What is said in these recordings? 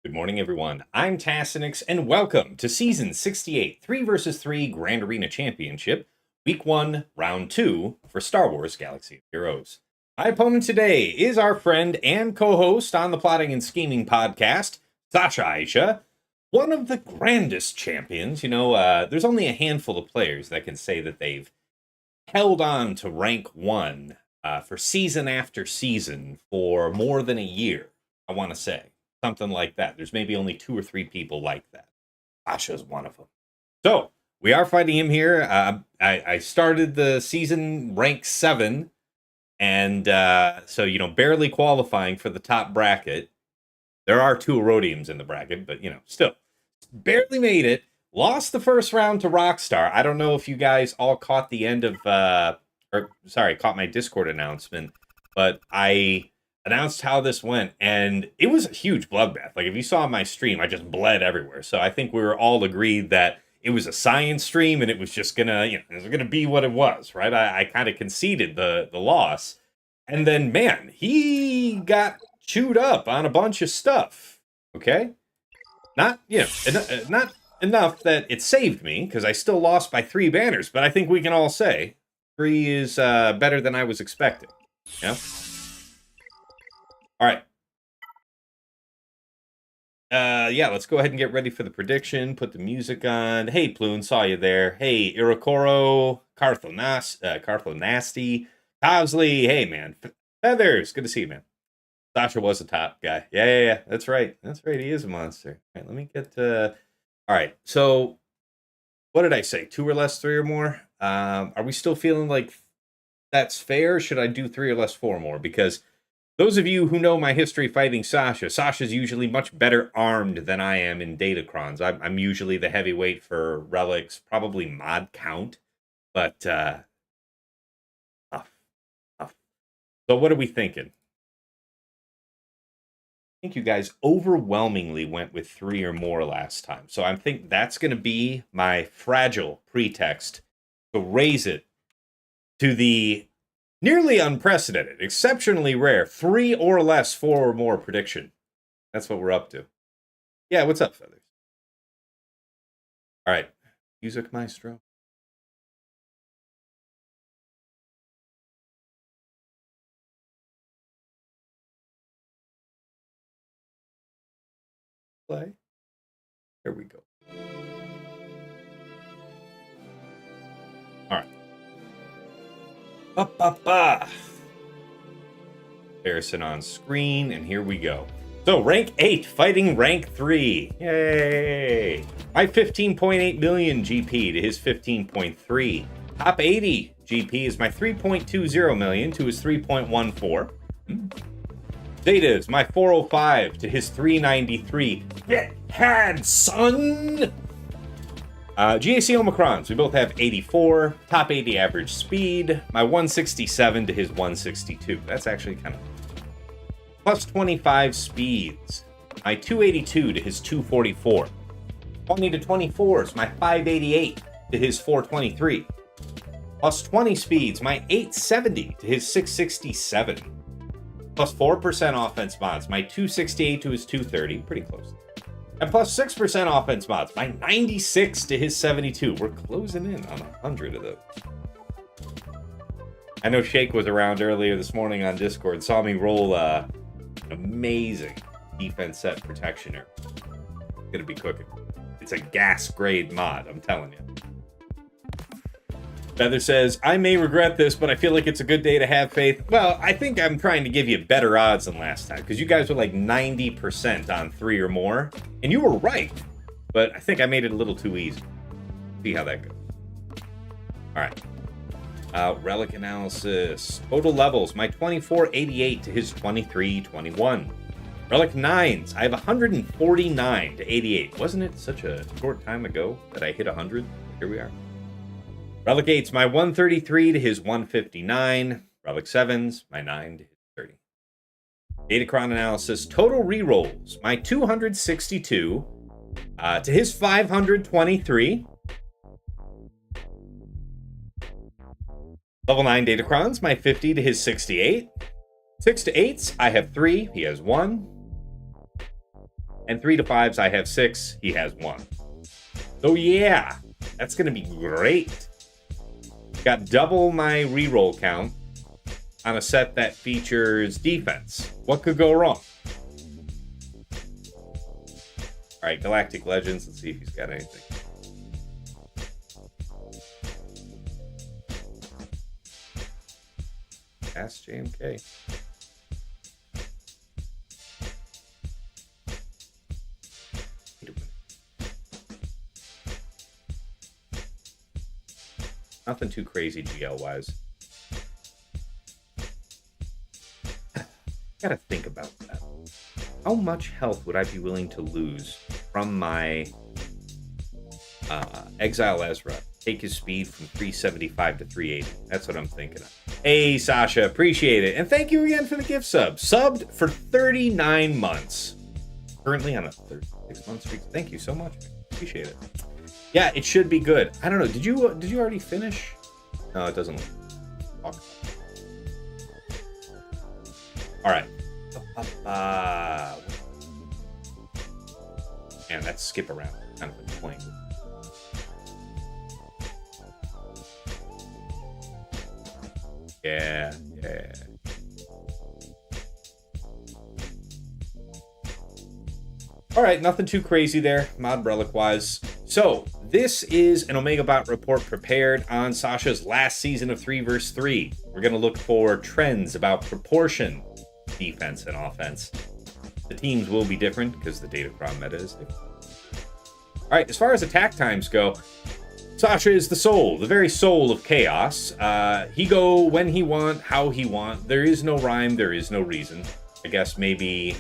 Good morning, everyone. I'm Tassinix, and welcome to Season 68, 3 vs 3 Grand Arena Championship, Week 1, Round 2 for Star Wars Galaxy of Heroes. My opponent today is our friend and co-host on the Plotting and Scheming podcast, Sashaisha, one of the grandest champions. There's only a handful of players that can say that they've held on to rank 1 for season after season for more than a year, I want to say. Something like that. There's maybe only 2 or 3 people like that. Sasha's one of them. So, we are fighting him here. I started the season rank 7, and so, barely qualifying for the top bracket. There are 2 Erodiums in the bracket, but, still. Barely made it. Lost the first round to Rockstar. I don't know if you guys all caught the end of, caught my Discord announcement, but I announced how this went, and it was a huge bloodbath. Like, if you saw my stream, I just bled everywhere. So I think we were all agreed that it was a science stream, and it was just gonna, it was gonna be what it was, right? I kind of conceded the loss, and then, man, he got chewed up on a bunch of stuff. Okay, not not enough that it saved me, because I still lost by 3 banners. But I think we can all say 3 is better than I was expecting. All right. Yeah, let's go ahead and get ready for the prediction. Put the music on. Hey, Ploon, saw you there. Hey, Irokoro, Cartho Nasty, Tosley. Hey, man. Feathers, good to see you, man. Sasha was a top guy. Yeah. That's right. He is a monster. All right, let me get all right, so what did I say? 2 or less, 3 or more? Are we still feeling like that's fair? Should I do 3 or less, 4 more? Because those of you who know my history fighting Sasha's usually much better armed than I am in Datacrons. I'm usually the heavyweight for relics, probably mod count, but tough. So what are we thinking? I think you guys overwhelmingly went with 3 or more last time. So I think that's going to be my fragile pretext to raise it to the nearly unprecedented, exceptionally rare, 3 or less, 4 or more prediction. That's what we're up to. Yeah, what's up, Feathers? All right, music maestro. Play. There we go. All right. Comparison on screen, and here we go. So, rank 8 fighting rank 3. Yay! My 15.8 million GP to his 15.3. Top 80 GP is my 3.20 million to his 3.14. Data is my 405 to his 393. Get had, son! GAC Omicrons, we both have 84. Top 80 average speed. My 167 to his 162. That's actually kind of plus 25 speeds. My 282 to his 244. 20 to 24 is my 588 to his 423. Plus 20 speeds, my 870 to his 667. Plus 4% offense mods, my 268 to his 230. Pretty close. And plus 6% offense mods, my 96 to his 72. We're closing in on 100 of those. I know Shake was around earlier this morning on Discord, saw me roll an amazing defense set protectioner. Gonna be cooking. It's a gas grade mod, I'm telling you. Feather says, I may regret this, but I feel like it's a good day to have faith. Well, I think I'm trying to give you better odds than last time, because you guys were like 90% on 3 or more, and you were right, but I think I made it a little too easy. See how that goes. All right. Relic analysis. Total levels, my 2488 to his 2321. Relic 9s, I have 149 to 88. Wasn't it such a short time ago that I hit 100? Here we are. Relic 8's my 133 to his 159. Relic 7's my 9 to his 30. Datacron analysis. Total rerolls. My 262 to his 523. Level 9 Datacrons. My 50 to his 68. 6 to 8s. I have 3. He has 1. And 3 to 5s, I have 6. He has 1. So yeah, that's going to be great. Got double my reroll count on a set that features defense. What could go wrong? All right, Galactic Legends. Let's see if he's got anything. Ask JMK. Nothing too crazy GL-wise. Gotta think about that. How much health would I be willing to lose from my Exile Ezra? Take his speed from 375 to 380. That's what I'm thinking of. Hey, Sasha, appreciate it. And thank you again for the gift sub. Subbed for 39 months. Currently on a 36-month streak. Thank you so much. Appreciate it. Yeah, it should be good. I don't know. Did you already finish? No, it doesn't look. All right. Man, that's skip around. Kind of annoying. Yeah. All right, nothing too crazy there, mod relic-wise. So, this is an Omega Bot report prepared on Sasha's last season of 3 vs 3. We're going to look for trends about proportion, defense, and offense. The teams will be different because the Datacron meta is different. All right, as far as attack times go, Sasha is the soul, the very soul of chaos. He go when he want, how he want. There is no rhyme, there is no reason. I guess maybe,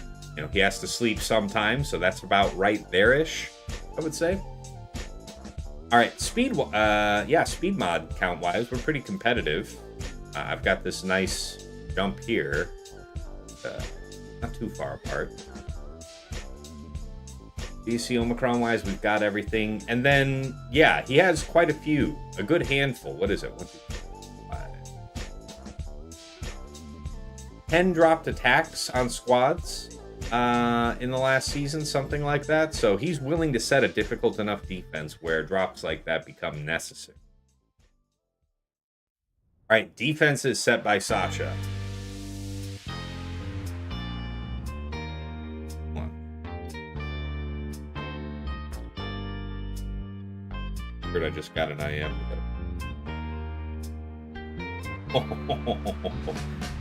he has to sleep sometime, so that's about right there-ish, I would say. All right, speed mod count-wise, we're pretty competitive. I've got this nice jump here. Not too far apart. DC Omicron-wise, we've got everything. And then, yeah, he has quite a few. A good handful. What is it? 1, 2, 3, 4, 5. 10 dropped attacks on squads in the last season, something like that. So he's willing to set a difficult enough defense where drops like that become necessary. All right, defense is set by Sasha. I just got an IM.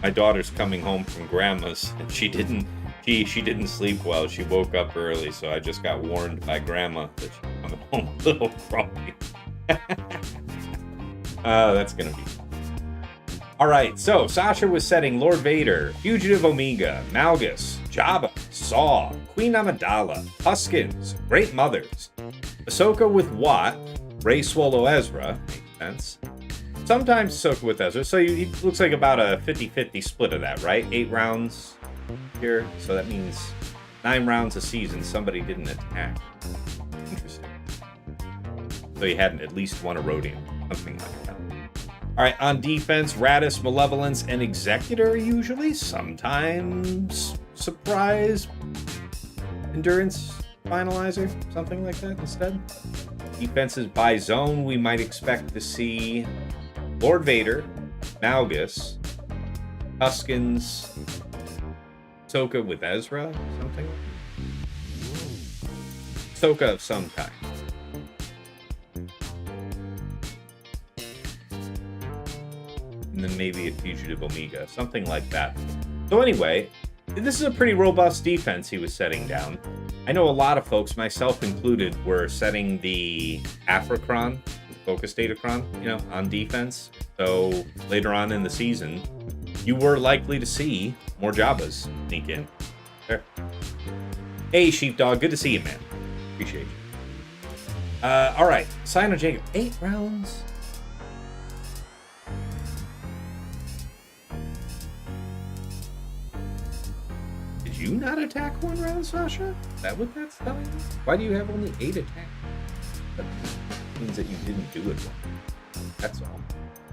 My daughter's coming home from grandma's, and she didn't sleep well. She woke up early, so I just got warned by grandma that she's coming home a little grumpy. That's gonna be fun. All right, so Sasha was setting Lord Vader, Fugitive Omega, Malgus, Jabba, Saw, Queen Amidala, Tuskens, Great Mothers, Ahsoka with Watt, Rey Swallow Ezra, makes sense. Sometimes Ahsoka with Ezra, so he looks like about a 50-50 split of that, right? 8 rounds here, so that means 9 rounds a season somebody didn't attack. Interesting. So he had at least one Erodium, something like that. All right, on defense, Raddus, Malevolence, and Executor usually. Sometimes Surprise, Endurance, Finalizer, something like that instead. Defenses by zone, we might expect to see Lord Vader, Malgus, Tuskens, Ahsoka with Ezra, something. Ahsoka of some kind. And then maybe a Fugitive Omega, something like that. So anyway, this is a pretty robust defense he was setting down. I know a lot of folks, myself included, were setting the Aphra, the Focus Datacron, on defense. So later on in the season, you were likely to see more Jabbas sneak in. There. Hey, Sheepdog, good to see you, man. Appreciate you. All right, Sino Jacob, 8 rounds. You not attack 1 round, Sasha? Is that what that's telling you? Why do you have only 8 attacks? That means that you didn't do it well. That's all.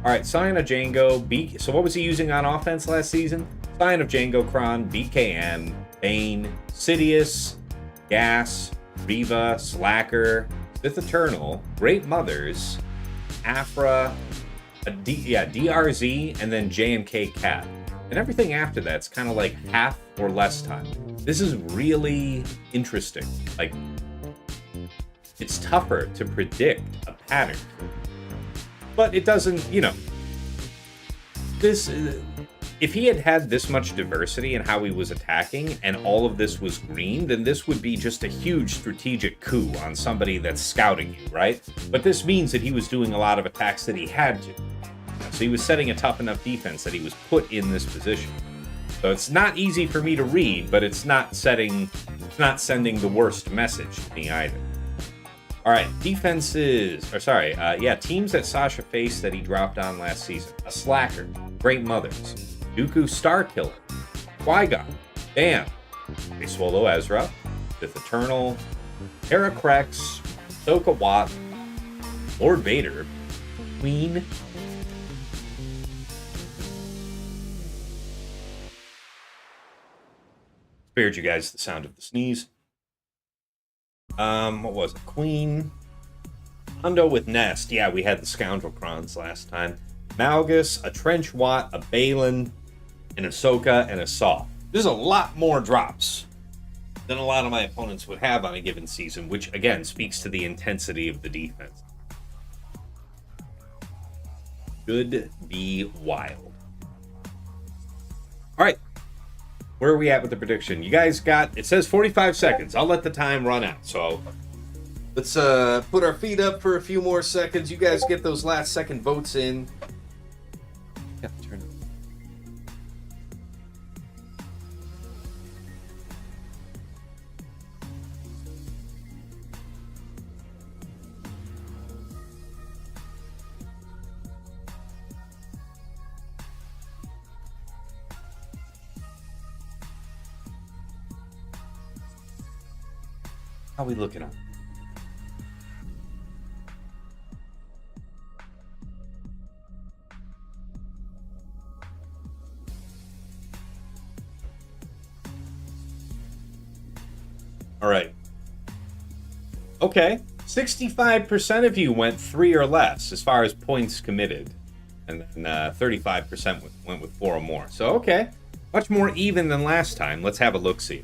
All right, Scion of Django. So what was he using on offense last season? Scion of Django Kron, BKM, Bane, Sidious, Gas, Riva, Slacker, Sith Eternal, Great Mothers, Aphra, DRZ, and then JMK Cat. And everything after that's kind of like half or less time. This is really interesting. Like, it's tougher to predict a pattern. But it doesn't, you know, this, if he had had this much diversity in how he was attacking and all of this was green, then this would be just a huge strategic coup on somebody that's scouting you, right? But this means that he was doing a lot of attacks that he had to. So he was setting a tough enough defense that he was put in this position. So it's not easy for me to read, but it's not sending the worst message to me either. All right, defenses, teams that Sasha faced that he dropped on last season. A Slacker, Great Mothers, Dooku Starkiller, Qui-Gon, Bam, a Swallow Ezra, Sith Eternal, Heracrex, Ahsoka Watt, Lord Vader, Queen, spared you guys the sound of the sneeze. What was it? Queen. Hondo with Nest. Yeah, we had the Scoundrel Crons last time. Malgus, a Trench Watt, a Baylan, an Ahsoka, and a Saw. There's a lot more drops than a lot of my opponents would have on a given season, which, again, speaks to the intensity of the defense. Should be wild. All right. Where are we at with the prediction? You guys got, it says 45 seconds. I'll let the time run out. So let's put our feet up for a few more seconds. You guys get those last second votes in. Yeah, turn it. How are we looking at? All right. Okay. 65% of you went 3 or less as far as points committed. And then 35% went with 4 or more. So, okay. Much more even than last time. Let's have a look-see.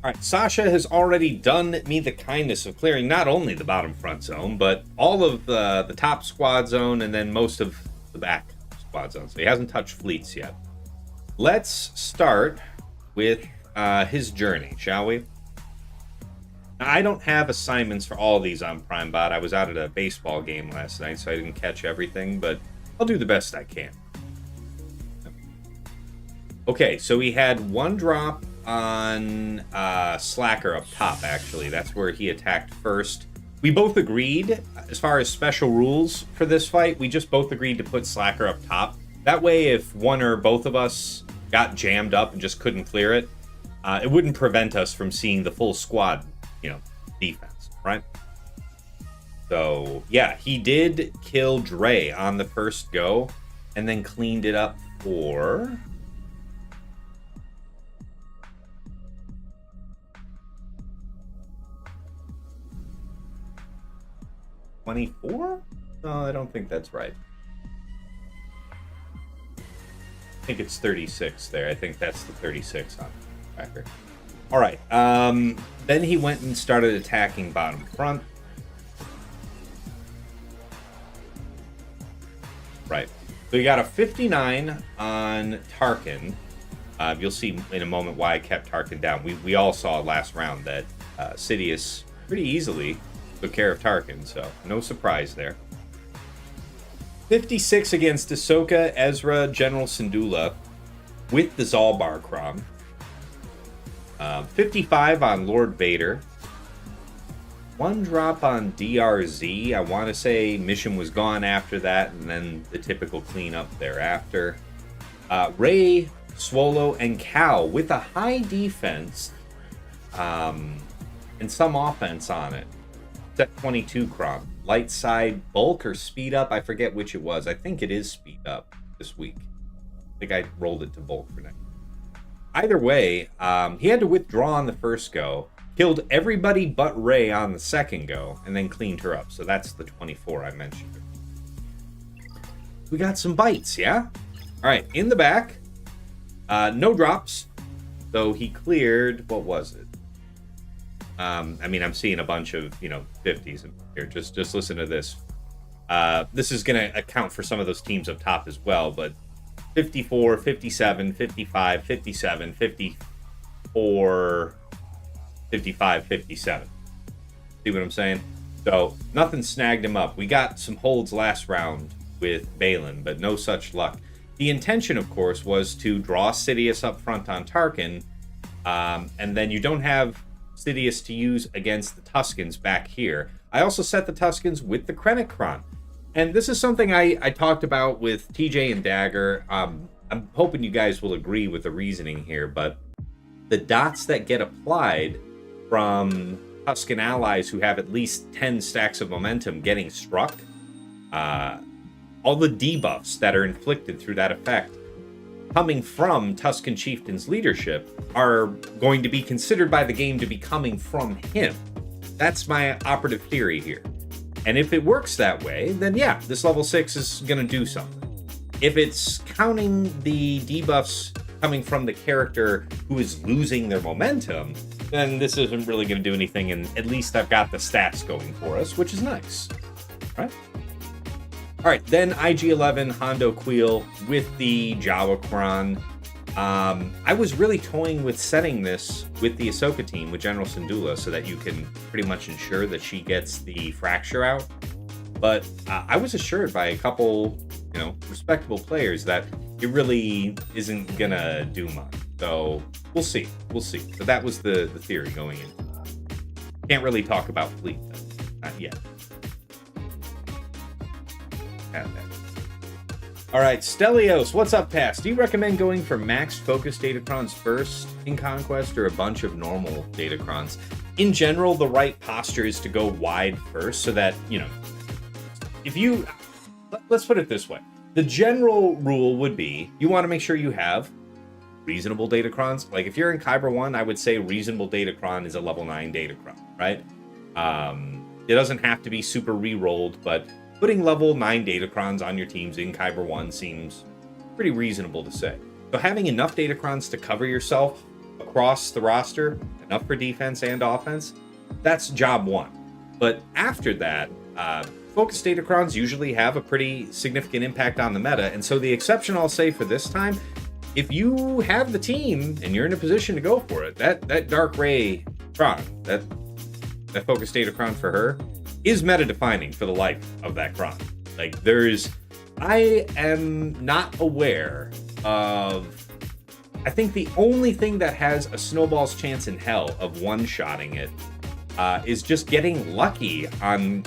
All right, Sasha has already done me the kindness of clearing not only the bottom front zone, but all of the top squad zone and then most of the back squad zone. So he hasn't touched fleets yet. Let's start with his journey, shall we? Now, I don't have assignments for all of these on PrimeBot. I was out at a baseball game last night, so I didn't catch everything, but I'll do the best I can. Okay, so we had 1 drop on Slacker up top, actually. That's where he attacked first. We both agreed, as far as special rules for this fight, we just both agreed to put Slacker up top. That way, if one or both of us got jammed up and just couldn't clear it, it wouldn't prevent us from seeing the full squad, defense, right? So, yeah, he did kill Dre on the first go, and then cleaned it up for... $24? No, I don't think that's right. I think it's 36 there. I think that's the 36 on the tracker. All right. Then he went and started attacking bottom front. Right. So he got a 59 on Tarkin. You'll see in a moment why I kept Tarkin down. We all saw last round that Sidious pretty easily took care of Tarkin, so no surprise there. 56 against Ahsoka, Ezra, General Syndulla with the Zalbar Crom. 55 on Lord Vader. 1 drop on DRZ. I want to say mission was gone after that, and then the typical cleanup thereafter. Rey, Swallow, and Cal with a high defense and some offense on it. Set 22 Crom. Light side bulk or speed up? I forget which it was. I think it is speed up this week. I think I rolled it to bulk for next. Either way, he had to withdraw on the first go. Killed everybody but Rey on the second go, and then cleaned her up. So that's the 24 I mentioned. We got some bites, yeah? All right, in the back, no drops. So he cleared, what was it? I mean, I'm seeing a bunch of, 50s in here. Just listen to this. This is going to account for some of those teams up top as well, but 54, 57, 55, 57, 54, 55, 57. See what I'm saying? So nothing snagged him up. We got some holds last round with Baylan, but no such luck. The intention, of course, was to draw Sidious up front on Tarkin, and then you don't have Sidious to use against the Tuskens back here. I also set the Tuskens with the Krennicron. And this is something I talked about with TJ and Dagger. I'm hoping you guys will agree with the reasoning here, but the dots that get applied from Tusken allies who have at least 10 stacks of momentum getting struck, all the debuffs that are inflicted through that effect coming from Tusken Chieftain's leadership are going to be considered by the game to be coming from him. That's my operative theory here. And if it works that way, then yeah, this level 6 is going to do something. If it's counting the debuffs coming from the character who is losing their momentum, then this isn't really going to do anything, and at least I've got the stats going for us, which is nice. Right? All right, then IG-11 Hondo Queel with the Jawakron. I was really toying with setting this with the Ahsoka team, with General Syndulla, so that you can pretty much ensure that she gets the fracture out. But I was assured by a couple, respectable players that it really isn't gonna do much. So we'll see. So that was the theory going in. Can't really talk about fleet, though. Not yet. All right, Stelios, what's up, Pass? Do you recommend going for maxed focus datacrons first in Conquest or a bunch of normal datacrons? In general, the right posture is to go wide first so that, let's put it this way. The general rule would be you want to make sure you have reasonable datacrons. Like if you're in Kyber 1, I would say reasonable datacron is a level 9 datacron, right? It doesn't have to be super re-rolled, but putting level 9 datacrons on your teams in Kyber 1 seems pretty reasonable to say. So having enough datacrons to cover yourself across the roster, enough for defense and offense, that's job one. But after that, focus datacrons usually have a pretty significant impact on the meta, and so the exception I'll say for this time, if you have the team and you're in a position to go for it, that Dark Ray cron, that focus datacron for her, is meta-defining for the life of that cron. Like, I am not aware of... I think the only thing that has a snowball's chance in hell of one-shotting it is just getting lucky on...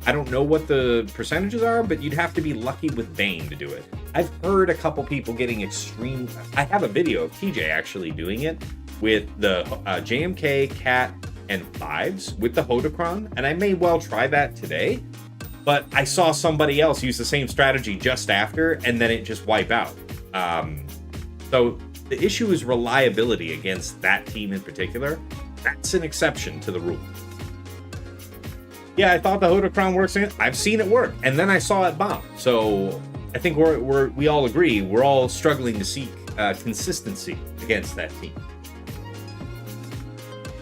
I don't know what the percentages are, but you'd have to be lucky with Bane to do it. I've heard a couple people getting extreme... I have a video of TJ actually doing it with the JMK, Cat, and 5s with the Hodocron, and I may well try that today, but I saw somebody else use the same strategy just after, and then it just wipe out. So the issue is reliability against that team in particular. That's an exception to the rule. Yeah, I thought the Hodocron works in it. I've seen it work, and then I saw it bomb. So I think we all agree we're all struggling to seek consistency against that team.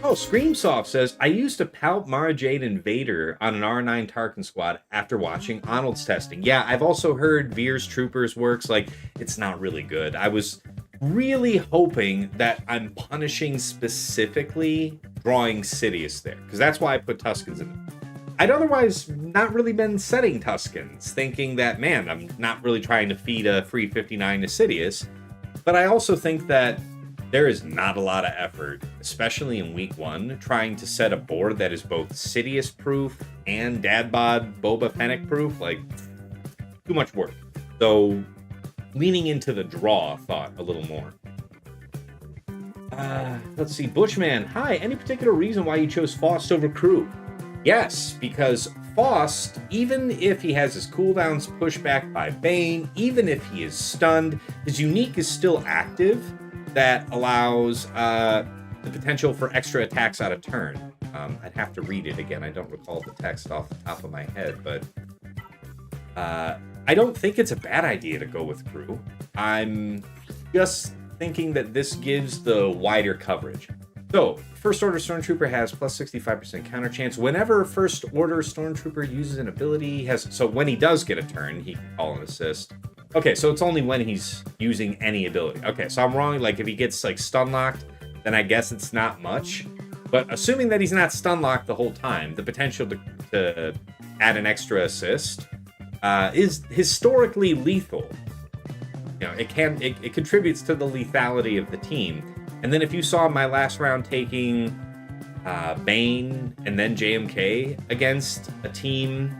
Oh, Screamsoft says, I used to pout Mara Jade and Vader on an R9 Tarkin squad after watching Arnold's testing. Yeah, I've also heard Veer's Troopers works. Like, it's not really good. I was really hoping that I'm punishing specifically drawing Sidious there, because that's why I put Tuskens in it. I'd otherwise not really been setting Tuskens, thinking that, man, I'm not really trying to feed a free 59 to Sidious. But I also think that there is not a lot of effort, especially in week 1, trying to set a board that is both Sidious-proof and Dadbod Boba Fennec-proof. Like, too much work. So, leaning into the draw thought a little more. Let's see. Bushman, hi. Any particular reason why you chose Faust over Crew? Yes, because Faust, even if he has his cooldowns pushed back by Bane, even if he is stunned, his unique is still active. That allows the potential for extra attacks out of turn. I'd have to read it again. I don't recall the text off the top of my head, but I don't think it's a bad idea to go with crew. I'm just thinking that this gives the wider coverage. So, First Order Stormtrooper has plus 65% counter chance. Whenever First Order Stormtrooper uses an ability, so when he does get a turn, he can call an assist. Okay, so it's only when he's using any ability. Okay, so I'm wrong. Like, if he gets, like, stun locked, then I guess it's not much. But assuming that he's not stun locked the whole time, the potential to add an extra assist is historically lethal. You know, it contributes to the lethality of the team. And then if you saw my last round taking Bane and then JMK against a team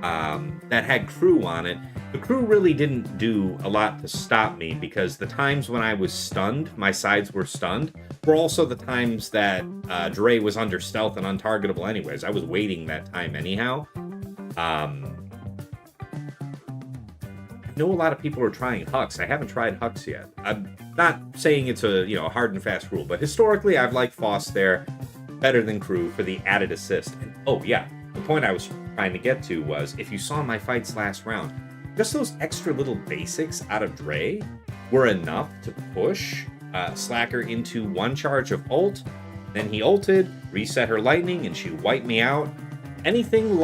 that had crew on it, the crew really didn't do a lot to stop me, because the times when I was stunned, my sides were stunned, were also the times that Dre was under stealth and untargetable anyways. I was waiting that time anyhow. I know a lot of people are trying Hux. I haven't tried Hux yet. I'm not saying it's a hard and fast rule, but historically I've liked Foss there better than crew for the added assist. And, oh yeah, the point I was trying to get to was, if you saw my fights last round, just those extra little basics out of Dre were enough to push Slacker into one charge of ult. Then he ulted, reset her lightning, and she wiped me out. Anything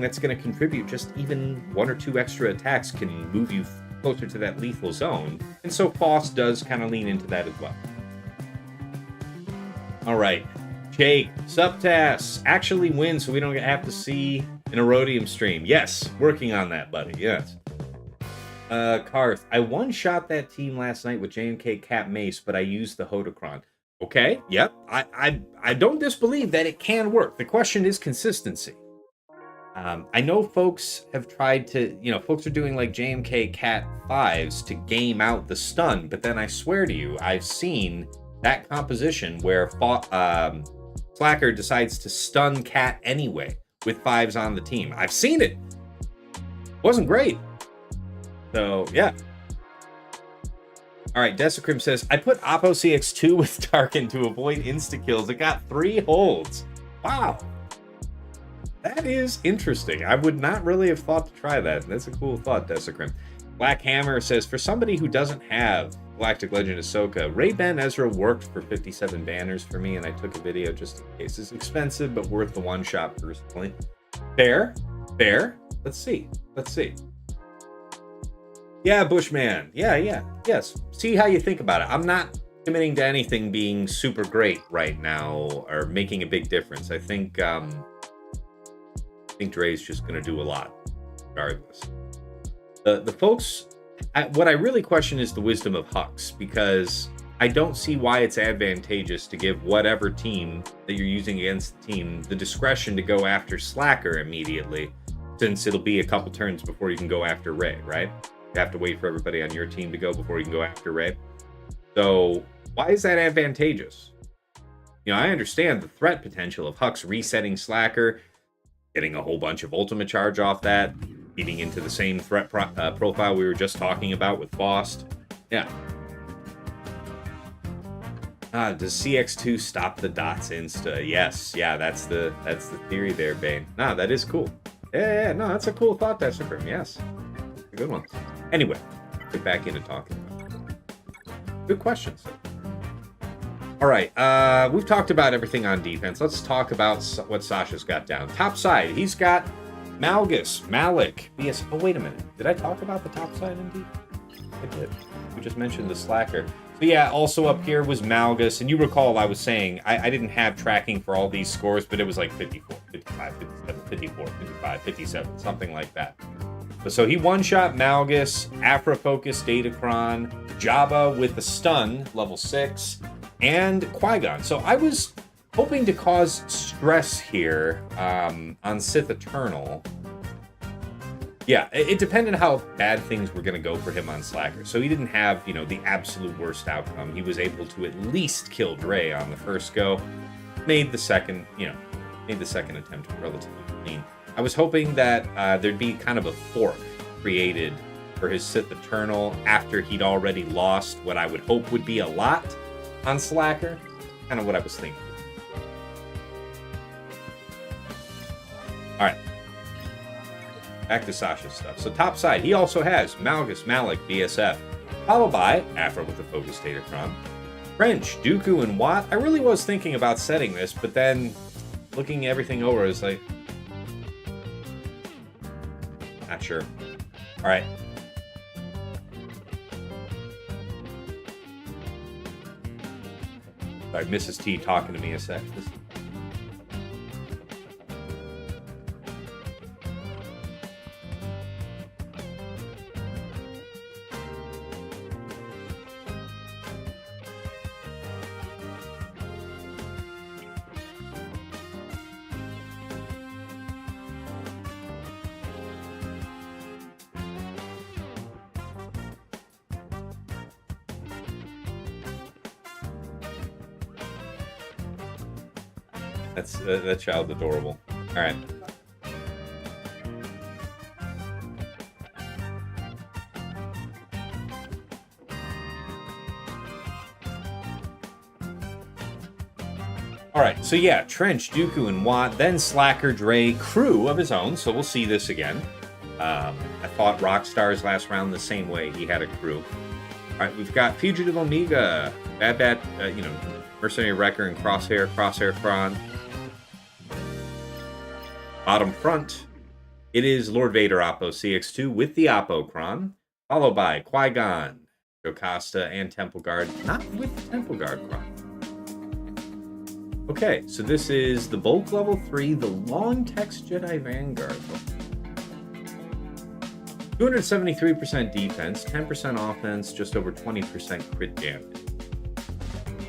that's going to contribute just even one or two extra attacks can move you closer to that lethal zone. And so Foss does kind of lean into that as well. All right. Jake, Subtass actually wins, so we don't have to see an Erodium stream. Yes, working on that, buddy. Yes. Karth, I one-shot that team last night with JMK Cap Mace, but I used the Hodocron. Okay, yep. I don't disbelieve that it can work. The question is consistency. I know folks have tried to, folks are doing like JMK Cat 5s to game out the stun, but then I swear to you, I've seen that composition where Slacker decides to stun Cat anyway with 5s on the team. I've seen it. Wasn't great. So, yeah. All right, Desicrim says, I put Oppo CX2 with Tarkin to avoid insta-kills. It got 3 holds. Wow. That is interesting. I would not really have thought to try that. That's a cool thought, Desicrim. Black Hammer says, for somebody who doesn't have Galactic Legend Ahsoka, Ray Ben Ezra worked for 57 banners for me, and I took a video just in case. It's expensive, but worth the one shot personally. Fair. Let's see. Yeah, Bushman. Yeah. Yes. See how you think about it. I'm not committing to anything being super great right now or making a big difference. I think Dre's just going to do a lot, regardless. The folks, what I really question is the wisdom of Hux, because I don't see why it's advantageous to give whatever team that you're using against the team the discretion to go after Slacker immediately, since it'll be a couple turns before you can go after Ray, right? You have to wait for everybody on your team to go before you can go after Ray. So why is that advantageous? I understand the threat potential of Hux resetting Slacker, getting a whole bunch of ultimate charge off that, feeding into the same threat profile we were just talking about with Faust. Yeah. Does CX2 stop the dots insta? Yes. Yeah, that's the theory there, Bane. Nah, that is cool. Yeah, no, that's a cool thought, Desicrim. Yes. A good one. Anyway, get back into talking about it. Good questions. All right, we've talked about everything on defense. Let's talk about what Sasha's got down. Top side, he's got Malgus, Malik, BS. Oh, wait a minute. Did I talk about the top side indeed? I did. We just mentioned the Slacker. So yeah, also up here was Malgus. And you recall I was saying I didn't have tracking for all these scores, but it was like 54, 55, 57, 54, 55, 57, something like that. So he one-shot Malgus, Aphra focused Datacron, Jabba with the stun, level 6, and Qui-Gon. So I was hoping to cause stress here on Sith Eternal. Yeah, it depended how bad things were going to go for him on Slacker. So he didn't have, the absolute worst outcome. He was able to at least kill Dre on the first go. Made the second attempt relatively clean. I was hoping that there'd be kind of a fork created for his Sith Eternal after he'd already lost what I would hope would be a lot. on Slacker. Kind of what I was thinking. All right. Back to Sasha's stuff. So top side, he also has Malgus, Malik, BSF, followed by Aphra with the Focus Datacron, French, Dooku, and Watt. I really was thinking about setting this, but then looking everything over, I was like, not sure. All right. Sorry, Mrs. T talking to me a sec. That child's adorable. All right. All right, so yeah, Trench, Dooku, and Watt, then Slacker, Dre, crew of his own, so we'll see this again. I fought Rockstar's last round the same way. He had a crew. All right, we've got Fugitive Omega, Bad, Mercenary Wrecker, and Crosshair Thrawn. Bottom front, it is Lord Vader Oppo CX2 with the Oppo Kron, followed by Qui-Gon, Jocasta, and Temple Guard, not with the Temple Guard Kron. Okay, so this is the bulk level 3, the long text Jedi Vanguard. 273% defense, 10% offense, just over 20% crit damage.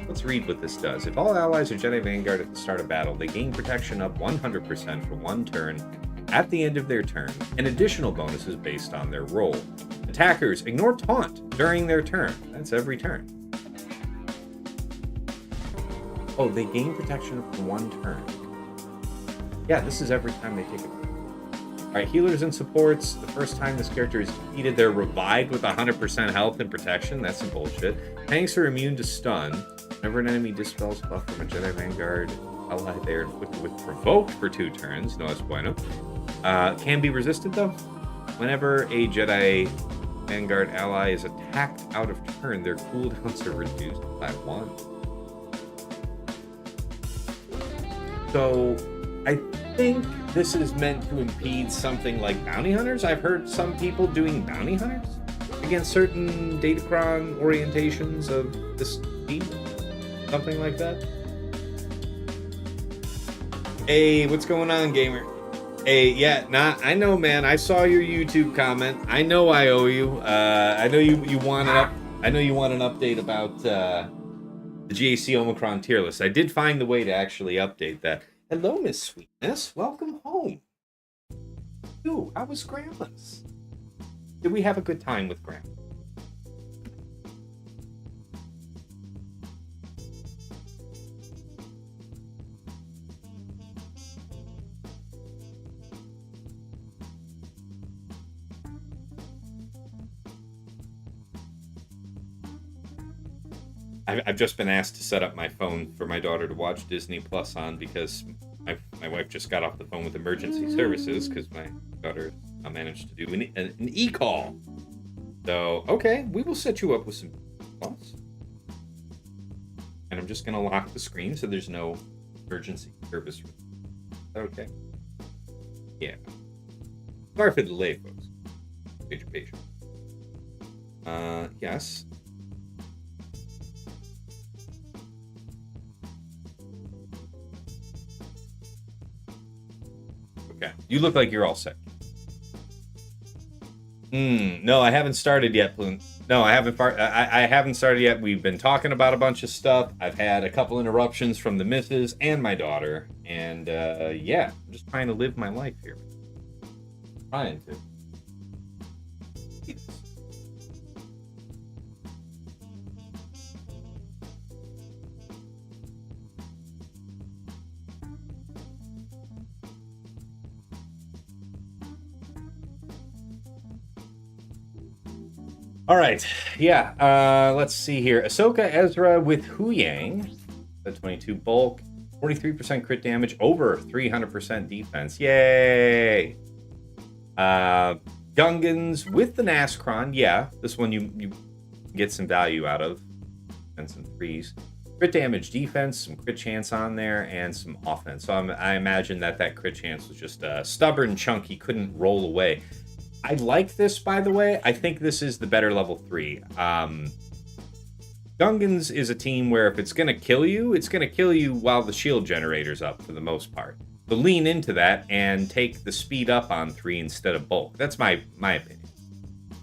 Let's read what this does. If all allies are Jedi Vanguard at the start of battle, they gain protection up 100% for 1 turn at the end of their turn, and additional bonuses based on their roll. Attackers ignore taunt during their turn. That's every turn. Oh, they gain protection up for 1 turn. Yeah, this is every time they take a turn. Alright, healers and supports. The first time this character is defeated, they're revived with 100% health and protection. That's some bullshit. Tanks are immune to stun. Whenever an enemy dispels buff from a Jedi Vanguard ally, they are inflicted with Provoke for 2 turns. No es bueno. Can be resisted, though. Whenever a Jedi Vanguard ally is attacked out of turn, their cooldowns are reduced by 1. So, I think this is meant to impede something like bounty hunters. I've heard some people doing bounty hunters against certain Datacron orientations of this team. Something like that. Hey, what's going on, gamer? Hey, yeah, I know, man. I saw your YouTube comment. I know I owe you. I know you want I know you want an update about the GAC Omicron tier list. I did find the way to actually update that. Hello, Miss Sweetness. Welcome home. Ooh, how was Grandma's? Did we have a good time with Grandma? I've just been asked to set up my phone for my daughter to watch Disney Plus on because my wife just got off the phone with emergency services because my daughter managed to do an e-call. So, okay, we will set you up with some Plus. And I'm just going to lock the screen so there's no emergency service. Okay. Yeah. Sorry for the delay, folks. Major patient. Yes. Okay. You look like you're all set. No, I haven't started yet, Plume. No, I haven't. I haven't started yet. We've been talking about a bunch of stuff. I've had a couple interruptions from the missus and my daughter, and yeah, I'm just trying to live my life here. Trying to. All right. Yeah. Let's see here. Ahsoka Ezra with Huyang. The 22 bulk. 43% crit damage. Over 300% defense. Yay. Gungans with the Nascron. Yeah. This one you get some value out of. And some threes. Crit damage, defense, some crit chance on there, and some offense. So I imagine that crit chance was just a stubborn chunk he couldn't roll away. I like this, by the way. I think this is the better level 3. Gungans is a team where if it's going to kill you, it's going to kill you while the shield generator's up for the most part. So lean into that and take the speed up on 3 instead of bulk. That's my opinion.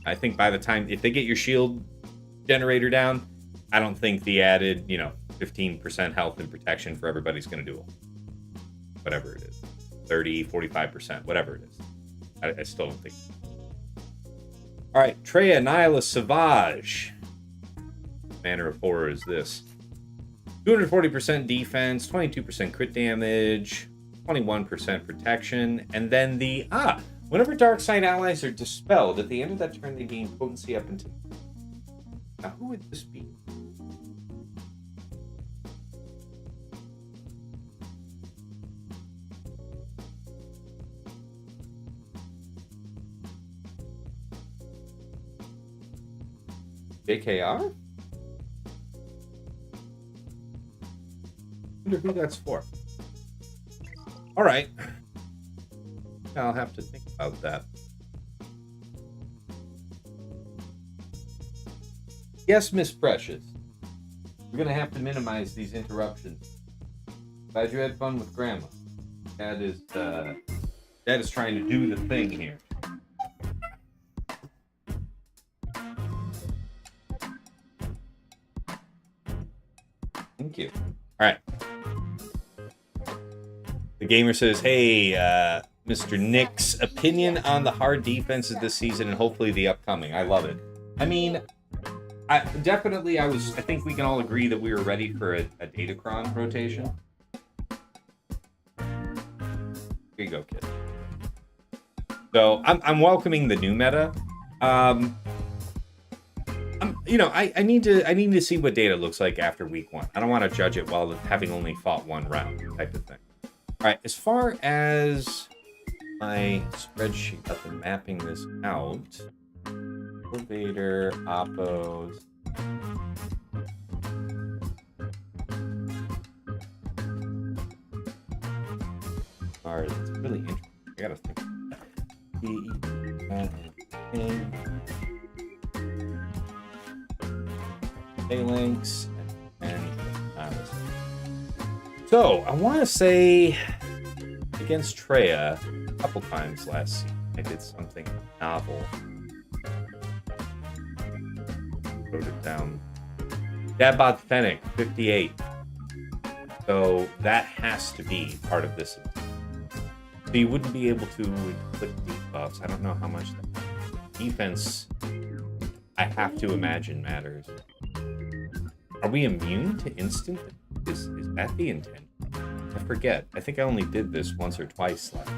I think by the time, if they get your shield generator down, I don't think the added, 15% health and protection for everybody's going to do it. Whatever it is. 30, 45%, whatever it is. I still don't think. All right, Traya, Nihilus, Savage. Manner of horror is this. 240% defense, 22% crit damage, 21% protection, and then whenever dark side allies are dispelled, at the end of that turn they gain potency up until... Now, who would this be? JKR? I wonder who that's for. All right. I'll have to think about that. Yes, Miss Precious. We're going to have to minimize these interruptions. Glad you had fun with Grandma. Dad is trying to do the thing here. Thank you. All right. The gamer says, hey, Mr. Nick's opinion on the hard defenses this season and hopefully the upcoming. I love it. I mean, I think we can all agree that we were ready for a Datacron rotation. Here you go, kid. So I'm welcoming the new meta. I need to see what data looks like after week 1. I don't want to judge it while having only fought 1 round type of thing. All right, as far as my spreadsheet, I've been mapping this out. Elevator, Oppos. Alright, it's really interesting. I gotta think. Phalanx and so I want to say against Traya a couple times last season I did something novel. Wrote it down. Dabbot Fennec 58. So that has to be part of this. So you wouldn't be able to click debuffs. I don't know how much that defense I have to imagine matters. Are we immune to instant? Is that the intent? I forget. I think I only did this once or twice last.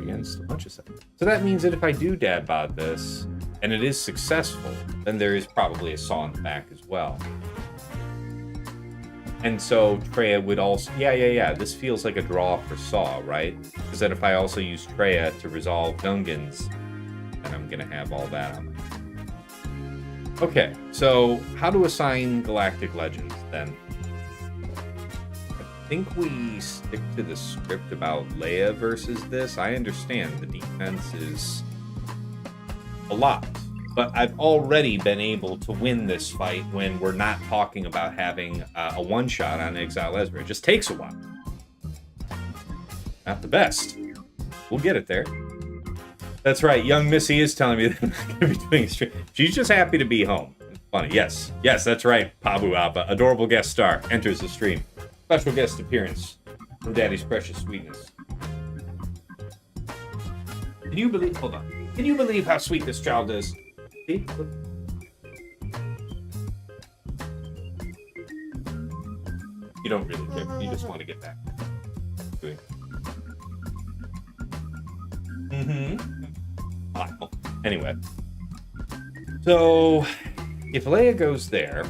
Against a bunch of stuff. So that means that if I do dad bod this, and it is successful, then there is probably a saw in the back as well. And so Traya would also... Yeah. This feels like a draw for saw, right? Because then if I also use Traya to resolve Gungans, then I'm going to have all that on my... Okay, so how to assign Galactic Legends, then? I think we stick to the script about Leia versus this. I understand the defense is a lot, but I've already been able to win this fight when we're not talking about having a one-shot on Exile Ezra. It just takes a while. Not the best. We'll get it there. That's right. Young Missy is telling me that I'm not going to be doing a stream. She's just happy to be home. It's funny. Yes, that's right. Pabu Abba, adorable guest star, enters the stream. Special guest appearance from Daddy's Precious Sweetness. Can you believe... Hold on. Can you believe how sweet this child is? See? Look. You don't really care. You just want to get back. Mm-hmm. pile. Anyway. So, if Leia goes there...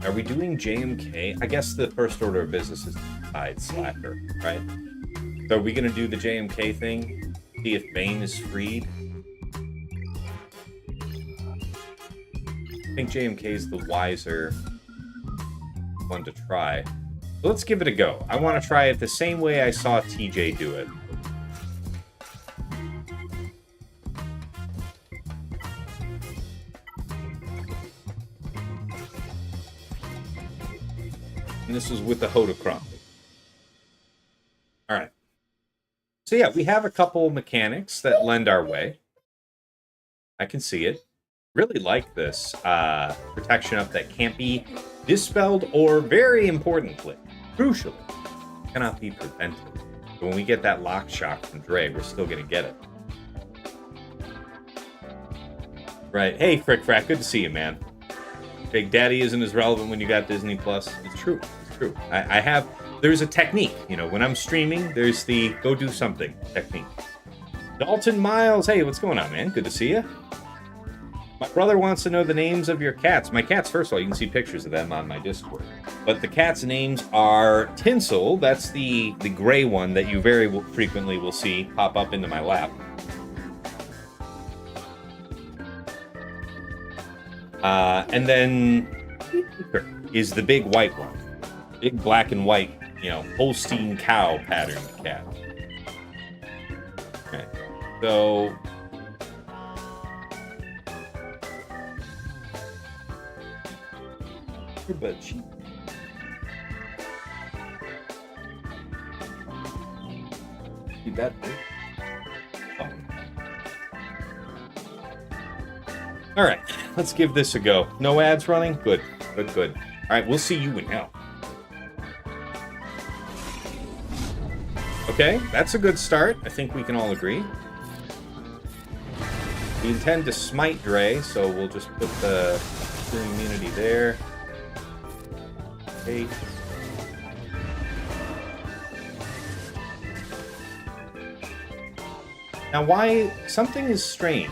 Are we doing JMK? I guess the first order of business is side slacker, right? So are we going to do the JMK thing? See if Bane is freed? I think JMK is the wiser one to try. So let's give it a go. I want to try it the same way I saw TJ do it. And this was with the Hodocron. All right. So yeah, we have a couple mechanics that lend our way. I can see it. Really like this protection up that can't be dispelled or, very importantly, crucially, cannot be prevented. So when we get that lock shock from Dre, we're still going to get it. Right. Hey, Frick Frack, good to see you, man. Big Daddy isn't as relevant when you got Disney Plus. It's true. It's true. I have... There's a technique. You know, when I'm streaming, there's the go do something technique. Dalton Miles. Hey, what's going on, man? Good to see you. My brother wants to know the names of your cats. My cats, first of all, you can see pictures of them on my Discord. But the cats' names are Tinsel. That's the gray one that you very frequently will see pop up into my lap. And then is the big white one. Big black and white, you know, Holstein cow pattern cat. Okay. So... but she... See that? Oh. All right, let's give this a go. No ads running? Good, good, good. All right, we'll see you in hell. Okay, that's a good start. I think we can all agree. We intend to smite Dre, so we'll just put the immunity there. Okay. Now, why... Something is strange,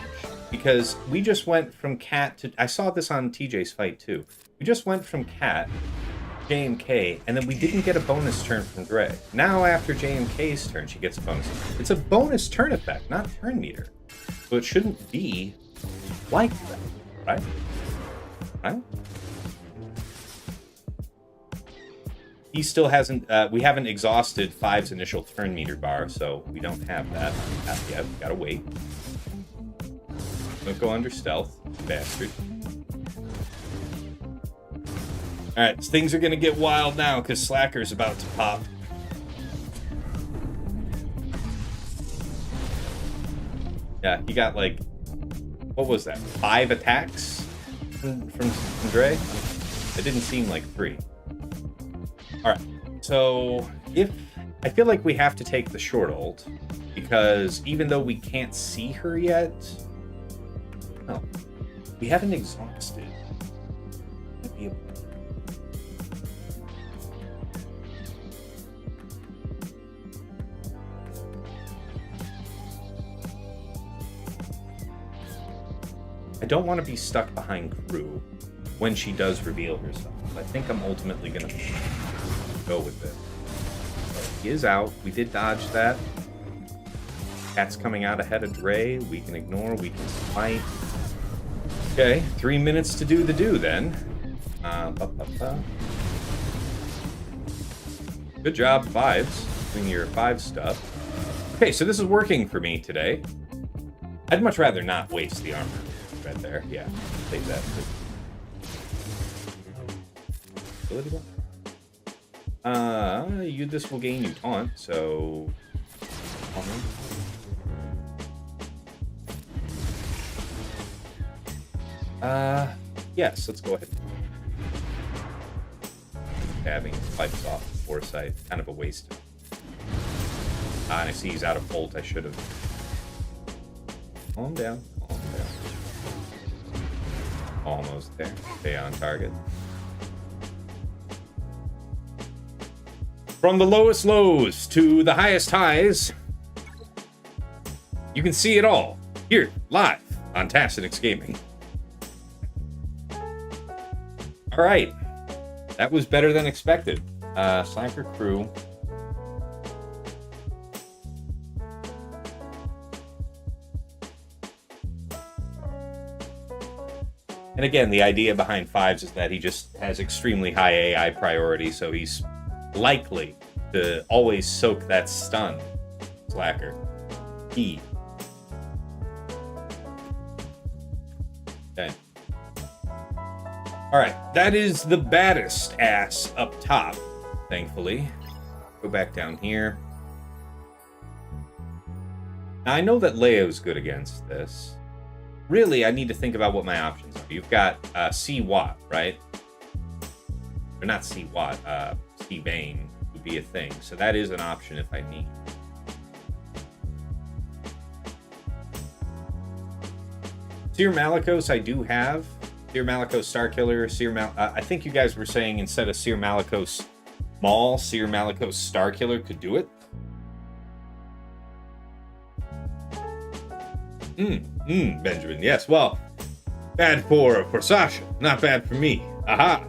because we just went from Cat to... I saw this on TJ's fight, too. We just went from Cat, JMK, and then we didn't get a bonus turn from Dre. Now, after JMK's turn, she gets a bonus. It's a bonus turn effect, not turn meter. So it shouldn't be like that, right? Right? He still hasn't, we haven't exhausted 5's initial turn meter bar, so we don't have that yet. Gotta wait. Don't go under stealth, bastard. Alright, things are gonna get wild now, because Slacker's about to pop. Yeah, he got like, what was that, 5 attacks from Dre? It didn't seem like 3. Alright, so if... I feel like we have to take the short ult, because even though we can't see her yet... No, we haven't exhausted. I don't want to be stuck behind crew when she does reveal herself. I think I'm ultimately going to go with it. So he is out. We did dodge that. Cat's coming out ahead of Dre. We can ignore. We can smite. Okay, 3 minutes to do the do then. Good job, 5s. Doing your 5 stuff. Okay, so this is working for me today. I'd much rather not waste the armor right there. Yeah, take that. This will gain you taunt, so... yes, let's go ahead. Stabbing, pipes off, foresight, kind of a waste. And I see he's out of ult, I should have... Calm down, calm down. Almost there. Stay on target. From the lowest lows to the highest highs, you can see it all here, live on Tassinix Gaming. All right. That was better than expected. Sniper crew. And again, the idea behind Fives is that he just has extremely high AI priority, so he's likely to always soak that stun. Slacker. E. Okay. Alright, that is the baddest ass up top, thankfully. Go back down here. Now, I know that Leia's good against this. Really, I need to think about what my options are. You've got C. Watt, right? Or not C. Watt, C. Bane would be a thing. So that is an option if I need. Cere Malygos I do have. Cere Malygos Starkiller, I think you guys were saying instead of Cere Malygos Maul, Cere Malygos Starkiller could do it. Benjamin, yes. Well, bad for Sasha, not bad for me. Aha.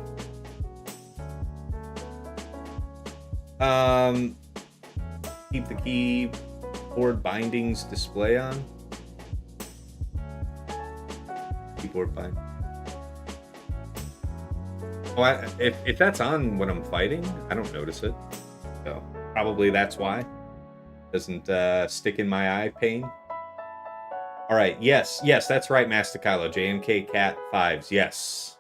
Keep the keyboard bindings display on. Keyboard bind. Oh, if that's on when I'm fighting, I don't notice it. So probably that's why. Doesn't stick in my eye pain. All right, yes, that's right, Master Kylo. JMK Cat 5s, yes.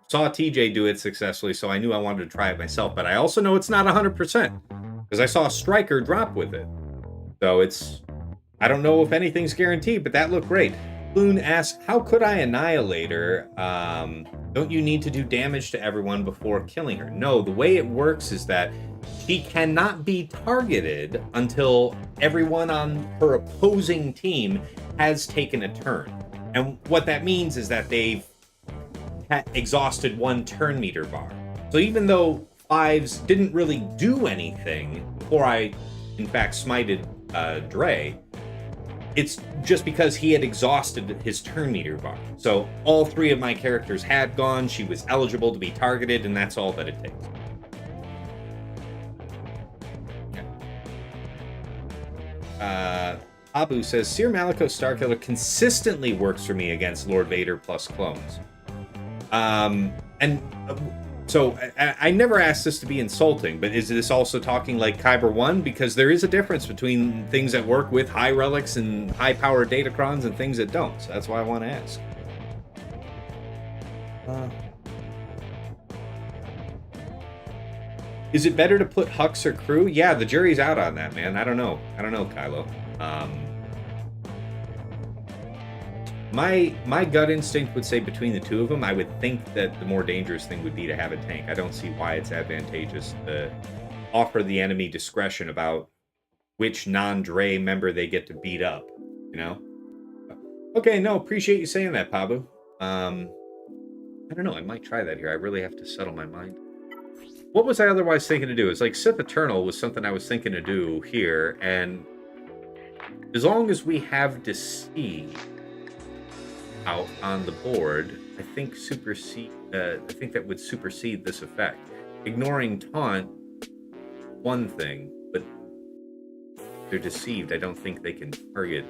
Saw TJ do it successfully, so I knew I wanted to try it myself, but I also know it's not 100%, because I saw a Striker drop with it. So I don't know if anything's guaranteed, but that looked great. Loon asks, how could I annihilate her? Don't you need to do damage to everyone before killing her? No, the way it works is that she cannot be targeted until everyone on her opposing team has taken a turn. And what that means is that they've exhausted one turn meter bar. So even though Fives didn't really do anything before I, in fact, smited Dre, it's just because he had exhausted his turn meter bar. So all three of my characters had gone, she was eligible to be targeted, and that's all that it takes. Abu says, Cere Malygos Starkiller consistently works for me against Lord Vader plus clones. So I never asked this to be insulting, but is this also talking like Kyber 1? Because there is a difference between things that work with high relics and high-powered datacrons and things that don't. So that's why I want to ask. Is it better to put Hux or crew? Yeah, the jury's out on that, man. I don't know, Kylo. My gut instinct would say between the two of them, I would think that the more dangerous thing would be to have a tank. I don't see why it's advantageous to offer the enemy discretion about which non-Dre member they get to beat up, you know? Okay, no, appreciate you saying that, Pabu. I don't know, I might try that here. I really have to settle my mind. What was I otherwise thinking to do? It's like Sith Eternal was something I was thinking to do here, and as long as we have Deceive out on the board, I think that would supersede this effect. Ignoring Taunt, one thing, but they're deceived. I don't think they can target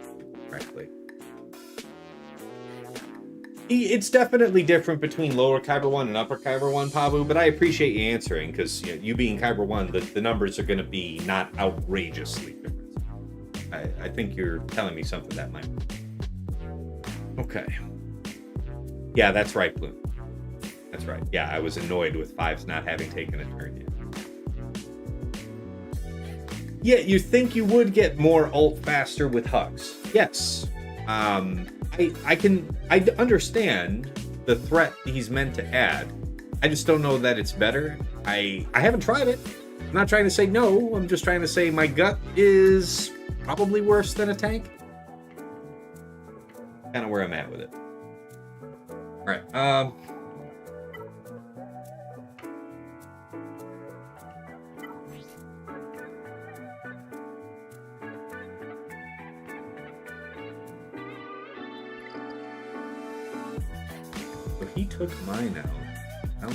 correctly. It's definitely different between lower Kyber 1 and upper Kyber 1, Pabu, but I appreciate you answering, because you being Kyber 1, the numbers are going to be not outrageously different. I think you're telling me something that might... Okay. Yeah, that's right, Bloom. That's right. Yeah, I was annoyed with Fives not having taken a turn yet. Yeah, you think you would get more ult faster with Hux. Yes. I understand the threat he's meant to add. I just don't know that it's better. I haven't tried it. I'm not trying to say no. I'm just trying to say my gut is probably worse than a tank. Kind of where I'm at with it. All right. But he took mine out. Well,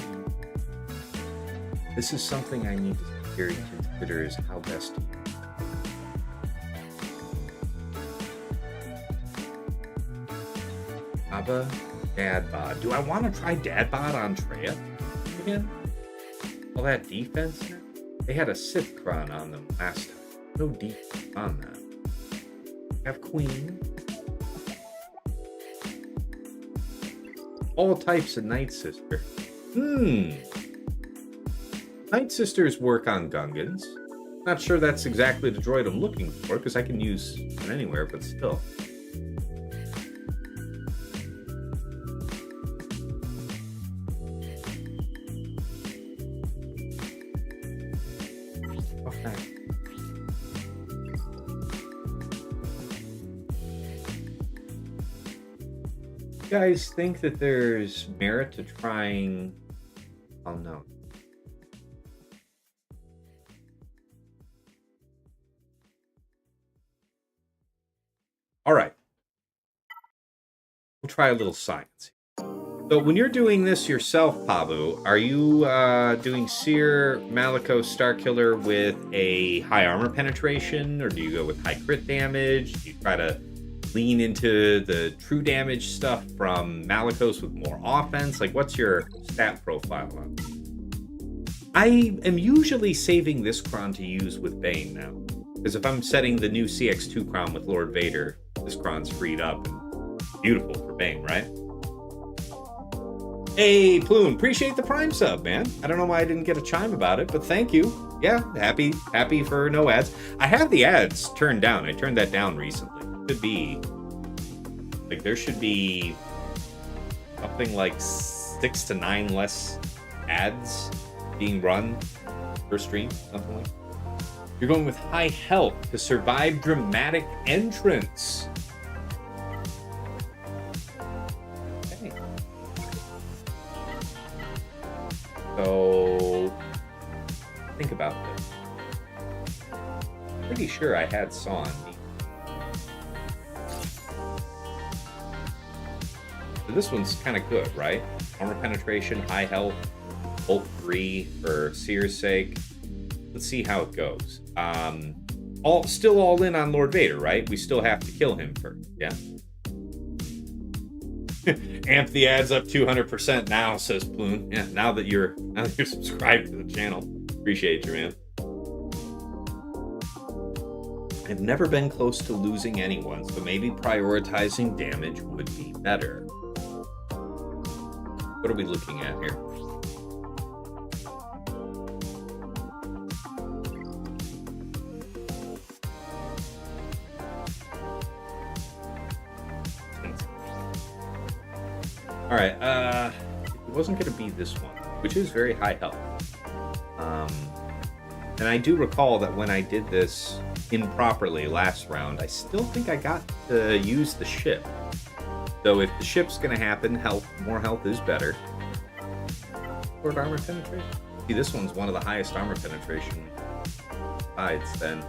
this is something I need to seriously consider is how best to Jabba, Dad Bod. Do I want to try Dad Bod on Traya again? All that defense? They had a Sith Cron on them last time. No defense on that. Have Queen. All types of Night Sister. Night Sisters work on Gungans. Not sure that's exactly the droid I'm looking for, because I can use it anywhere, but still. You guys think that there's merit to trying... Oh no. Alright. We'll try a little science. So when you're doing this yourself, Pabu, are you doing Cere, Malicos, Starkiller with a high armor penetration? Or do you go with high crit damage? Do you try to lean into the true damage stuff from Malicos with more offense? Like, what's your stat profile on? I am usually saving this Cron to use with Bane now. Because if I'm setting the new CX2 Cron with Lord Vader, this Cron's freed up and beautiful for Bane, right? Hey, Ploon, appreciate the Prime sub, man. I don't know why I didn't get a chime about it, but thank you. Yeah, happy for no ads. I have the ads turned down. I turned that down recently. Should be like there should be something like 6 to 9 less ads being run per stream, something like that. You're going with high health to survive dramatic entrance. Okay. So think about this. I'm pretty sure I had Saw on me. So this one's kind of good, right? Armor penetration, high health, Bolt 3 for Cere's sake. Let's see how it goes. Still all in on Lord Vader, right? We still have to kill him first, yeah? Amp the ads up 200% now, says Ploon. Yeah, now that you're subscribed to the channel. Appreciate you, man. I've never been close to losing anyone, so maybe prioritizing damage would be better. What are we looking at here? All right, it wasn't going to be this one, which is very high health. And I do recall that when I did this improperly last round, I still think I got to use the ship. So if the ship's going to happen, more health is better. Sword armor penetration? See, this one's one of the highest armor penetration sides, then.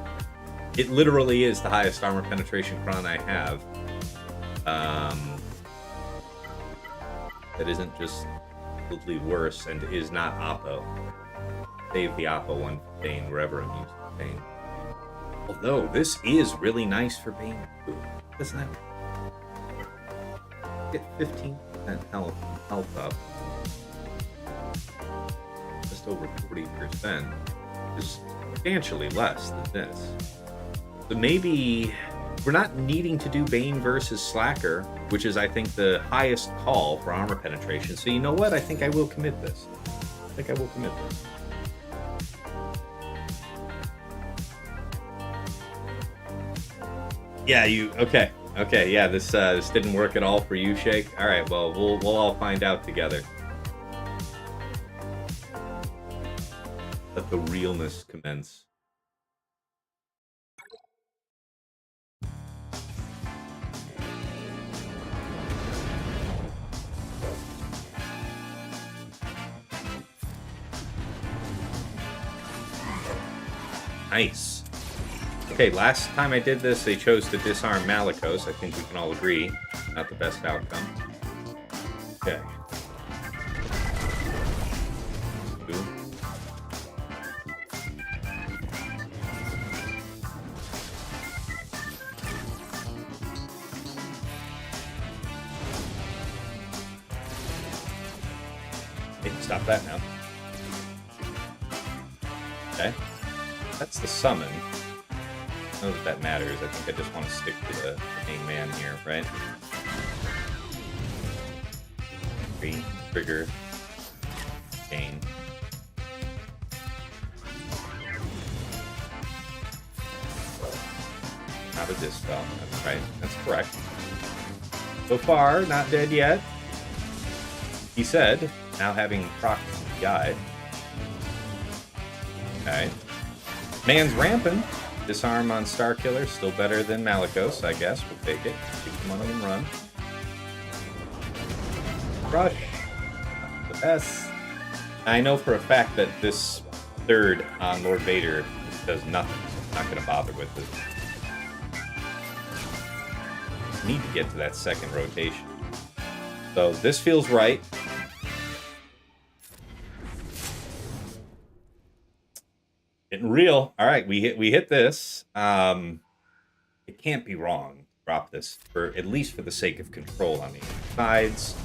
It literally is the highest armor penetration Cron I have. That isn't just totally worse and is not Oppo. Save the Oppo one for Bane wherever I'm using Bane. Although this is really nice for Bane too. Doesn't that get 15% health up? Just over 40%. Is substantially less than this. So maybe we're not needing to do Bane versus Slacker, which is, I think, the highest call for armor penetration. So you know what? I think I will commit this. Yeah, okay, yeah, this didn't work at all for you, Shake. All right, well, we'll all find out together. Let the realness commence. Nice. Okay, last time I did this, they chose to disarm Malicos. I think we can all agree. Not the best outcome. Okay. stop that now. Okay. That's the summon. I don't know that matters. I think I just want to stick to the main man here, right? Green, trigger, Bane. Not a dispel. That's right. That's correct. So far, not dead yet. He said, now having proc guy. Okay. Man's rampant. Disarm on Starkiller, still better than Malgus, I guess. We'll take it. Keep him on him run. Rush. The best. I know for a fact that this third on Lord Vader does nothing. So I'm not going to bother with it. Need to get to that second rotation. So this feels right. Getting real. All right, we hit this. It can't be wrong. Drop this for at least for the sake of control on the sides.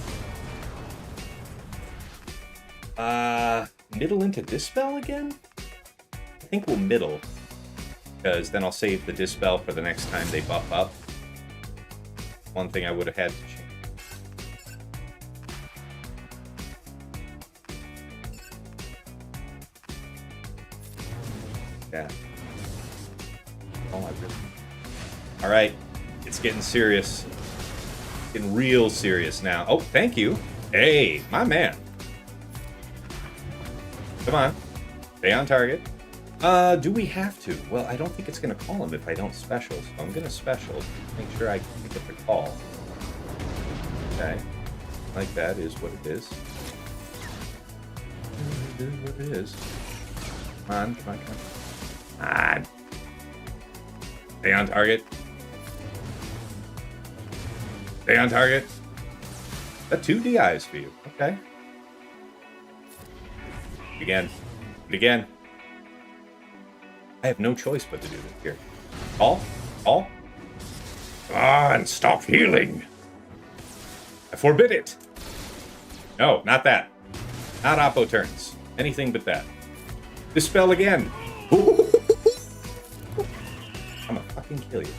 Middle into Dispel again? I think we'll middle, because then I'll save the Dispel for the next time they buff up. One thing I would have had to change. Yeah. Oh, I really. All right, it's getting serious. Getting real serious now. Oh, thank you. Hey, my man. Come on. Stay on target. Do we have to? Well, I don't think it's going to call him if I don't special, so I'm going to special. Make sure I can get the call. Okay. Like that is what it is. It is what it is. Come on, come on, come on. Come on. Stay on target. Stay on target. That 2 DIs for you. Okay. Again. Again. I have no choice but to do this here. Call? Call? Come on, stop healing. I forbid it. No, not that. Not Oppo turns. Anything but that. Dispel again. I'm gonna fucking kill you.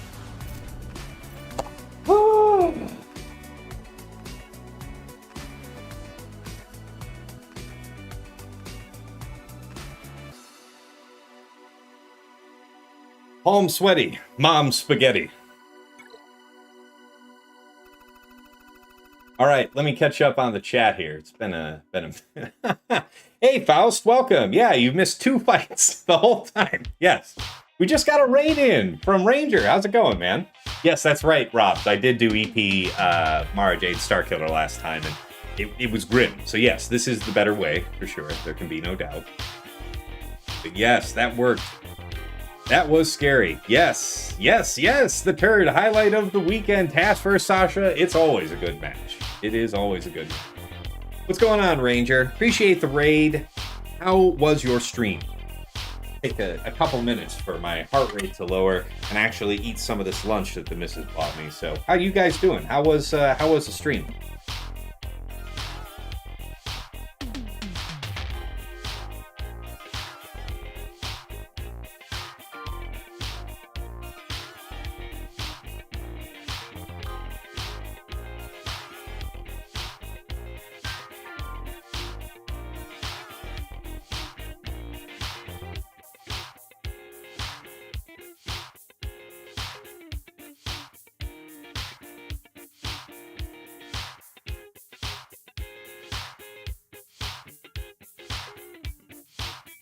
Palm sweaty, mom spaghetti. All right, let me catch up on the chat here. It's been a Hey, Faust, welcome. Yeah, you missed 2 fights the whole time. Yes. We just got a raid in from Ranger. How's it going, man? Yes, that's right, Rob. I did do EP Mara Jade Starkiller last time, and it was grim. So yes, this is the better way, for sure. There can be no doubt. But yes, that worked. That was scary. Yes, yes, yes. The turd highlight of the weekend. Task for Sasha. It's always a good match. It is always a good match. What's going on, Ranger? Appreciate the raid. How was your stream? Take a couple minutes for my heart rate to lower and actually eat some of this lunch that the missus bought me. So, how you guys doing? How was the stream?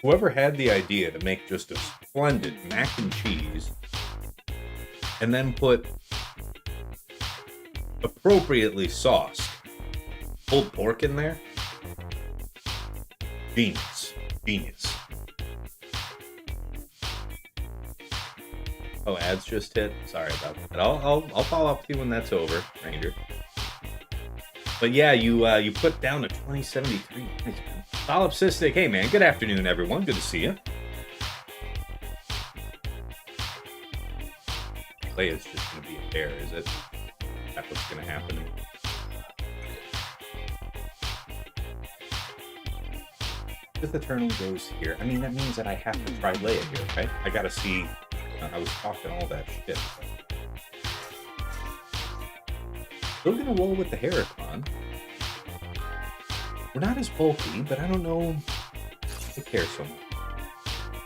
Whoever had the idea to make just a splendid mac and cheese and then put appropriately sauced pulled pork in there, genius, genius. Oh, ads just hit. Sorry about that. I'll follow up with you when that's over, Ranger. But yeah, you put down a 2073. Nice, man. Solipsistic. Hey, man. Good afternoon, everyone. Good to see you. Leia's just going to be a bear, is it? That's what's going to happen. Fifth Eternal goes here. I mean, that means that I have to try Leia here, right? I gotta see. I was talking all that shit. Still gonna roll with the Heracon. We're not as bulky, but I don't know if I care so much.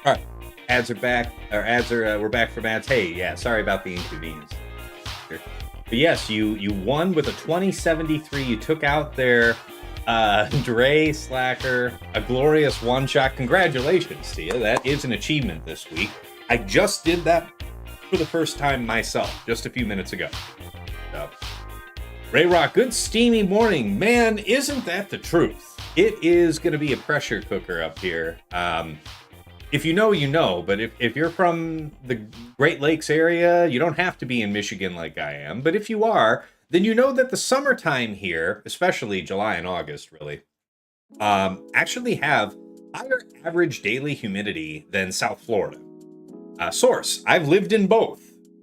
All right, ads are back. We're back from ads. Hey, yeah, sorry about the inconvenience. But yes, you won with a 2073. You took out their Dre Slacker, a glorious one-shot. Congratulations to you. That is an achievement this week. I just did that for the first time myself, just a few minutes ago. So, Ray Rock, good steamy morning. Man, isn't that the truth? It is going to be a pressure cooker up here. If you know, you know. But if you're from the Great Lakes area, you don't have to be in Michigan like I am. But if you are, then you know that the summertime here, especially July and August, really, actually have higher average daily humidity than South Florida. Source, I've lived in both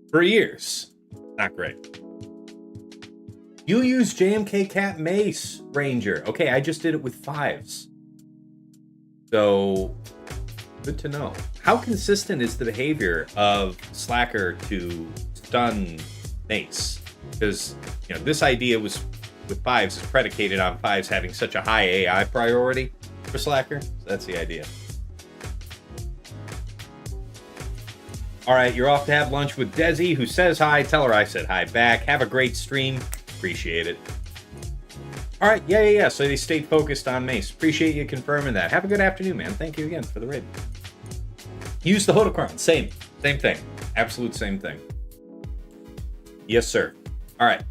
for years. Not great. You use JMK Cat Mace, Ranger. Okay, I just did it with 5s. So, good to know. How consistent is the behavior of Slacker to stun Mace? Because, you know, this idea was with 5s is predicated on 5s having such a high AI priority for Slacker. So that's the idea. All right, you're off to have lunch with Desi, who says hi. Tell her I said hi back. Have a great stream. Appreciate it. All right, yeah. So they stayed focused on Mace. Appreciate you confirming that. Have a good afternoon, man. Thank you again for the raid. Use the Hodocron. Same thing. Absolute same thing. Yes, sir. All right,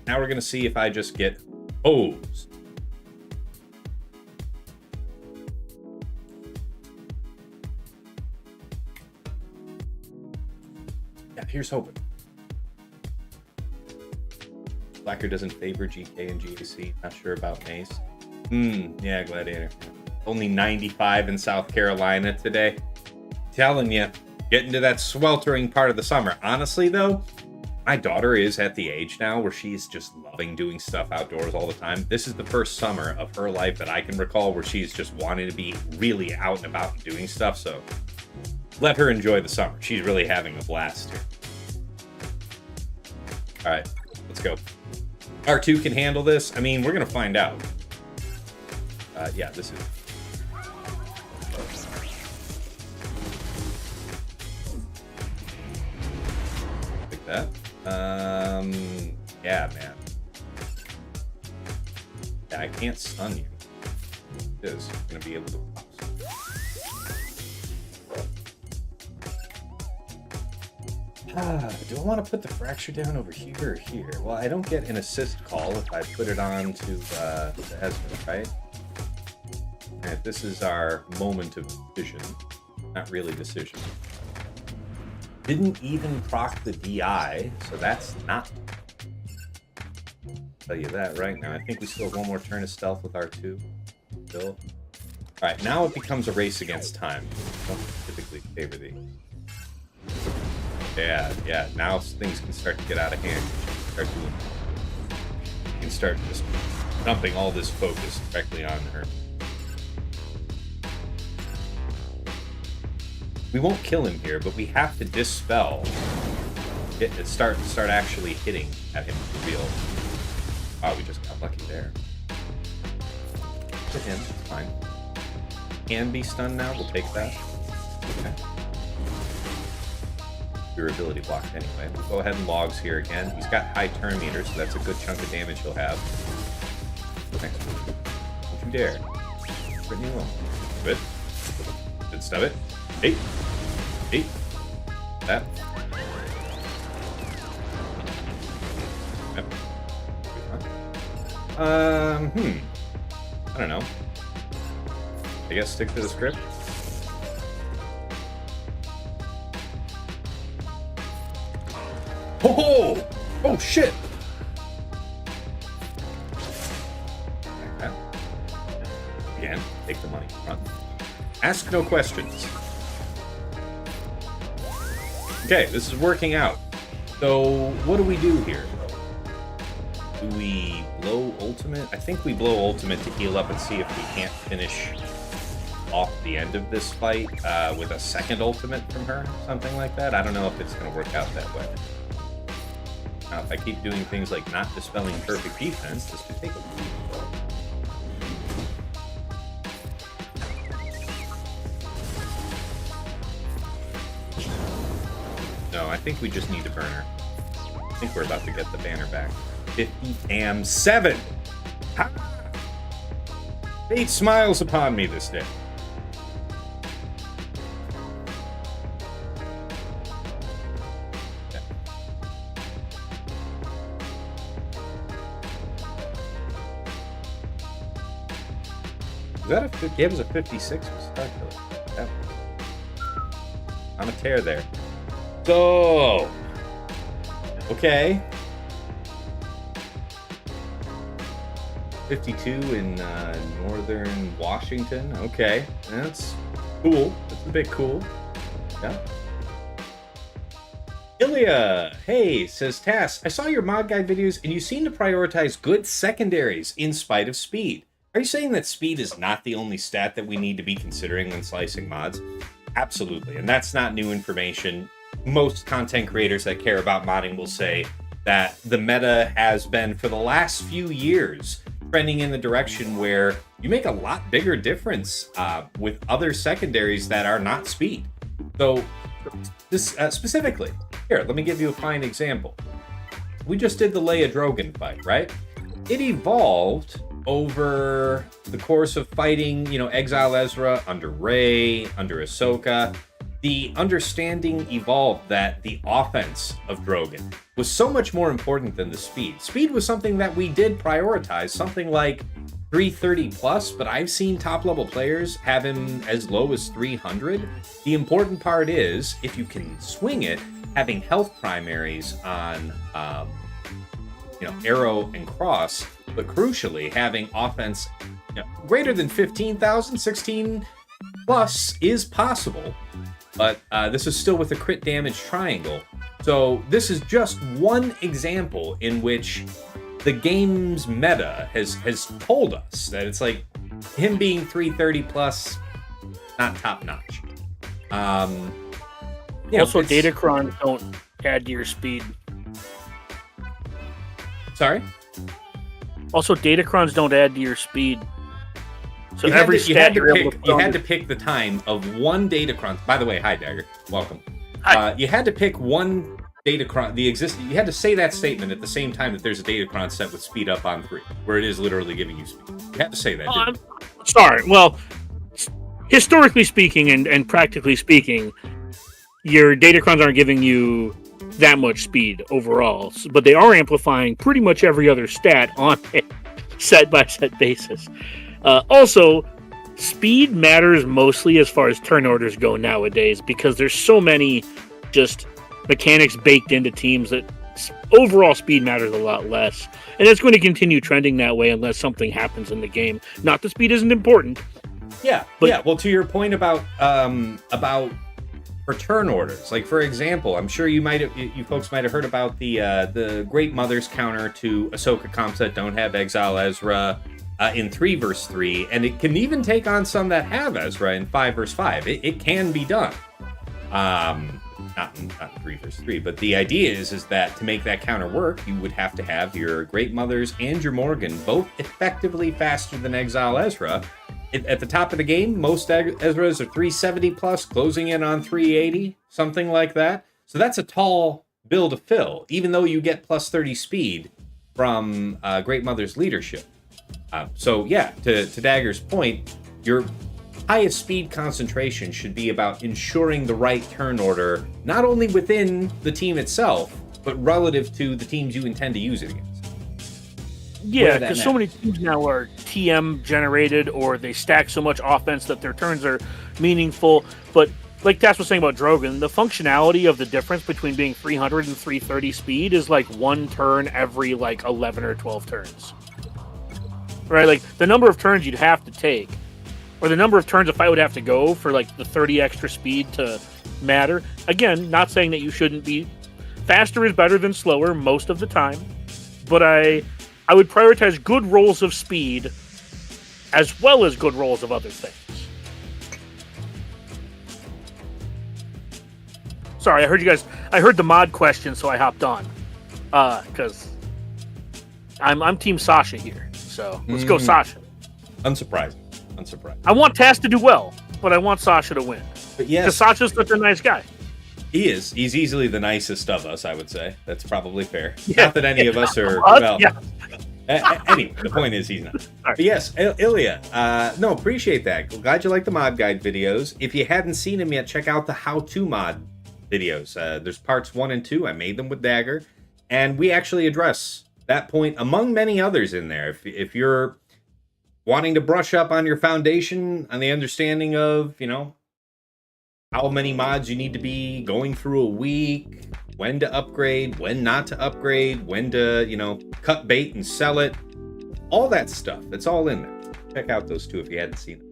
now we're gonna see if I just get hosed. Yeah, here's hoping. Slacker doesn't favor GK and GAC. Not sure about Mace. Yeah, Gladiator. Only 95 in South Carolina today. Telling you, getting to that sweltering part of the summer. Honestly, though, my daughter is at the age now where she's just loving doing stuff outdoors all the time. This is the first summer of her life that I can recall where she's just wanting to be really out and about and doing stuff. So let her enjoy the summer. She's really having a blast here. All right, let's go. R2 can handle this. I mean, we're going to find out. Yeah, this is... Like that. Yeah, man. Yeah, I can't stun you. It is going to be able to... Do I want to put the fracture down over here or here? Well, I don't get an assist call if I put it on to the Esmond, right? And this is our moment of decision. Not really decision. Didn't even proc the DI, so that's not... I'll tell you that right now. I think we still have one more turn of stealth with R2. Still. Alright, now it becomes a race against time. I don't typically favor these. Yeah. Now things can start to get out of hand. You can start just dumping all this focus directly on her. We won't kill him here, but we have to dispel. Start actually hitting at him for real. Wow, we just got lucky there. Hit him, it's fine. Can be stunned now. We'll take that. Okay. Durability blocked anyway. We'll go ahead and logs here again. He's got high turn meter, so that's a good chunk of damage he'll have. Next one. Don't you dare. Bring me along. Good. Good stub it. Hey. That. Yep. I don't know. I guess stick to the script. Oh! Oh shit! Like that. Again, take the money. Run. Ask no questions. Okay, this is working out. So, what do we do here? Do we blow ultimate? I think we blow ultimate to heal up and see if we can't finish off the end of this fight with a second ultimate from her, something like that. I don't know if it's going to work out that way. Now, if I keep doing things like not dispelling perfect defense, this could take a while. No, I think we just need to burn her. I think we're about to get the banner back. 50-7! Ha! Fate smiles upon me this day. Okay. Is that a 50? It was a 56 to start though. I'm a tear there. So, okay. 52 in northern Washington. Okay, that's cool. That's a bit cool. Yeah. Ilya, hey, says Tass, I saw your mod guide videos and you seem to prioritize good secondaries in spite of speed. Are you saying that speed is not the only stat that we need to be considering when slicing mods? Absolutely, and that's not new information. Most content creators that care about modding will say that the meta has been, for the last few years, trending in the direction where you make a lot bigger difference with other secondaries that are not speed. So, this specifically, here, let me give you a fine example. We just did the Leia Drogon fight, right? It evolved over the course of fighting, Exile Ezra, under Rey, under Ahsoka. The understanding evolved that the offense of Drogon was so much more important than the speed. Speed was something that we did prioritize, something like 330 plus, but I've seen top level players have him as low as 300. The important part is, if you can swing it, having health primaries on, arrow and cross, but crucially having offense greater than 15,000, 16 plus is possible. But this is still with a crit damage triangle. So this is just one example in which the game's meta has told us that it's like him being 330 plus, not top notch. Also, Datacrons don't add to your speed. Sorry? Also, Datacrons don't add to your speed. So you every stat you had to pick the time of one Datacron. By the way, hi Dagger, welcome. Hi. You had to pick one Datacron. You had to say that statement at the same time that there's a Datacron set with speed up on 3, where it is literally giving you speed. You had to say that. Sorry. Well, historically speaking and practically speaking, your Datacrons aren't giving you that much speed overall, but they are amplifying pretty much every other stat on a set-by-set basis. Also, speed matters mostly as far as turn orders go nowadays because there's so many just mechanics baked into teams that overall speed matters a lot less. And it's going to continue trending that way unless something happens in the game. Not that speed isn't important. Yeah, but well, to your point about for turn orders, like for example, I'm sure you folks might have heard about the Great Mother's counter to Ahsoka comps that don't have Exile Ezra in 3 vs 3, and it can even take on some that have Ezra in 5 vs 5. It can be done. Not in 3 vs 3, but the idea is that to make that counter work, you would have to have your Great Mothers and your Morgan both effectively faster than Exile Ezra. At the top of the game, most Ezras are 370 plus, closing in on 380, something like that. So that's a tall bill to fill, even though you get plus 30 speed from Great Mother's leadership. So yeah, to Dagger's point, your highest speed concentration should be about ensuring the right turn order, not only within the team itself, but relative to the teams you intend to use it against. Yeah, because so many teams now are TM generated, or they stack so much offense that their turns are meaningful. But like Tass was saying about Drogon, the functionality of the difference between being 300 and 330 speed is like one turn every like 11 or 12 turns. Right? Like the number of turns you'd have to take, or the number of turns a fight would have to go for like the 30 extra speed to matter. Again, not saying that you shouldn't be. Faster is better than slower most of the time, but I would prioritize good rolls of speed as well as good rolls of other things. Sorry, I heard you guys. I heard the mod question, so I hopped on. Because I'm Team Sasha here. So let's go, Sasha. Unsurprising. I want Taz to do well, but I want Sasha to win. But yes, because Sasha's such a nice guy. He is. He's easily the nicest of us, I would say. That's probably fair. Yeah. Not that any of us are. Well, yeah. Anyway, the point is he's not. But yes, Ilya. No, appreciate that. Glad you like the mod guide videos. If you hadn't seen them yet, check out the how-to mod videos. There's parts 1 and 2. I made them with Dagger, and we actually address that point among many others in there. If you're wanting to brush up on your foundation, on the understanding of, how many mods you need to be going through a week, when to upgrade, when not to upgrade, when to, cut bait and sell it. All that stuff. It's all in there. Check out those two if you hadn't seen them.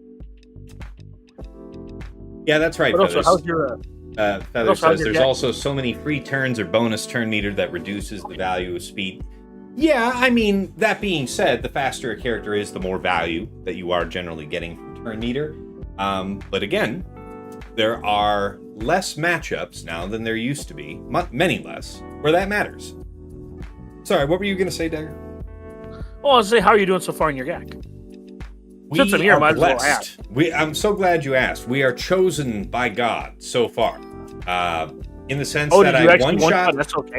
Yeah, that's right, Feathers. How's your, Feathers says there's also so many free turns or bonus turn meter that reduces the value of speed. Yeah, I mean, that being said, the faster a character is, the more value that you are generally getting from turn meter. But again, there are less matchups now than there used to be, many less, where that matters. Sorry, what were you going to say, Dagger? Well, I was saying, how are you doing so far in your GAC? Since I'm here, might as well ask. I'm so glad you asked. We are chosen by God so far. In the sense that I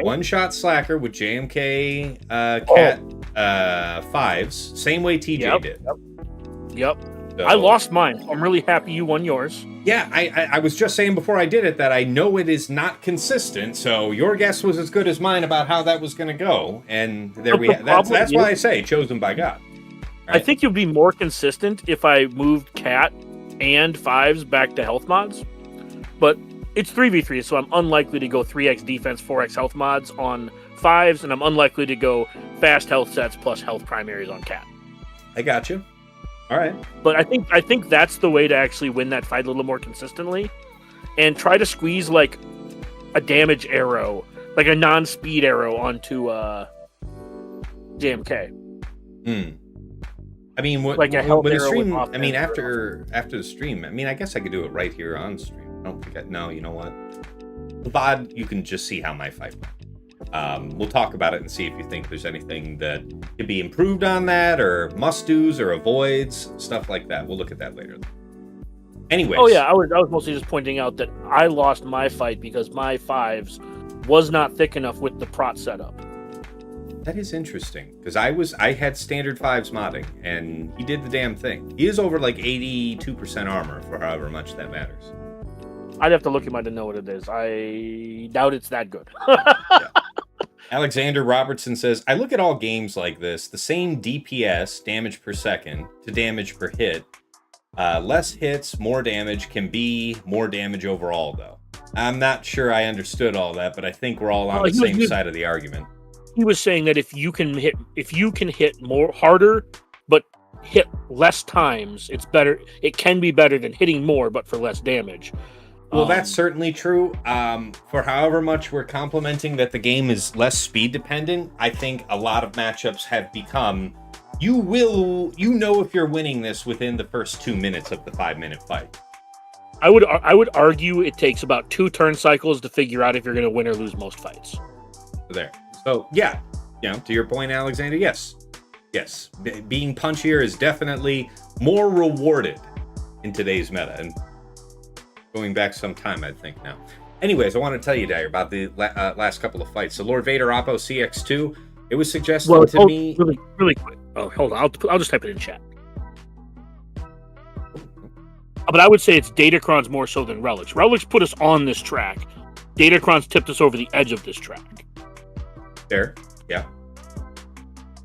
one-shot Slacker with JMK Cat 5s, same way TJ did. Yep. So, I lost mine. I'm really happy you won yours. Yeah, I was just saying before I did it that I know it is not consistent, so your guess was as good as mine about how that was going to go, and there we have. That's why I say chosen by God. Right? I think you'll be more consistent if I moved Cat and 5s back to health mods, but it's 3v3, so I'm unlikely to go 3x defense, 4x health mods on 5s, and I'm unlikely to go fast health sets plus health primaries on Cat. I got you. All right. But I think that's the way to actually win that fight a little more consistently, and try to squeeze like a damage arrow, like a non-speed arrow onto JMK. I mean, when the stream, I mean, after the stream, I mean, I guess I could do it right here on stream. I don't think no, you know what? The VOD, you can just see how my fight went. We'll talk about it and see if you think there's anything that could be improved on that, or must-dos or avoids, stuff like that. We'll look at that later. Anyways. Oh yeah, I was mostly just pointing out that I lost my fight because my 5s was not thick enough with the prot setup. That is interesting, because I had standard 5s modding, and he did the damn thing. He is over like 82% armor for however much that matters. I'd have to look at mine to know what it is. I doubt it's that good. Yeah. Alexander Robertson says, I look at all games like this, the same DPS, damage per second, to damage per hit. Less hits, more damage can be more damage overall, though. I'm not sure I understood all that, but I think we're all on the same side of the argument. He was saying that if you can hit more harder, but hit less times, it's better. It can be better than hitting more, but for less damage. Well, that's certainly true. For however much we're complimenting that the game is less speed dependent, I think a lot of matchups have become, you know if you're winning this within the first 2 minutes of the 5-minute fight. I would argue it takes about 2 turn cycles to figure out if you're going to win or lose most fights. There. So yeah, to your point, Alexander, yes. Being punchier is definitely more rewarded in today's meta, and going back some time, I think now. Anyways, I want to tell you, Dagger, about the last couple of fights. So Lord Vader Oppo CX2, it was suggested to me... Really quick. Oh, hold on. I'll just type it in chat. But I would say it's Datacrons more so than Relics. Relics put us on this track. Datacrons tipped us over the edge of this track. There, yeah.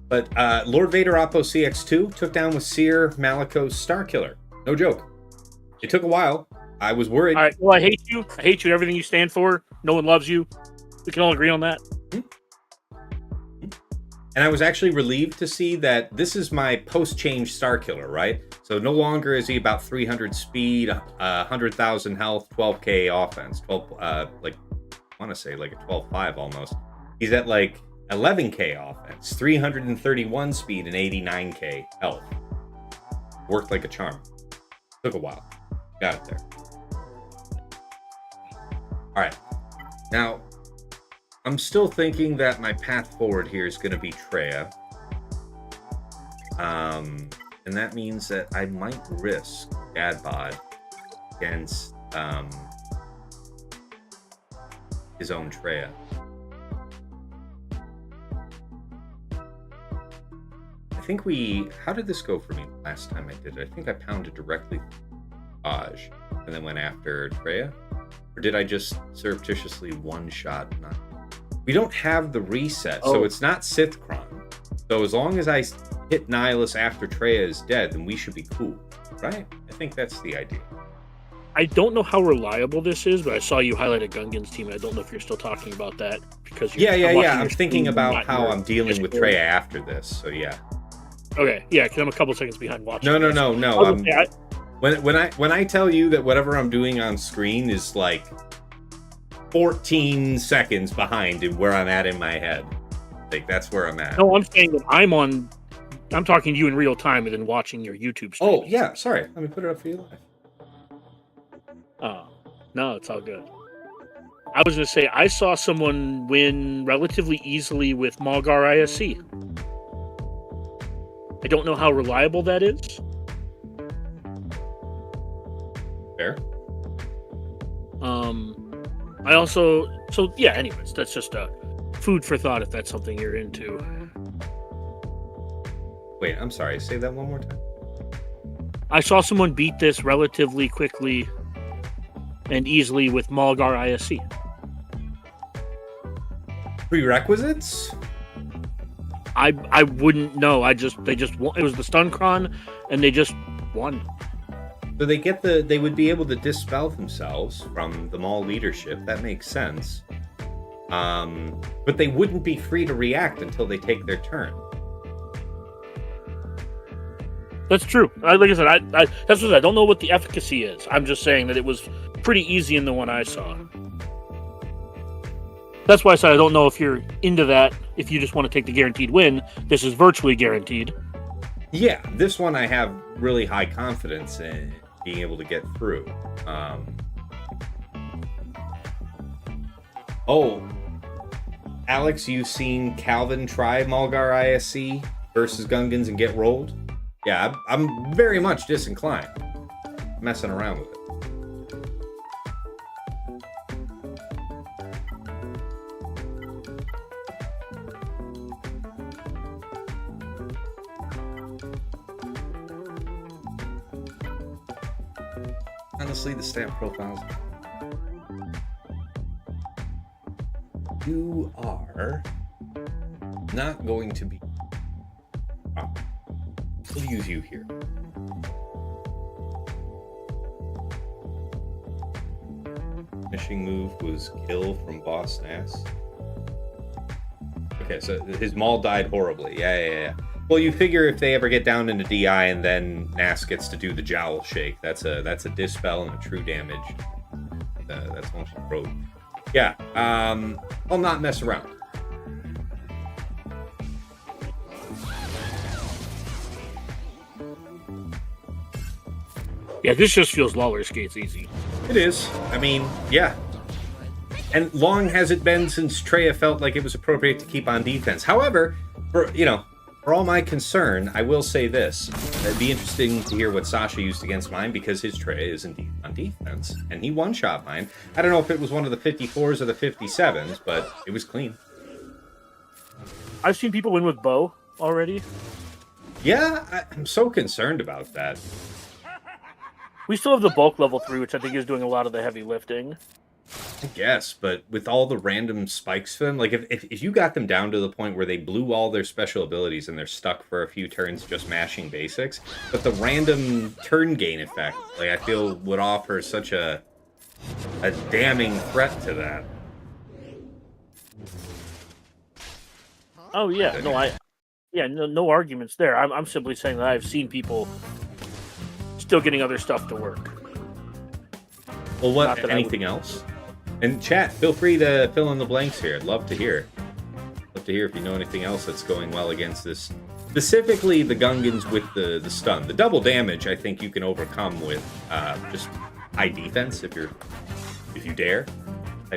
But Lord Vader Oppo CX2 took down with Cere Malicos Starkiller. No joke. It took a while. I was worried. All right. Well, I hate you. I hate you and everything you stand for. No one loves you. We can all agree on that. And I was actually relieved to see that this is my post-change Starkiller, right? So no longer is he about 300 speed, 100,000 health, 12k offense. 12, I want to say like a 12.5 almost. He's at like 11k offense, 331 speed, and 89k health. Worked like a charm. Took a while. Got it there. All right. Now, I'm still thinking that my path forward here is going to be Traya. And that means that I might risk Gadbod against his own Traya. I think how did this go for me last time I did it? I think I pounded directly Aj and then went after Traya. Or did I just surreptitiously one-shot? We don't have the reset, so it's not Sithkron. So as long as I hit Nihilus after Traya is dead, then we should be cool, right? I think that's the idea. I don't know how reliable this is, but I saw you highlight a Gungans team. I don't know if you're still talking about that because yeah. I'm thinking about how I'm dealing with Traya after this. So yeah. Okay, yeah, because I'm a couple seconds behind watching. No. When I tell you that whatever I'm doing on screen is like 14 seconds behind in where I'm at in my head, like that's where I'm at. No, I'm saying that I'm talking to you in real time and then watching your YouTube stream. Oh yeah, sorry. Let me put it up for you live. Oh, no, it's all good. I was going to say, I saw someone win relatively easily with Malgar ISC. I don't know how reliable that is. Fair. Anyways, that's just food for thought if that's something you're into. Wait, I'm sorry. Say that one more time. I saw someone beat this relatively quickly and easily with Malgar ISC. Prerequisites? I wouldn't know. They just won. It was the Stuncron, and they just won. So they would be able to dispel themselves from the Maul leadership. That makes sense. But they wouldn't be free to react until they take their turn. That's true. Like I said, that's what I don't know what the efficacy is. I'm just saying that it was pretty easy in the one I saw. That's why I said I don't know if you're into that. If you just want to take the guaranteed win, this is virtually guaranteed. Yeah, this one I have really high confidence in being able to get through. Alex, you've seen Calvin try Malgar ISC versus Gungans and get rolled? Yeah, I'm very much disinclined. Messing around with it. Honestly, the stamp profiles. You are not going to be. We'll use you here. Finishing move was kill from Boss Nass. Okay, so his Maul died horribly. Yeah. Well, you figure if they ever get down into DI and then Nass gets to do the jowl shake, that's a dispel and a true damage. That's one she broke. Yeah, I'll not mess around. Yeah, this just feels Lawler Skates easy. It is. I mean, yeah. And long has it been since Traya felt like it was appropriate to keep on defense. However, for all my concern, I will say this. It'd be interesting to hear what Sasha used against mine because his Traya is indeed on defense. And he one-shot mine. I don't know if it was one of the 54s or the 57s, but it was clean. I've seen people win with bow already. Yeah, I'm so concerned about that. We still have the bulk level 3, which I think is doing a lot of the heavy lifting. I guess, but with all the random spikes for them, like if you got them down to the point where they blew all their special abilities and they're stuck for a few turns just mashing basics, but the random turn gain effect, like I feel would offer such a damning threat to that. Oh yeah, no arguments there. I'm simply saying that I've seen people still getting other stuff to work. Well, what? Anything else? And chat, feel free to fill in the blanks here. I'd love to hear. Love to hear if you know anything else that's going well against this. Specifically, the Gungans with the stun. The double damage, I think you can overcome with just high defense if you dare.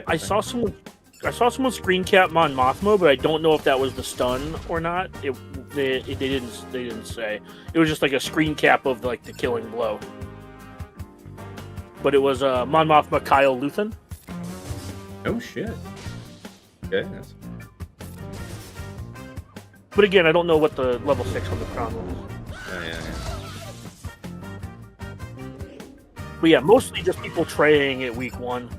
I saw someone I saw someone screen cap Mon Mothma, but I don't know if that was the stun or not. They didn't say. It was just like a screen cap of like the killing blow. But it was Mon Mothma Kyle Luthen. Oh shit. Okay. But again, I don't know what the level 6 on the crown was. Oh, yeah. But yeah, mostly just people traying at week 1.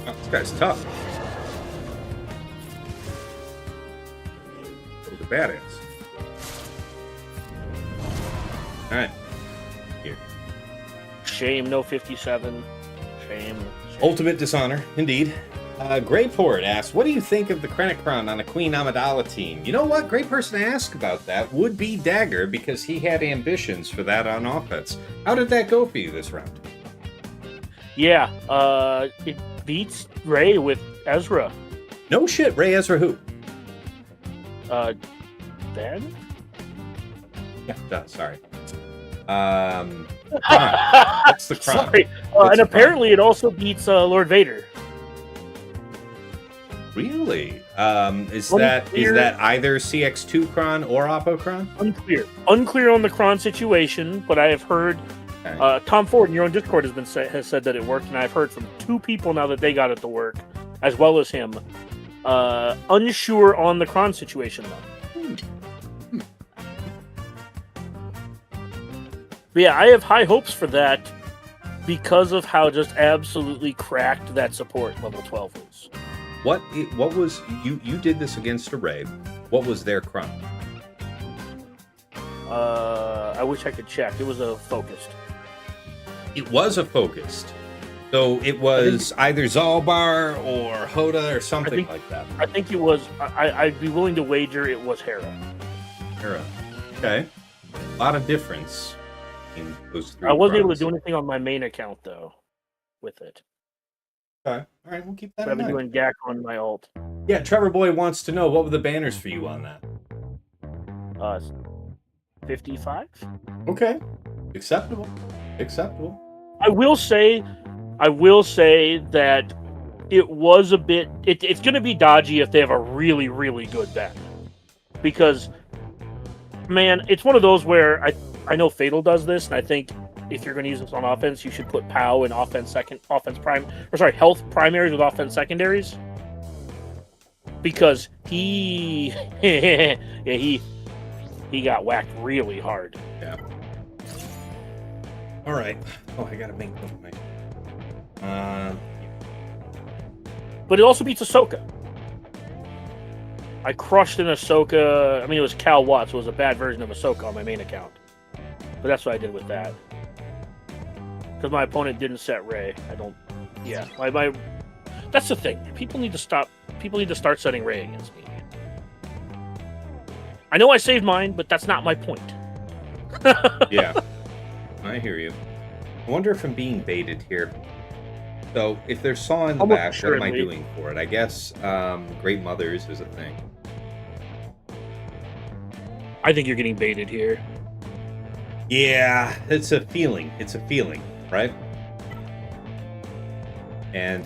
Oh, this guy's tough. Oh, the badass. Alright. Here. Shame, no 57. Shame. Ultimate dishonor, indeed. Greyport asks, what do you think of the Krennicron on a Queen Amidala team? You know what? Great person to ask about that would be Dagger, because he had ambitions for that on offense. How did that go for you this round? Yeah, it beats Ray with Ezra. No shit, Ray Ezra who? Ben? Yeah, sorry. Kron. That's the Kron. Sorry. And apparently it also beats Lord Vader. Really? Is that either CX2 Kron or Oppo Kron? Unclear on the Kron situation, but I have heard Tom Ford in your own Discord has said that it worked, and I've heard from 2 people now that they got it to work, as well as him. Unsure on the Kron situation though. But yeah, I have high hopes for that because of how just absolutely cracked that support level 12 is. What was you did this against a Ray? What was their Kron? I wish I could check. It was a focused. It was a focused. So it was either Zalbar or Hoda or something like that. I think it was. I'd be willing to wager it was Hera. Hera. Okay. A lot of difference in those 3. I wasn't able to do anything on my main account though with it. Okay. All right, we'll keep that But I've been doing GAC on my alt. Yeah, Trevor Boy wants to know, what were the banners for you on that? 55. Okay. Acceptable. I will say that it was a bit. It's going to be dodgy if they have a really, really good banner, because, man, it's one of those where I know Fatal does this, and I think if you're going to use this on offense, you should put POW in health primaries with offense secondaries, because he got whacked really hard. Yeah. All right. Oh, I gotta make my. But it also beats Ahsoka. I crushed an Ahsoka. I mean, it was Cal Watts. So it was a bad version of Ahsoka on my main account. But that's what I did with that. Because my opponent didn't set Rey. I don't. Yeah. My. That's the thing. People need to stop. People need to start setting Rey against me. I know I saved mine, but that's not my point. Yeah. I hear you. I wonder if I'm being baited here. So, if there's Saw in the back, what am I doing for it? I guess Great Mothers is a thing. I think you're getting baited here. Yeah, it's a feeling. Right? And,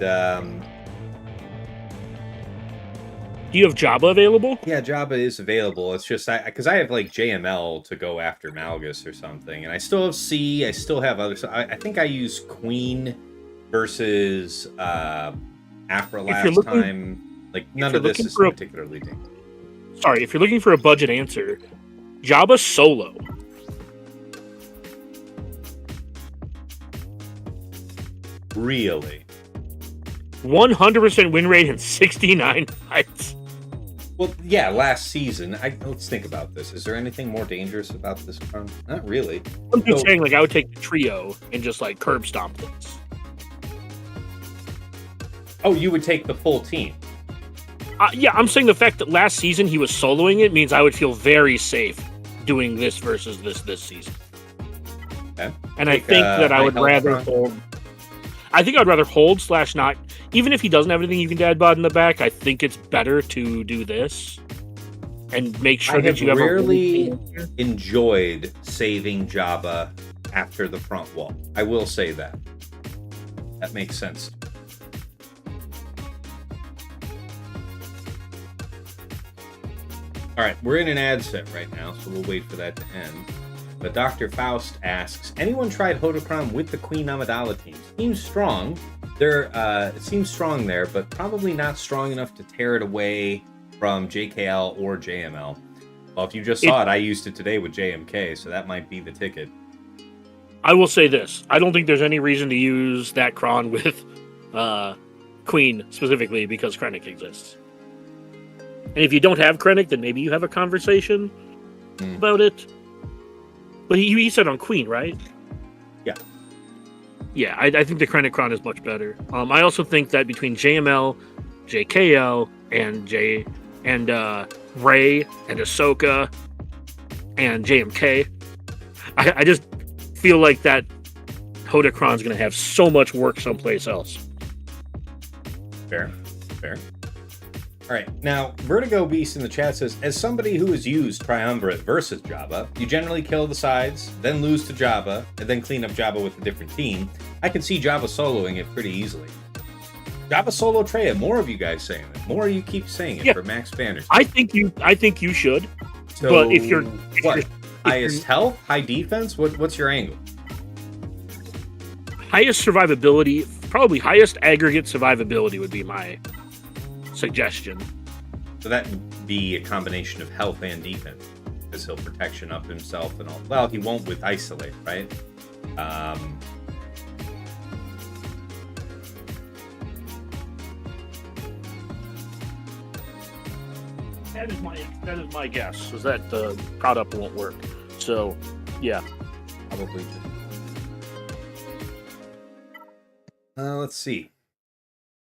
do you have Jabba available? Yeah, Jabba is available. It's just, because I have, like, JML to go after Malgus or something. And I still have C, I still have other... So I think I used Queen versus Aphra last time. Like, none of this is particularly dangerous. Sorry, if you're looking for a budget answer, Jabba solo. Really? 100% win rate and 69 fights. Well, yeah, last season. Let's think about this. Is there anything more dangerous about this run? Not really. I'm just saying, like, I would take the trio and just, like, curb stomp this. Oh, you would take the full team? Yeah, I'm saying the fact that last season he was soloing it means I would feel very safe doing this versus this season. Okay. And I think that I would rather hold. I think I'd rather hold / not. Even if he doesn't have anything you can dad bod in the back, I think it's better to do this and make sure that you have rarely enjoyed saving Jabba after the front wall. I will say that. That makes sense. All right, we're in an ad set right now, so we'll wait for that to end. But Dr. Faust asks, anyone tried Hodocron with the Queen Amidala team? Seems strong. It seems strong there, but probably not strong enough to tear it away from JKL or JML. Well, if you just saw it, I used it today with JMK, so that might be the ticket. I will say this. I don't think there's any reason to use that Kron with Queen specifically because Krennic exists. And if you don't have Krennic, then maybe you have a conversation about it. But he said on Queen, right? Yeah. Yeah, I think the Krennic Kron is much better. I also think that between JML, JKL, and Rey and Ahsoka and JMK, I just feel like that Hodocron is going to have so much work someplace else. Fair. All right, now, Vertigo Beast in the chat says, as somebody who has used Triumvirate versus Jabba, you generally kill the sides, then lose to Jabba, and then clean up Jabba with a different team. I can see Jabba soloing it pretty easily. Jabba solo Traya, more of you guys saying it. More you keep saying it for Max Banners. I think you should. So, but if you're highest health, high defense, what's your angle? Highest survivability, probably highest aggregate survivability would be my suggestion. So that would be a combination of health and defense, because he'll protection up himself and all. Well, he won't with isolate, right? That is my guess. Is that the product won't work? So, yeah, probably. Let's see.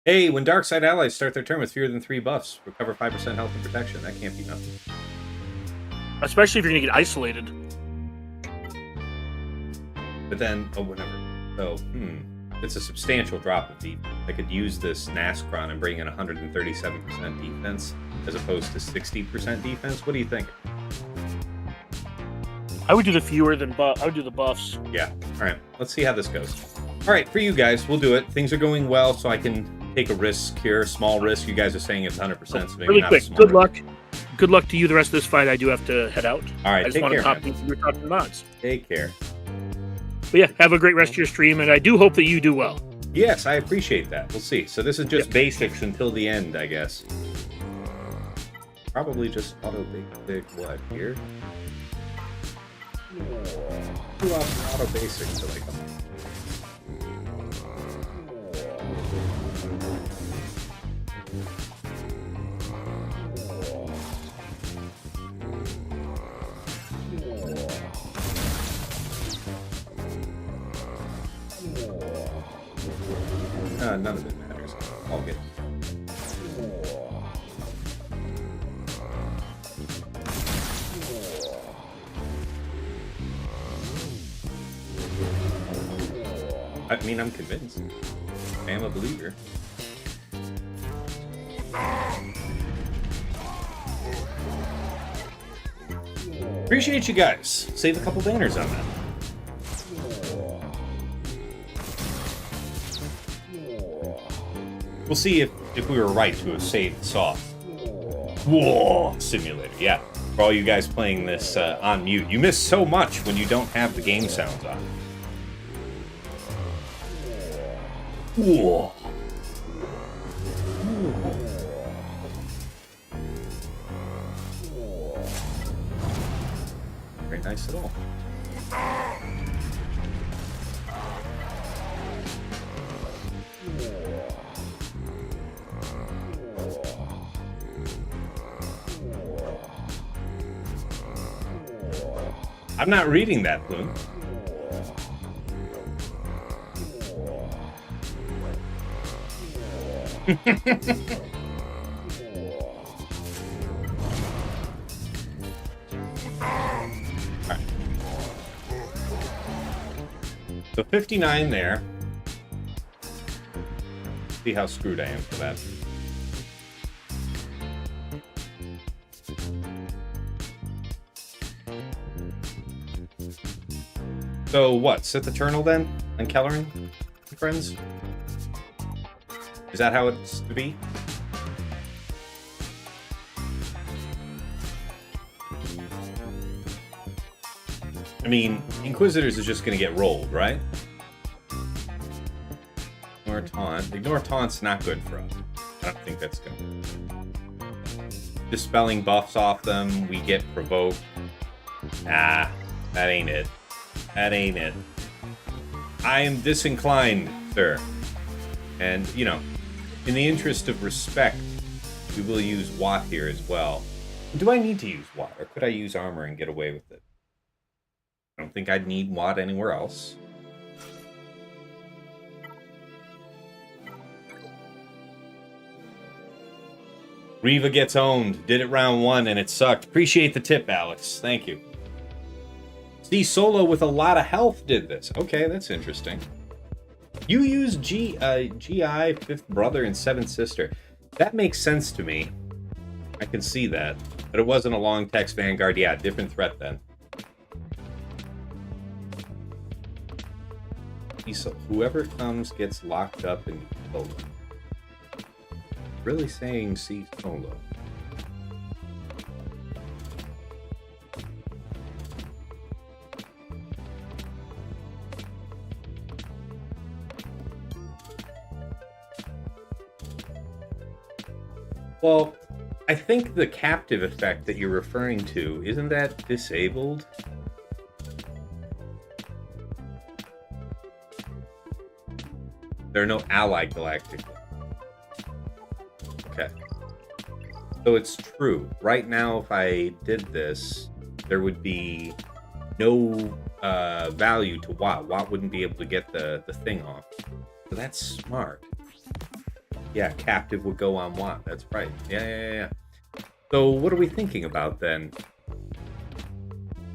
Hey, when dark side allies start their turn with fewer than 3 buffs, recover 5% health and protection. That can't be nothing. Especially if you're going to get isolated. But then, whatever. So, it's a substantial drop of defense. I could use this Nascron and bring in 137% defense as opposed to 60% defense. What do you think? I would do the fewer than I would do the buffs. Yeah. All right. Let's see how this goes. All right, for you guys, we'll do it. Things are going well, so I can take a risk here, small risk. You guys are saying it's 100%, so maybe really not quick. A small Good risk. luck. Good luck to you the rest of this fight. I do have to head out. All right, I just take want care, to talk to your top mods. Take care. But yeah, have a great rest of your stream, and I do hope that you do well. Yes, I appreciate that. We'll see. So this is just basics until the end, I guess. Probably just auto-basic what here? Auto-basic to like a month. None of it matters. I'll get it. I mean, I'm convinced. I am a believer. Appreciate you guys. Save a couple banners on that. We'll see if we were right to have saved soft. Whoa, simulator, yeah. For all you guys playing this on mute, you miss so much when you don't have the game sounds on. Whoa. Very nice at all. I'm not reading that, Bloom. So 59 there. See how screwed I am for that. So what? Sith Eternal then? And Kellering, friends? Is that how it's to be? I mean, Inquisitors is just going to get rolled, right? Ignore Taunt. Ignore Taunt's not good for us. I don't think that's good. Dispelling buffs off them. We get Provoked. Ah, that ain't it. That ain't it. I am disinclined, sir. And, you know, in the interest of respect, we will use Watt here as well. Do I need to use Watt, or could I use armor and get away with it? I don't think I'd need Watt anywhere else. Reva gets owned. Did it round 1 and it sucked. Appreciate the tip, Alex. Thank you. See, Solo with a lot of health did this. Okay, that's interesting. You use GI, 5th brother, and 7th sister. That makes sense to me. I can see that. But it wasn't a long text Vanguard. Yeah, different threat then. So whoever comes gets locked up in Solo. Really saying see Solo. Well, I think the captive effect that you're referring to, isn't that disabled? There are no allied galactic. Okay. So it's true. Right now, if I did this, there would be no value to Watt. Watt wouldn't be able to get the thing off. So that's smart. Yeah, captive would go on Watt. That's right. Yeah. So what are we thinking about then?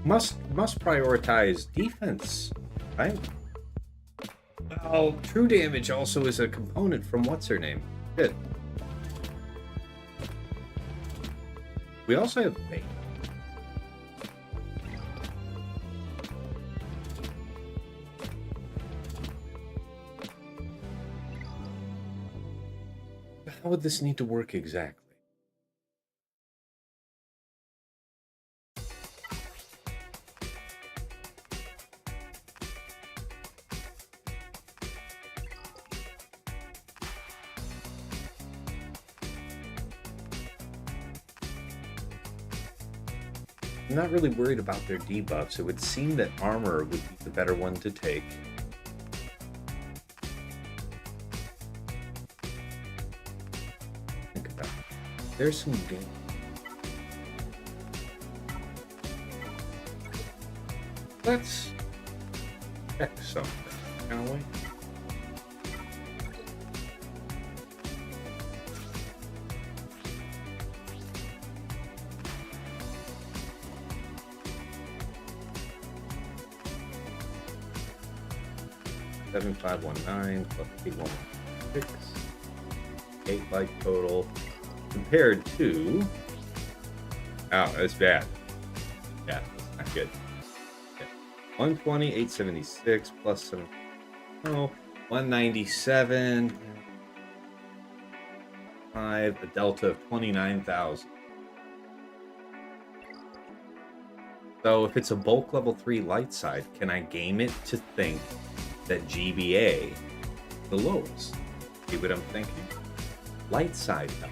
Must prioritize defense, right? Well, true damage also is a component from what's her name. Good. We also have Bane. How would this need to work exactly? I'm not really worried about their debuffs. It would seem that armor would be the better one to take. Think about it. There's some game. Let's check something, shall we? $7,519 plus $8,116. 8 life total compared to. Oh, that's bad. Yeah, that's not good. Okay. 120, 876 plus 7. Oh, 197. 5, a delta of 29,000. So if it's a bulk level 3 light side, can I game it to think that GBA the lowest? See what I'm thinking? Light side though.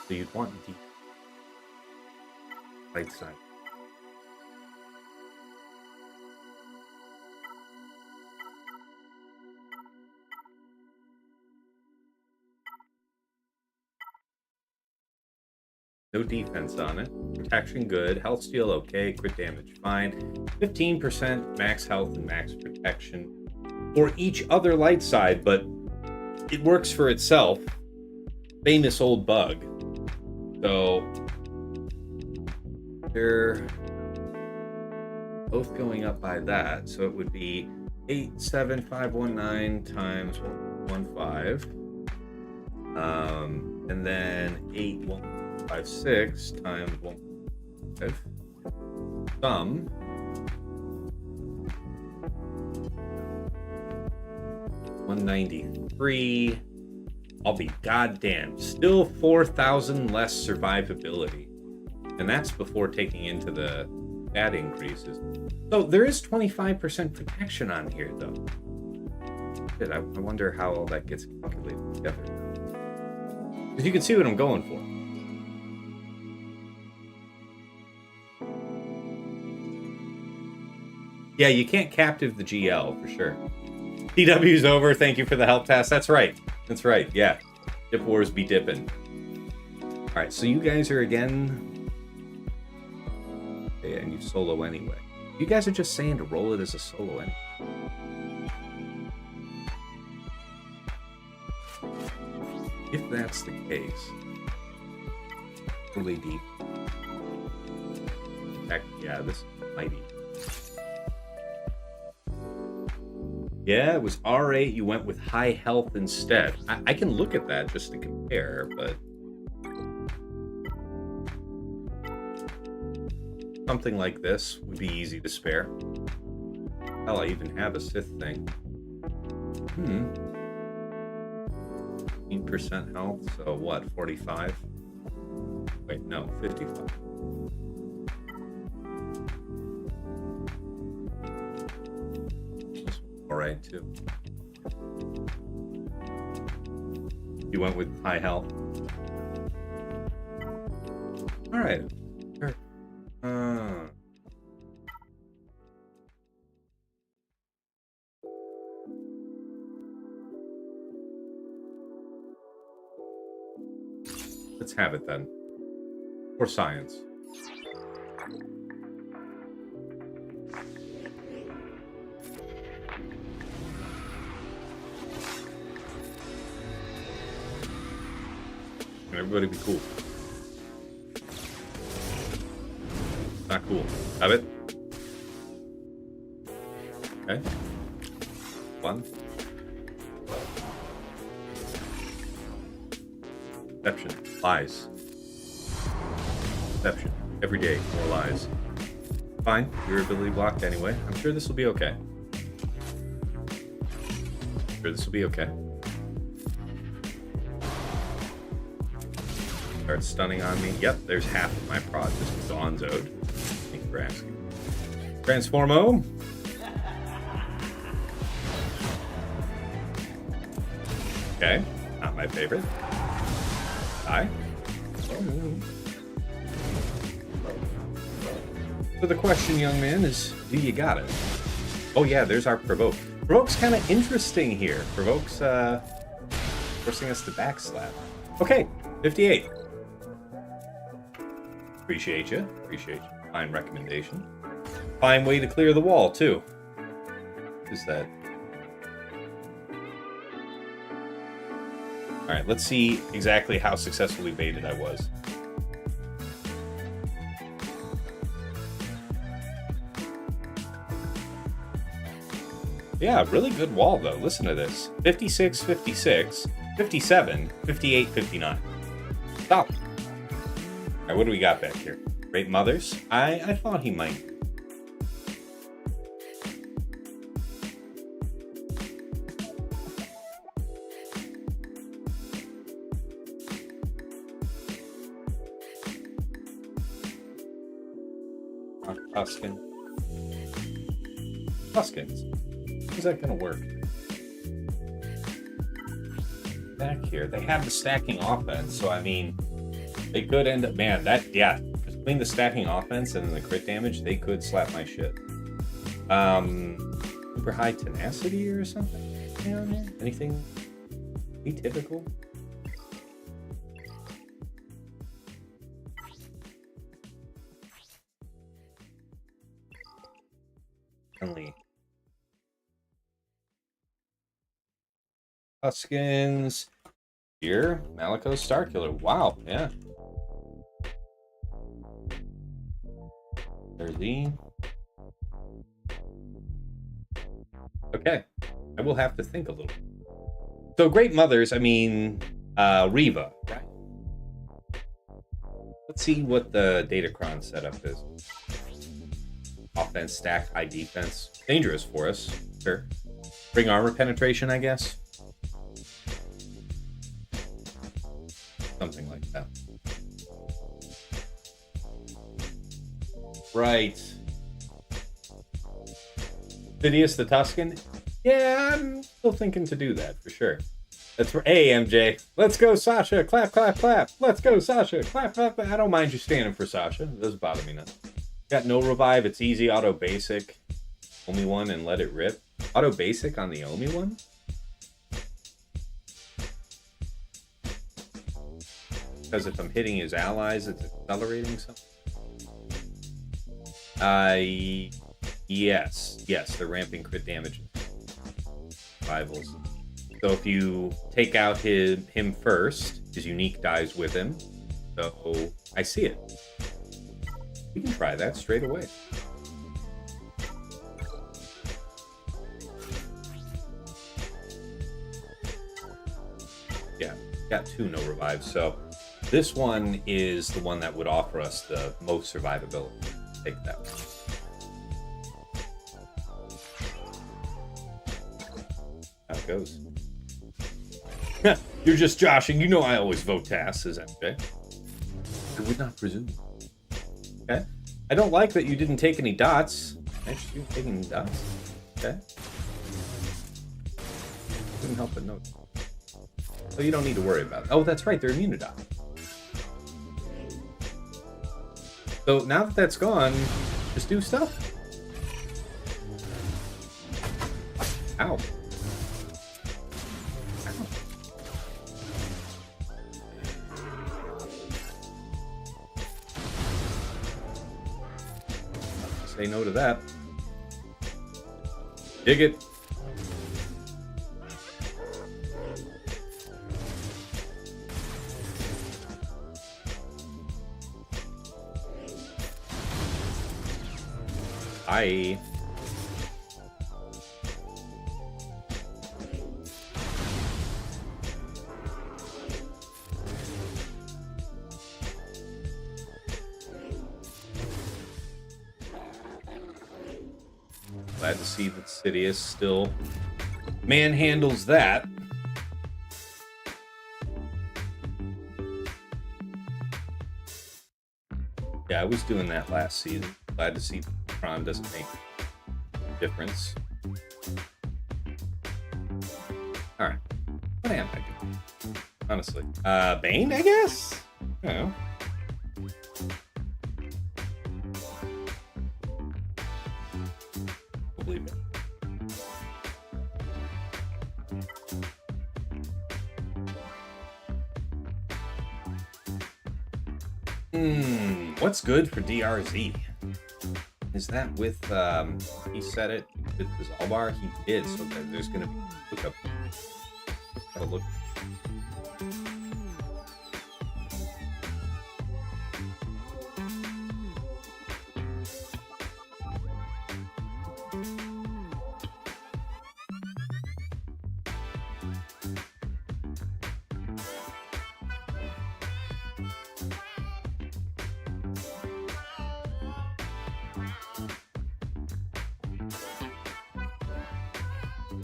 So you'd want deep light side. No defense on it. Protection good. Health steal okay. Crit damage fine. 15% max health and max protection for each other light side, but it works for itself. famous old bug. So they're both going up by that. So it would be 87519 times 115. And then 8156 times 1.5. Sum 193. I'll be goddamn. Still 4,000 less survivability. And that's before taking into the stat increases. So there is 25% protection on here, though. Shit, I wonder how all that gets calculated together. Because you can see what I'm going for. Yeah, you can't captive the GL for sure. TW's over. Thank you for the help task. That's right. That's right. Yeah. Dip wars be dipping. All right. So you guys are again. Yeah, and you solo anyway. You guys are just saying to roll it as a solo anyway. If that's the case, really deep. Heck, yeah, this is mighty. Yeah, it was R8. You went with high health instead. I can look at that just to compare, but something like this would be easy to spare. Hell, I even have a Sith thing. 15% health, so what, 45? Wait, no, 55. Alright, too. You went with high health. Alright. Sure. Let's have it then. For science. Can everybody be cool? Not cool. Have it? Okay. 1. Deception. Lies. Deception. Every day, more lies. Fine. Your ability blocked anyway. I'm sure this will be okay. Start stunning on me. Yep, there's half of my prod just gonzoed. Thank you for asking. Transformo. Okay. Not my favorite. Die. So the question, young man, is do you got it? Oh yeah, there's our provoke. Provoke's kind of interesting here. Provoke's forcing us to backslap. Okay, 58. Appreciate you. Fine recommendation. Fine way to clear the wall, too. What is that? Alright, let's see exactly how successfully baited I was. Yeah, really good wall, though. Listen to this. 56, 56, 57, 58, 59. Stop. All right, what do we got back here? Great Mothers. I thought he might. Tuskens. How's that gonna work? Back here, they have the stacking offense, so I mean, they could end up, man, that, yeah, between the stacking offense and the crit damage, they could slap my shit. Super high tenacity or something? Anything atypical? Only Tuskens. Here, Malicos Starkiller. Wow, yeah. There's the... Okay, I will have to think a little. So Great Mothers, I mean, Reva, right? Let's see what the Datacron setup is. Offense stack, high defense. Dangerous for us, sure. Bring armor penetration, I guess. Something like that. Right. Sidious the Tusken? Yeah, I'm still thinking to do that, for sure. That's for MJ. Let's go, Sasha. Clap, clap, clap. Let's go, Sasha. Clap, clap. I don't mind you standing for Sasha. It doesn't bother me none. Got no revive. It's easy. Auto basic. Omi one and let it rip. Auto basic on the Omi one? Because if I'm hitting his allies, it's accelerating something. Yes. Yes, they're ramping crit damage. Rivals. So if you take out him first, his unique dies with him. So I see it. We can try that straight away. Yeah, got 2 no revives. So this one is the one that would offer us the most survivability. Take that one. How it goes. You're just joshing. You know I always vote TAS, says MJ. I would not presume. Okay. I don't like that you didn't take any dots. Actually, you taking any dots? Okay. Couldn't help but note. So you don't need to worry about it. Oh, that's right. They're immune to dot. So now that that's gone, just do stuff. Ow. Say no to that. Dig it. Hi. Glad to see that Sidious still manhandles that. Yeah, I was doing that last season. Glad to see Tron doesn't make a difference. Alright. What am I doing? Honestly. Bane, I guess? I don't know. Believe it. What's good for DRZ? Is that with, he said it with the Zalbar? He did, so there's gonna be a lookup. Gotta look.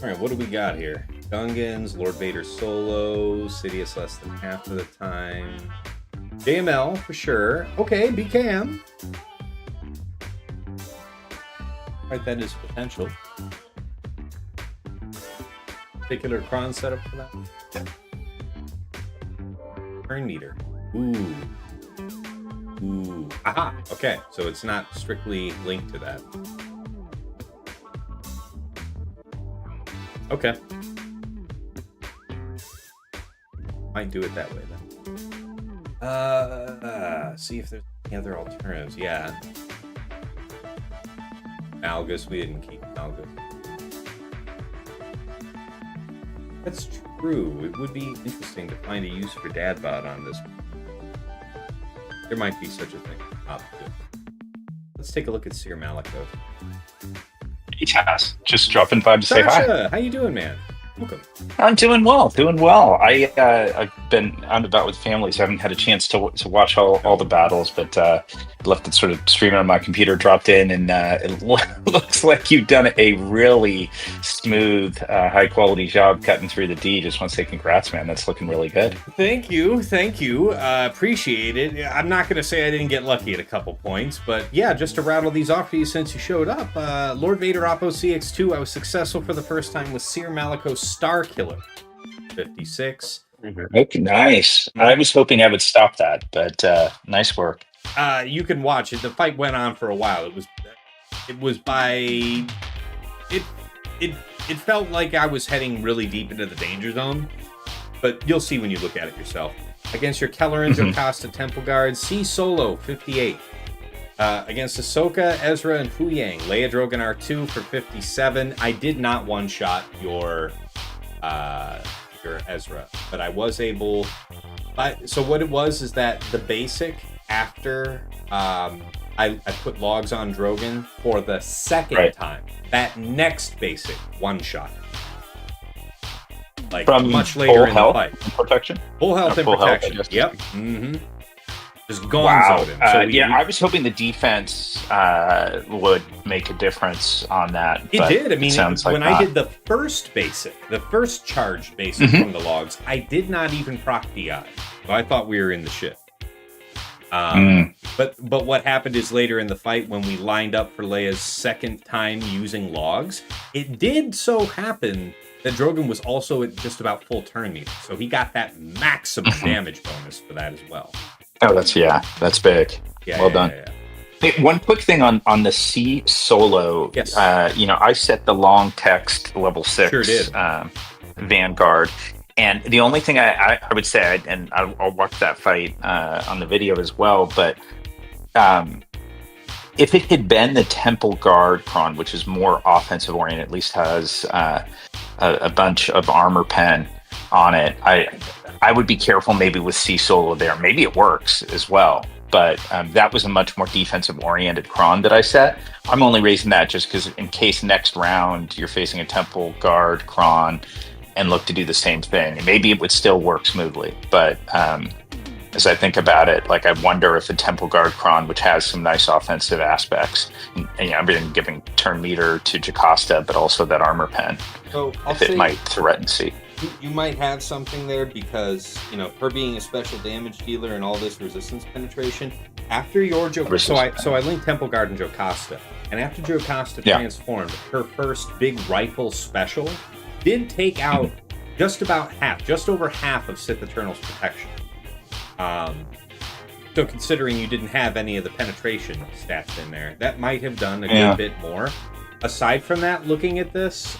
Alright, what do we got here? Gungans, Lord Vader solo, Sidious less than half of the time. JML for sure. Okay, BKM. Alright, that is potential. Particular cron setup for that. Turn meter. Ooh. Ooh. Aha! Okay, so it's not strictly linked to that. Okay. Might do it that way then. See if there's any other alternatives. Yeah. Malgus, we didn't keep Malgus. That's true. through. It would be interesting to find a use for Dadbot on this. There might be such a thing. Let's take a look at Cere Malikos. Hey, Taz. Just dropping by to say hi. How you doing, man? Welcome. I'm doing well. I've been out and about with family, so I haven't had a chance to watch all the battles, but left it sort of streaming on my computer, dropped in, and it looks like you've done a really smooth, high-quality job cutting through the D. Just want to say congrats, man. That's looking really good. Thank you. Appreciate it. I'm not going to say I didn't get lucky at a couple points, but yeah, just to rattle these off for you since you showed up. Lord Vader Oppo CX2, I was successful for the first time with Cere Malikos Star Killer 56. Okay, nice. I was hoping I would stop that, but nice work. You can watch it. The fight went on for a while. It felt like I was heading really deep into the danger zone, but you'll see when you look at it yourself. Against your Keller and Jocasta Temple Guard, C Solo 58. Against Ahsoka, Ezra, and Huyang, Leia Drogan R2 for 57. I did not one-shot your Ezra, but I was able. So what it was is that the basic after I put logs on Drogan for the second time. That next basic one-shot, like from much later in the fight. Protection. Full health and protection. Yep. Just gonzoed him. So I was hoping the defense would make a difference on that. It did. I mean, when I did the first charged basic from the logs, I did not even proc DI. So I thought we were in the shit. But what happened is later in the fight, when we lined up for Leia's second time using logs, it did so happen that Drogan was also at just about full turn meter. So he got that maximum damage bonus for that as well. Oh, that's big. Well done. Hey, one quick thing on the C Solo. Yes. I set the long text level 6 Sure did. Vanguard, and the only thing I would say, and I'll watch that fight on the video as well, but if it had been the Temple Guard Cron, which is more offensive oriented, at least has a bunch of armor pen on it, I would be careful maybe with C Solo there. Maybe it works as well, but that was a much more defensive-oriented cron that I set. I'm only raising that just because in case next round you're facing a Temple Guard cron and look to do the same thing, and maybe it would still work smoothly. But as I think about it, like I wonder if the Temple Guard cron, which has some nice offensive aspects, and I've been giving turn meter to Jocasta, but also that armor pen, if it might threaten C. You might have something there because, her being a special damage dealer and all this resistance penetration, after your Jocasta, so I linked Temple Guard and Jocasta, and after Jocasta transformed, her first big rifle special did take out just over half of Sith Eternal's protection. So considering you didn't have any of the penetration stats in there, that might have done a good bit more. Aside from that, looking at this,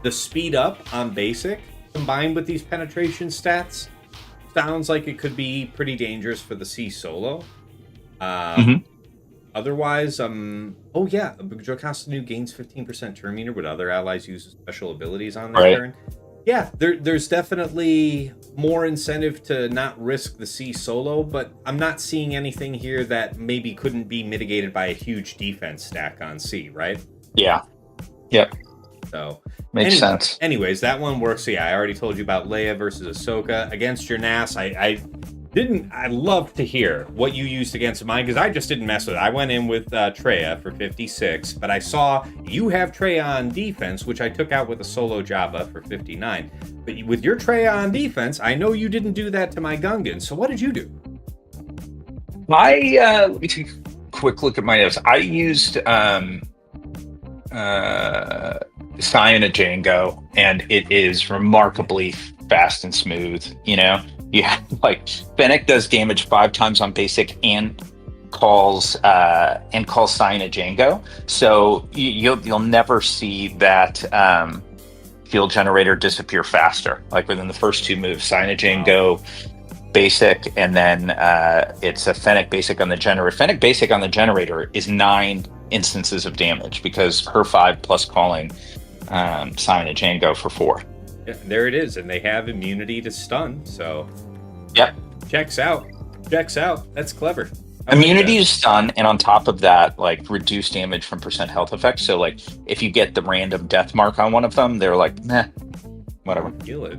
the speed up on basic combined with these penetration stats sounds like it could be pretty dangerous for the C Solo. Otherwise, Jocasta Nu gains 15% turn meter with other allies use special abilities on their turn. Yeah, there's definitely more incentive to not risk the C Solo, but I'm not seeing anything here that maybe couldn't be mitigated by a huge defense stack on C, right? Yeah. Yep. So makes sense. Anyways, that one works. So yeah, I already told you about Leia versus Ahsoka against your NAS. I love to hear what you used against mine because I just didn't mess with it. I went in with Traya for 56, but I saw you have Traya on defense, which I took out with a solo Jabba for 59. But with your Traya on defense, I know you didn't do that to my Gungans. So what did you do? Let me take a quick look at my notes. I used Cyan Django, and it is remarkably fast and smooth. Yeah, like Fennec does damage 5 times on basic and calls Cyan Django. So you'll never see that field generator disappear faster. Like within the first 2 moves, Cyan Django basic, and then it's a Fennec basic on the generator. Fennec basic on the generator is 9 instances of damage because her 5 plus calling Simon and Django for 4. Yeah, there it is, and they have immunity to stun, so... Yep. Checks out. That's clever. Immunity to stun, and on top of that, like, reduced damage from percent health effects. So, like, if you get the random death mark on one of them, they're like, nah, whatever. Feel it.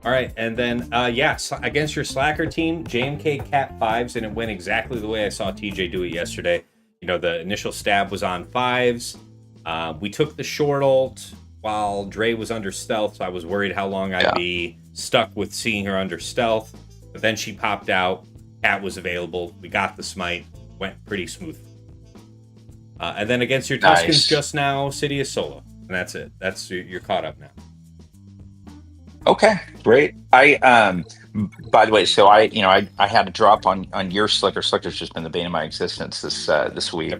All right, and then, against your Slacker team, JMK Cat 5s, and it went exactly the way I saw TJ do it yesterday. You know, the initial stab was on 5s. We took the short ult while Dre was under stealth, so I was worried how long I'd be stuck with seeing her under stealth. But then she popped out, Cat was available, we got the smite, went pretty smooth. And then against your Tuskens just now, Sidious solo. And that's it. You're caught up now. Okay, great. I by the way, so I had a drop on your Slicker. Slicker's just been the bane of my existence this week.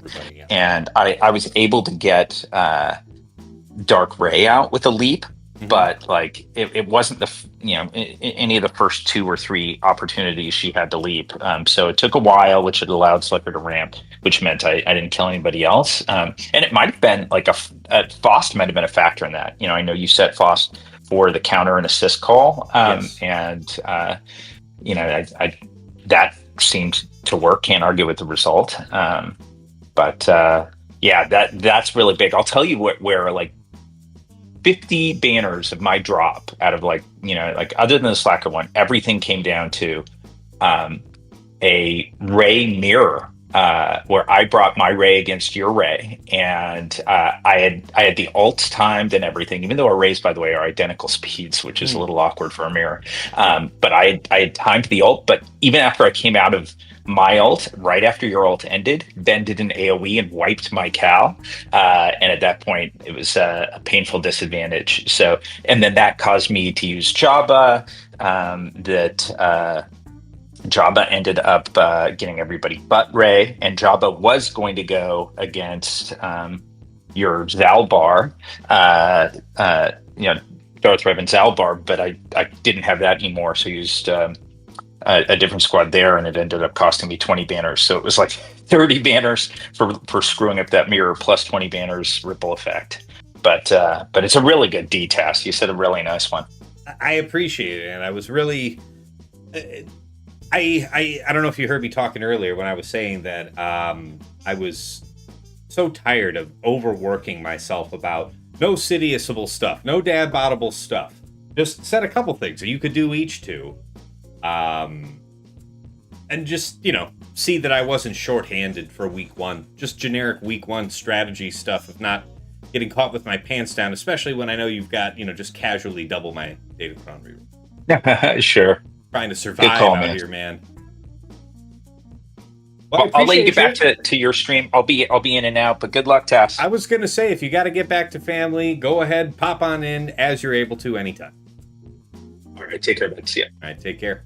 And I was able to get Dark Ray out with a leap, but like it wasn't any of the first 2 or 3 opportunities she had to leap. So it took a while, which it allowed Slicker to ramp, which meant I didn't kill anybody else. And it might have been like a Fost might have been a factor in that. I know you set Fost for the counter and assist call, and that seemed to work. Can't argue with the result. But that's really big. I'll tell you where like 50 banners of my drop out of other than the Slacker one, everything came down to a Ray mirror, where I brought my Ray against your Ray, and I had the ult timed and everything, even though our Rays, by the way, are identical speeds, which is a little awkward for a mirror. But I had timed the ult, but even after I came out of my ult, right after your ult ended, Ben did an AoE and wiped my Cal, and at that point it was a painful disadvantage. So, and then that caused me to use Jabba. Jabba ended up getting everybody but Ray, and Jabba was going to go against your Zalbar, Darth Revan Zalbar, but I didn't have that anymore, so I used a different squad there, and it ended up costing me 20 banners. So it was like 30 banners for screwing up that mirror, plus 20 banners ripple effect. But it's a really good D task. You said a really nice one. I appreciate it, and I was really... I don't know if you heard me talking earlier when I was saying that I was so tired of overworking myself about no Sidiousable stuff, no dad bottable stuff. Just set a couple things that you could do each two. And just, see that I wasn't shorthanded for week 1. Just generic week 1 strategy stuff of not getting caught with my pants down, especially when I know you've got, just casually double my Datacron reroll. Sure. Trying to survive out here, man. Well, I'll let you get back to your stream. I'll be in and out, but good luck, Tass. I was gonna say, if you got to get back to family, go ahead, pop on in as you're able to anytime. All right, take care, bud. See ya. All right, take care.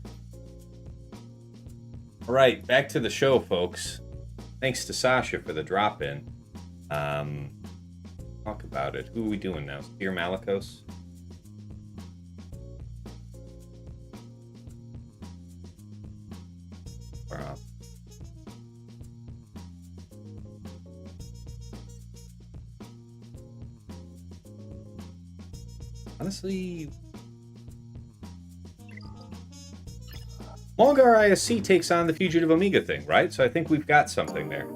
All right, back to the show, folks. Thanks to Sasha for the drop in. Talk about it. Who are we doing now? Dear Malikos? Wow. Honestly, Mulgar ISC takes on the Fugitive Omega thing, right? So I think we've got something there.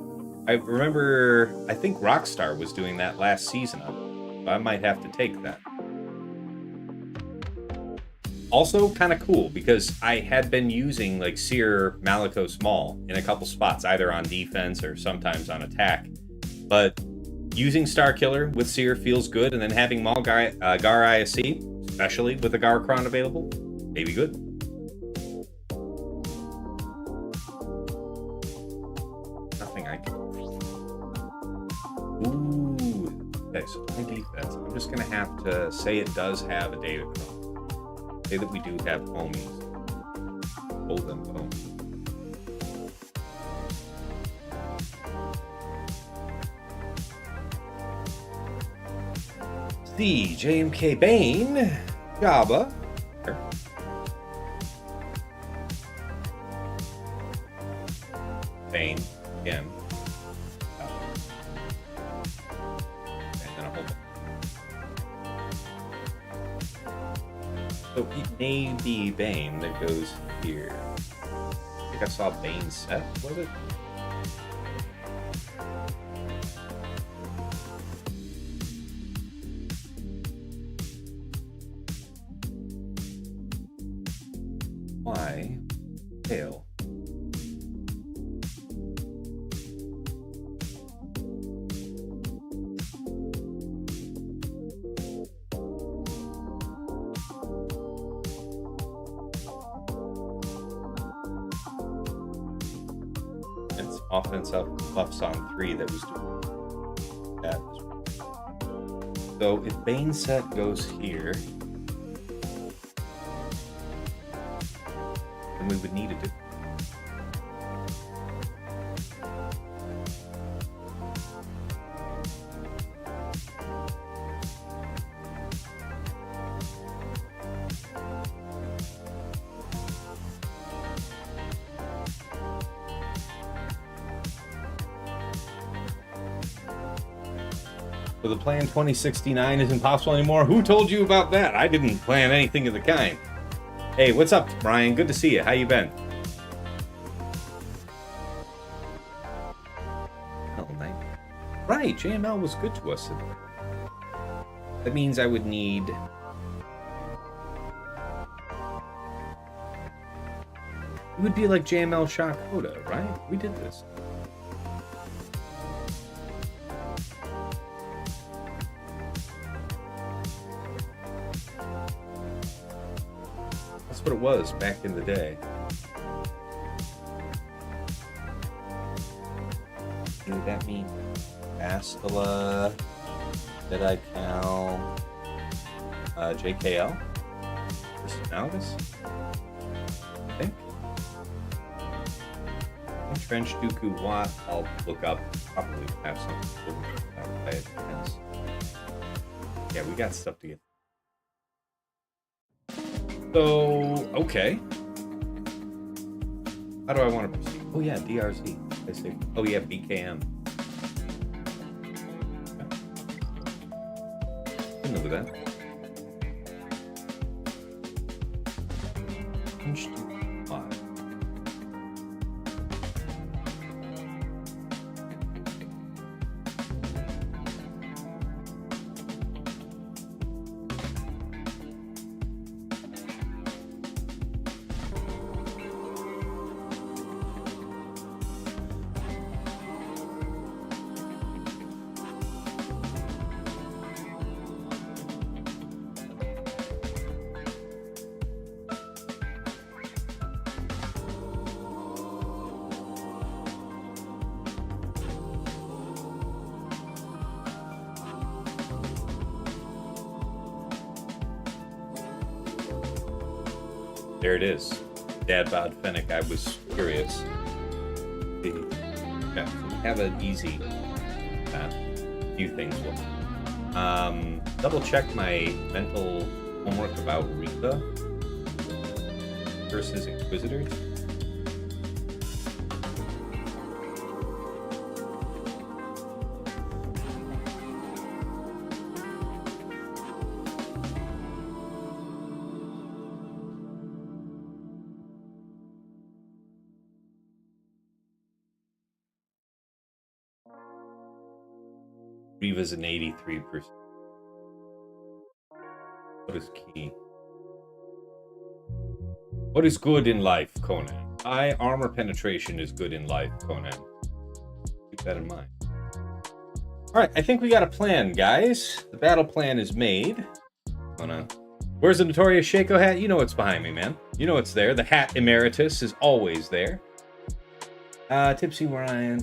I think Rockstar was doing that last season on it. I might have to take that. Also kind of cool because I had been using like Cere, Malikos, Maul in a couple spots, either on defense or sometimes on attack. But using Starkiller with Cere feels good, and then having Maul Gar ISC, especially with a Garcron available, may be good. Nothing I can... Ooh, okay, so my defense. I'm just going to have to say it does have a Datacron. Say that we do have homies. Hold them home. The JMK Bane, Jabba. Bane again. And then a hold So it may be Bane that goes here. I think I saw Bane set, was it? Why? Tail. It's offense up buffs on 3 that was doing that. So if Bane set goes here, then we would need to do. So the plan 2069 isn't possible anymore? Who told you about that? I didn't plan anything of the kind. Hey, what's up, Brian? Good to see you. How you been? Oh, nice. Right, JML was good to us. That means I would need... It would be like JML Shock Coda, right? We did this. What it was back in the day. Would that mean Bastila, Jedi Cal, JKL versus Malgus? I think. Trench Dooku Watt, I'll look up. Probably have something. Yeah, we got stuff to get. So, okay. How do I want to proceed? Oh, yeah, DRZ. I say, oh, yeah, BKM. I know that. There it is. Dad Bod Fennec. I was curious. Yeah, so we have an easy few things. Double check my mental homework about Rita versus Inquisitors. Reva's an 83%. What is key? What is good in life, Conan? High armor penetration is good in life, Conan. Keep that in mind. Alright, I think we got a plan, guys. The battle plan is made. Where's the notorious Shaco hat? You know what's behind me, man. You know it's there. The hat emeritus is always there. Tipsy Ryan.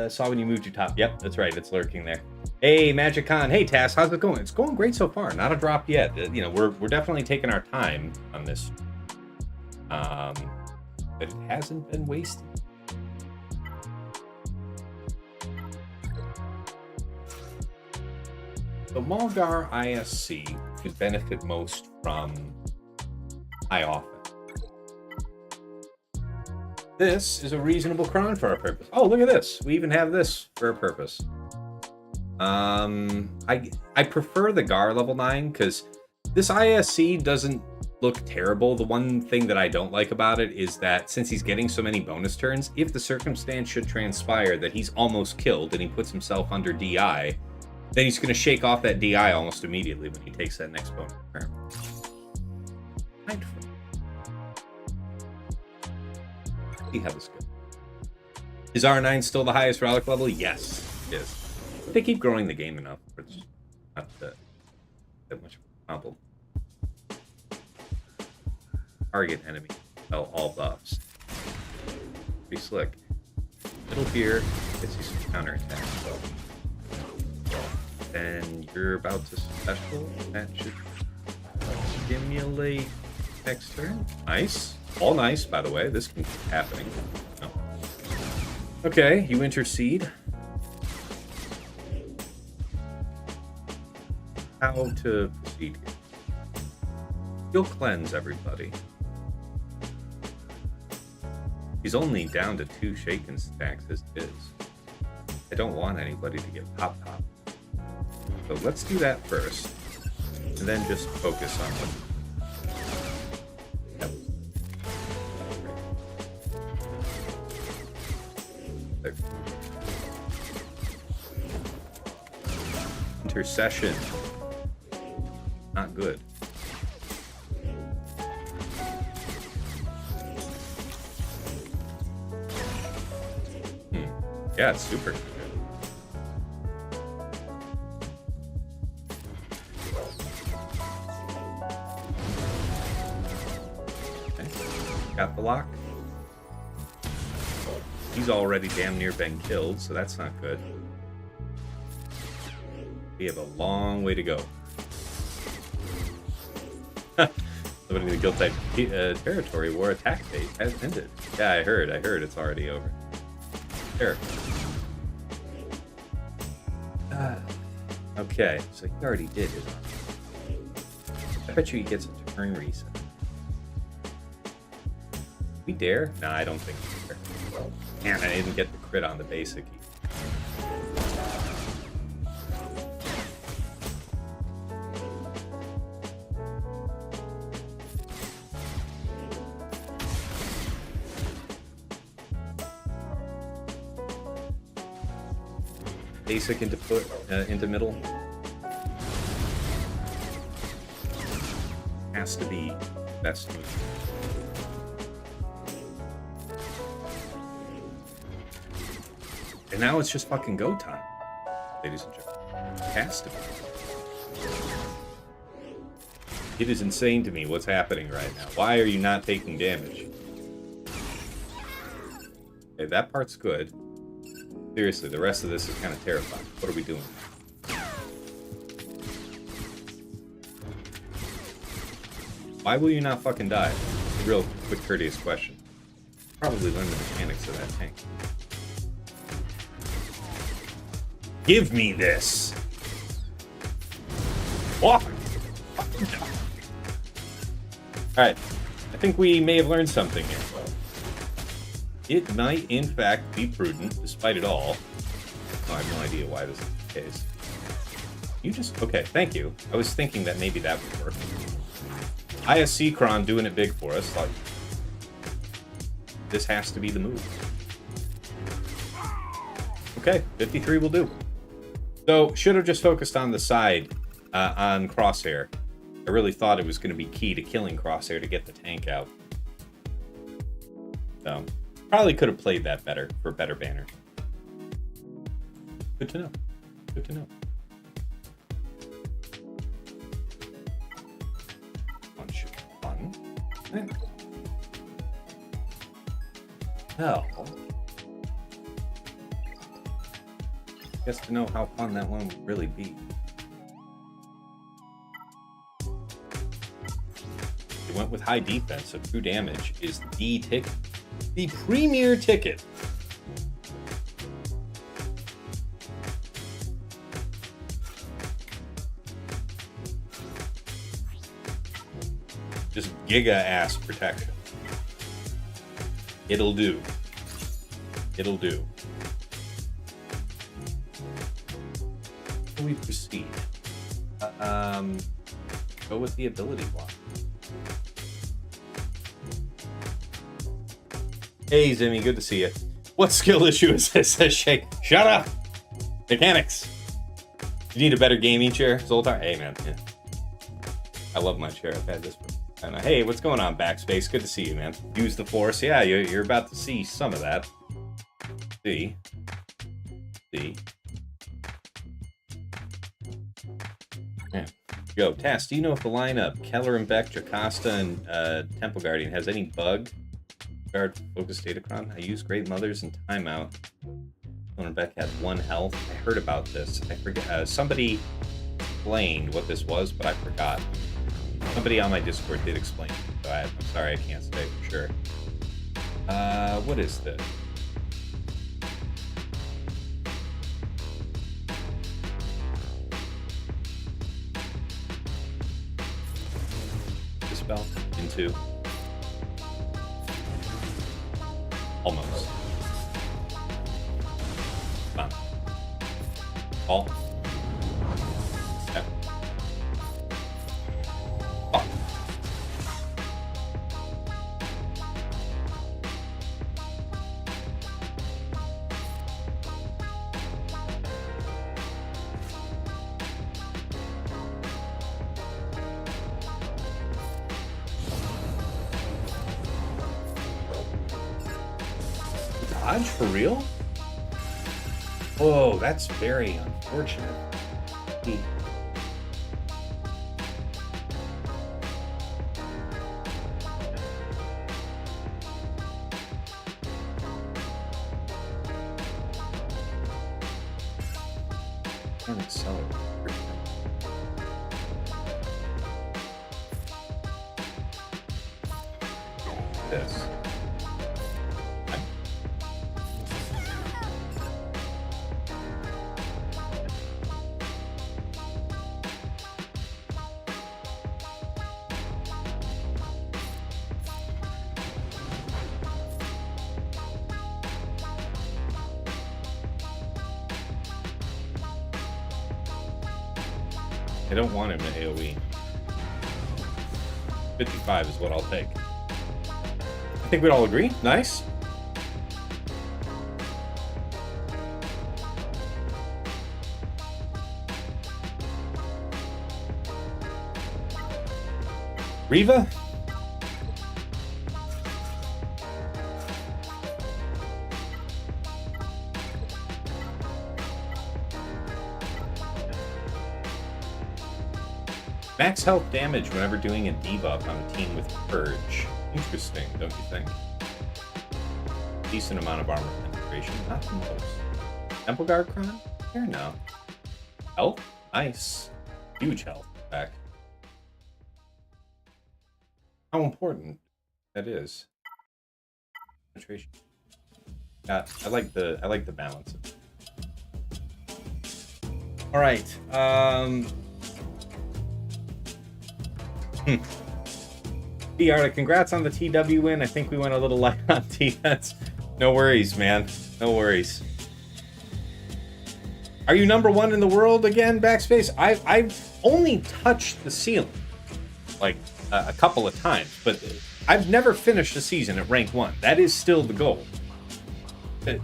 Saw when you moved your top. Yep, that's right. It's lurking there. Hey, Magic Con. Hey, Tass. How's it going? It's going great so far. Not a drop yet. You know, we're definitely taking our time on this. But it hasn't been wasted. The Mulgar ISC could benefit most from high offense. This is a reasonable cron for our purpose. Oh, look at this. We even have this for a purpose. I prefer the Gar level 9 because this ISC doesn't look terrible. The one thing that I don't like about it is that since he's getting so many bonus turns, if the circumstance should transpire that he's almost killed and he puts himself under DI, then he's going to shake off that DI almost immediately when he takes that next bonus turn. See how this goes. Is R9 still the highest relic level? Yes, it is. But they keep growing the game enough. It's not that much of a problem. Target enemy. Oh, all buffs. Pretty slick. Middle here gets you some counterattack. Then you're about to special. That should stimulate next turn. Nice. All nice, by the way. This can keep happening. No. Okay, you intercede. How to proceed here? You'll cleanse everybody. He's only down to 2 shaken stacks as is. I don't want anybody to get pop. So let's do that first. And then just focus on them. There. Intercession. Not good. Yeah, it's super good. Okay. Got the lock. He's already damn near been killed, so that's not good. We have a long way to go. Limiting the guild type territory war attack phase has ended. Yeah, I heard it's already over. Sure. Okay, so he already did it. I bet you he gets a turn reset. We dare? Nah, I don't think we dare. Man, I didn't get the crit on the basic. Basic into middle. Has to be best move. And now it's just fucking go time, ladies and gentlemen. It has to be. It is insane to me what's happening right now. Why are you not taking damage? Okay, that part's good. Seriously, the rest of this is kind of terrifying. What are we doing? Why will you not fucking die? A real quick, courteous question. Probably learn the mechanics of that tank. Give me this! Walk! Alright, I think we may have learned something here. It might, in fact, be prudent, despite it all. Oh, I have no idea why this is the case. You just... Okay, thank you. I was thinking that maybe that would work. ISC Kron doing it big for us. Like, this has to be the move. Okay, 53 will do. So, should have just focused on the side, on Crosshair. I really thought it was going to be key to killing Crosshair to get the tank out. So... Probably could have played that better for a better banner. Good to know. Good to know. Fun. Hell. Guess to know how fun that one would really be. It went with high defense, so true damage is the ticket. The premier ticket. Just giga-ass protection. It'll do. It'll do. We proceed. Go with the ability block. Hey, Zimmy, good to see you. What skill issue is this? Says Shay. Shut up! Mechanics! You need a better gaming chair, Zoltar? Hey, man. Yeah. I love my chair. I've had this for... And, hey, what's going on, Backspace? Good to see you, man. Use the Force. Yeah, you're about to see some of that. See. Yeah. Yo, Tass, do you know if the lineup, Keller and Beck, Jocasta, and Temple Guardian, has any bug? Guard, Focus Datacron? I use Great Mothers and Timeout. Keller and Beck had 1 health. I heard about this. I forget. Somebody explained what this was, but I forgot. Somebody on my Discord did explain it, so I'm sorry I can't say for sure. What is this? Dispel into almost. Come on. All. Step. Oh. Dodge for real? Whoa, that's very unfortunate. Don't accelerate. This. I don't want him to AoE. 55 is what I'll take. I think we'd all agree. Nice. Riva? Max health damage whenever doing a debuff on a team with Purge. Interesting, don't you think? Decent amount of armor penetration, not the most. Temple Guard Chron? Here, no. Health? Nice. Huge health, in fact. How important that is. Penetration. Yeah, I like the balance. Alright, Arta, congrats on the TW win. I think we went a little light on defense. No worries, man. No worries. Are you #1 in the world again, Backspace? I've only touched the ceiling like a couple of times, but I've never finished a season at rank 1. That is still the goal.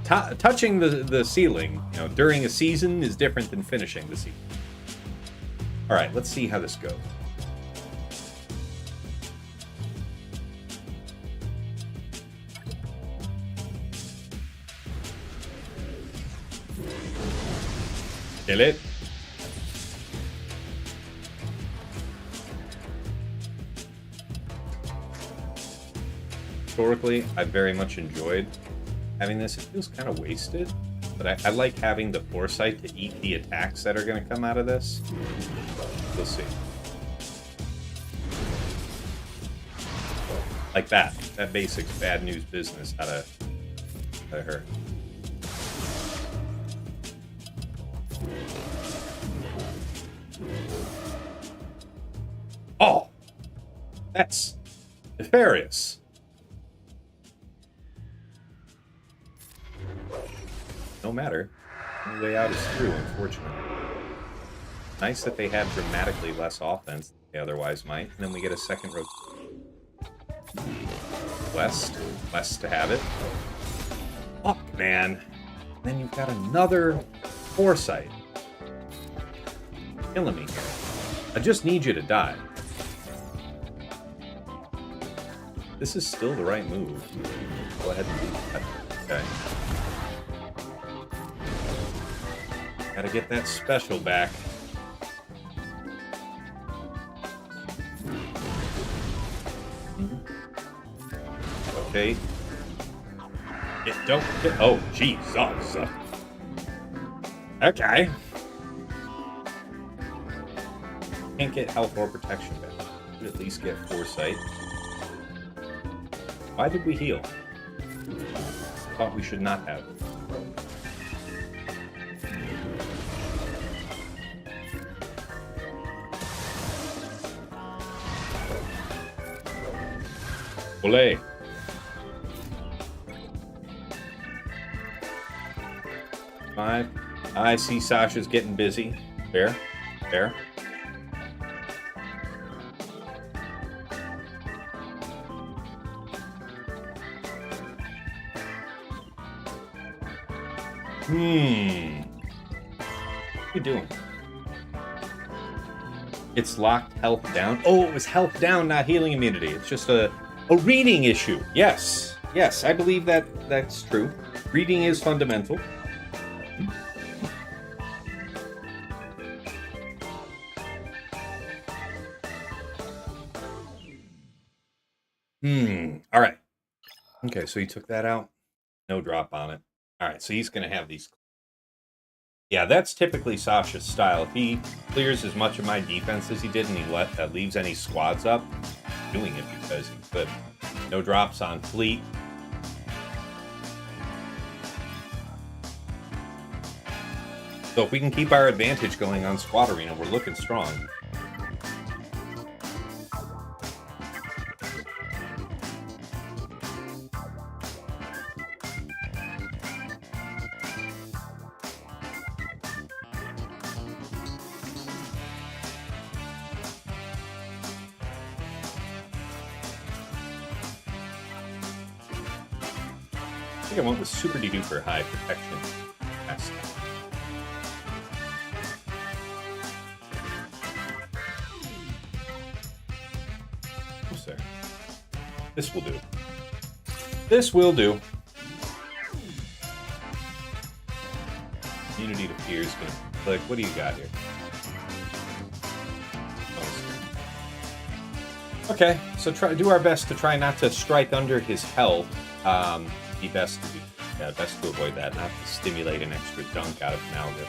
Touching the ceiling, during a season is different than finishing the season. All right, let's see how this goes. Kill it. Historically, I very much enjoyed having this. It feels kind of wasted, but I like having the foresight to eat the attacks that are going to come out of this. We'll see. Like that. That basics bad news business out of her. Oh, that's nefarious. No matter. The only way out is through, unfortunately. Nice that they have dramatically less offense than they otherwise might, and then we get a second rotation. West to have it. Fuck, man. Then you've got another foresight. Killing me here. I just need you to die. This is still the right move. Go ahead and do that. Okay. Gotta get that special back. Okay. Don't get. Oh, Jesus. Okay. Can't get health or protection back. Should at least get foresight. Why did we heal? Thought we should not have. Olé. Five. I see Sasha's getting busy. There. There. What are you doing? It's locked health down. Oh, it was health down, not healing immunity. It's just a reading issue. Yes. Yes, I believe that's true. Reading is fundamental. All right. Okay, so he took that out. No drop on it. All right, so he's going to have these. Yeah, that's typically Sasha's style. If he clears as much of my defense as he did and he leaves any squads up, he's doing it because he's good. No drops on fleet. So if we can keep our advantage going on Squad Arena, we're looking strong. I think I went with super duper high protection. Yes. Oh, sorry. This will do. This will do. Immunity to fear is gonna click. What do you got here? Okay, so do our best to try not to strike under his health. Be best to avoid that, not to stimulate an extra dunk out of Malgus.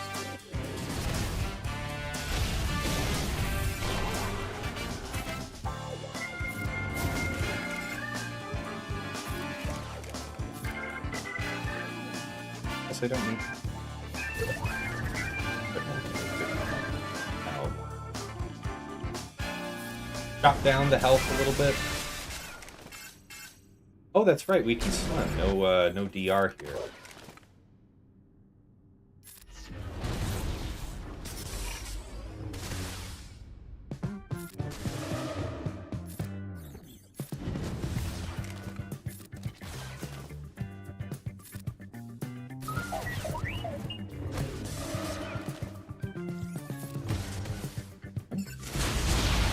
Guess I don't need. Chop down the health a little bit. Oh, that's right. We can stun. No DR here.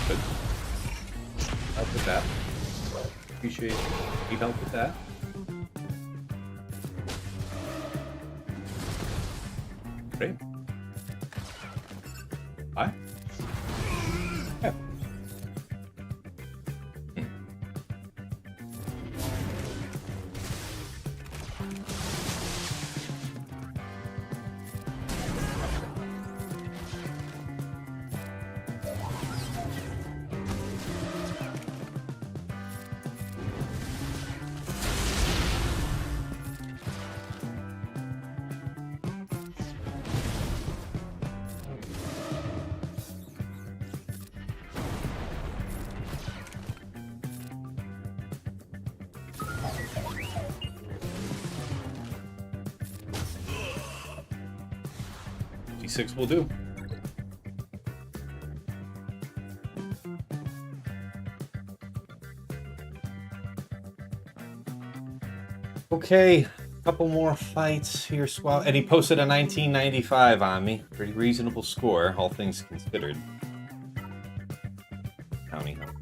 Good. Help with that. Appreciate it. Need help with that? Great. Hi. Yeah. D6 will do. Okay, a couple more fights here, Swell. And he posted a 1995 on me. Pretty reasonable score, all things considered. County Hunt.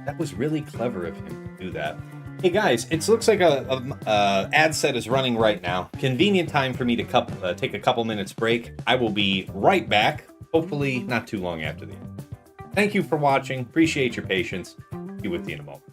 That was really clever of him to do that. Hey guys, it looks like a ad set is running right now. Convenient time for me to take a couple minutes break. I will be right back, hopefully not too long after the end. Thank you for watching. Appreciate your patience. Be with you in a moment.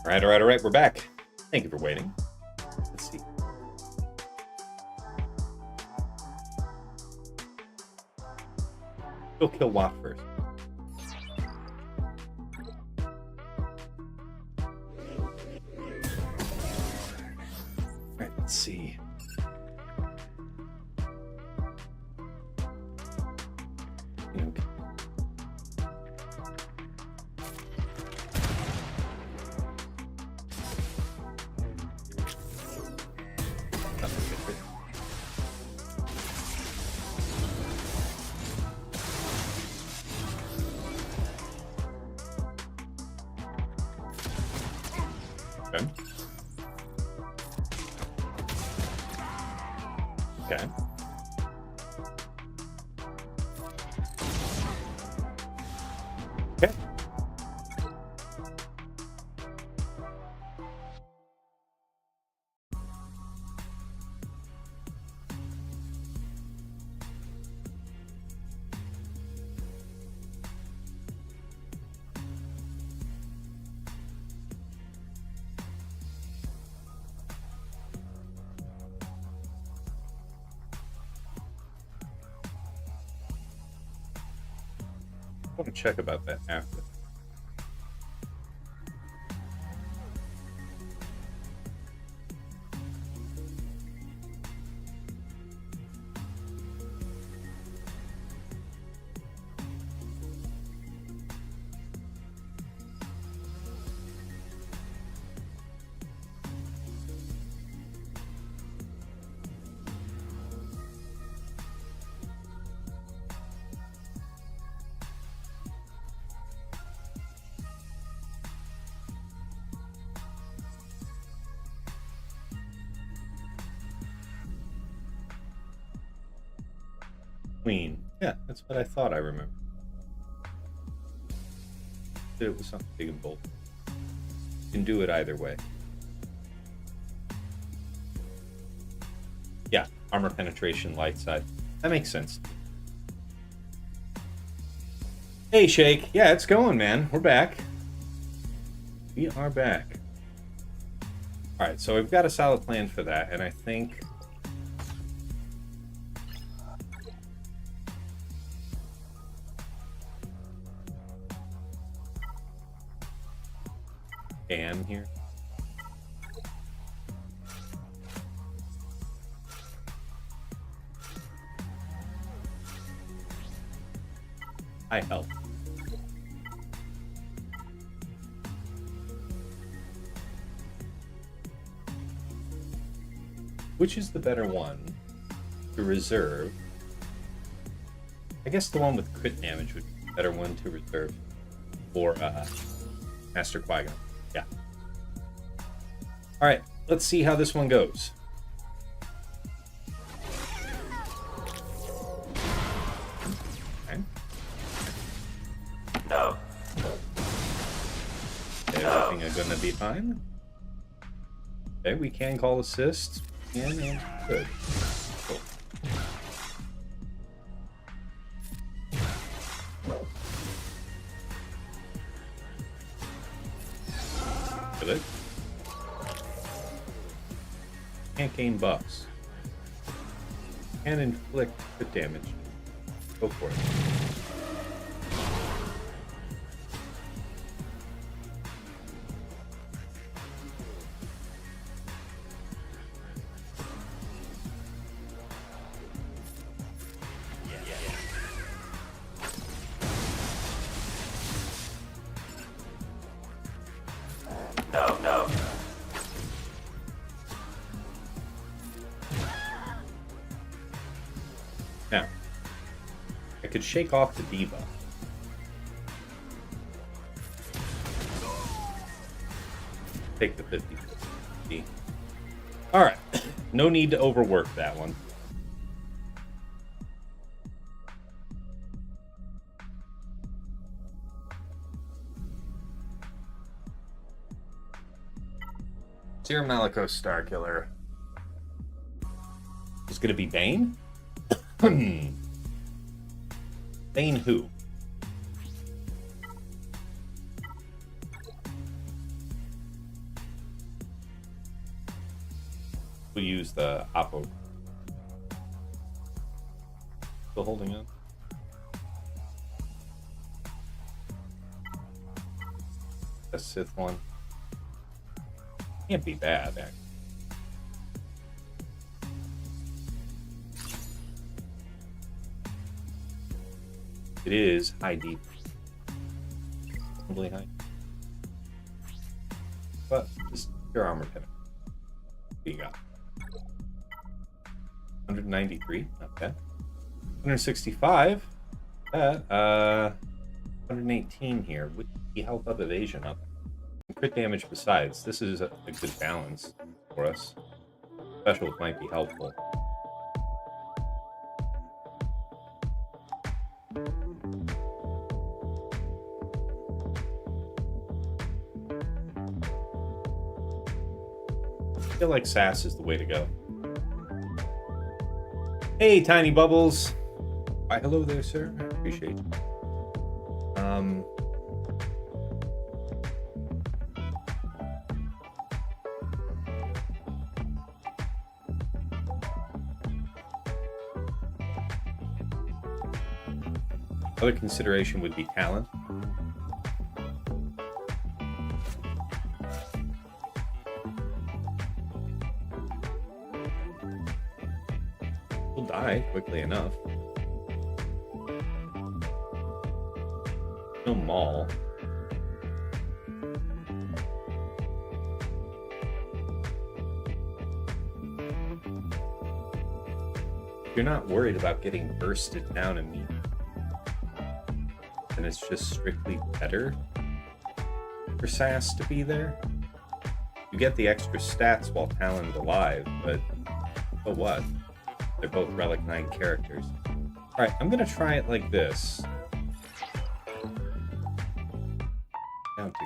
All right. We're back. Thank you for waiting. Let's see. Go kill Watt first. All right, let's see. Okay. Okay. Okay. can check about that after. Queen. Yeah, that's what I thought I remember. It was something big and bold. You can do it either way. Yeah, armor penetration, light side. That makes sense. Hey, Shake. Yeah, it's going, man. We're back. We are back. All right, so we've got a solid plan for that, and I think... Am here. I help. Which is the better one to reserve? I guess the one with crit damage would be the better one to reserve for Master Qui-Gon. Yeah. All right, let's see how this one goes. Okay. No. Everything is gonna be fine. Okay, we can call assist. And good. Cool. It. Can't gain buffs. Can inflict crit damage. Go for it. No. Now, I could shake off the debuff. Take the 50. Alright, no need to overwork that one. Cere Malicos Starkiller. Is gonna be Bane? Bane who? We'll use the Oppo. Still holding on. The Sith one. Can't be bad, actually. It is high deep. Probably high. But just your armor pivot. What do you got? 193, not bad. 165. That 118 here with the health up, evasion up. Crit damage besides. This is a good balance for us. Specials might be helpful. I feel like Sass is the way to go. Hey, Tiny Bubbles. Why, hello there, sir. I appreciate you. Other consideration would be talent. He'll die quickly enough. No Maul. You're not worried about getting bursted down immediately. And it's just strictly better for Sass to be there. You get the extra stats while Talon's alive, but so what? They're both Relic 9 characters. Alright, I'm gonna try it like this. Down to.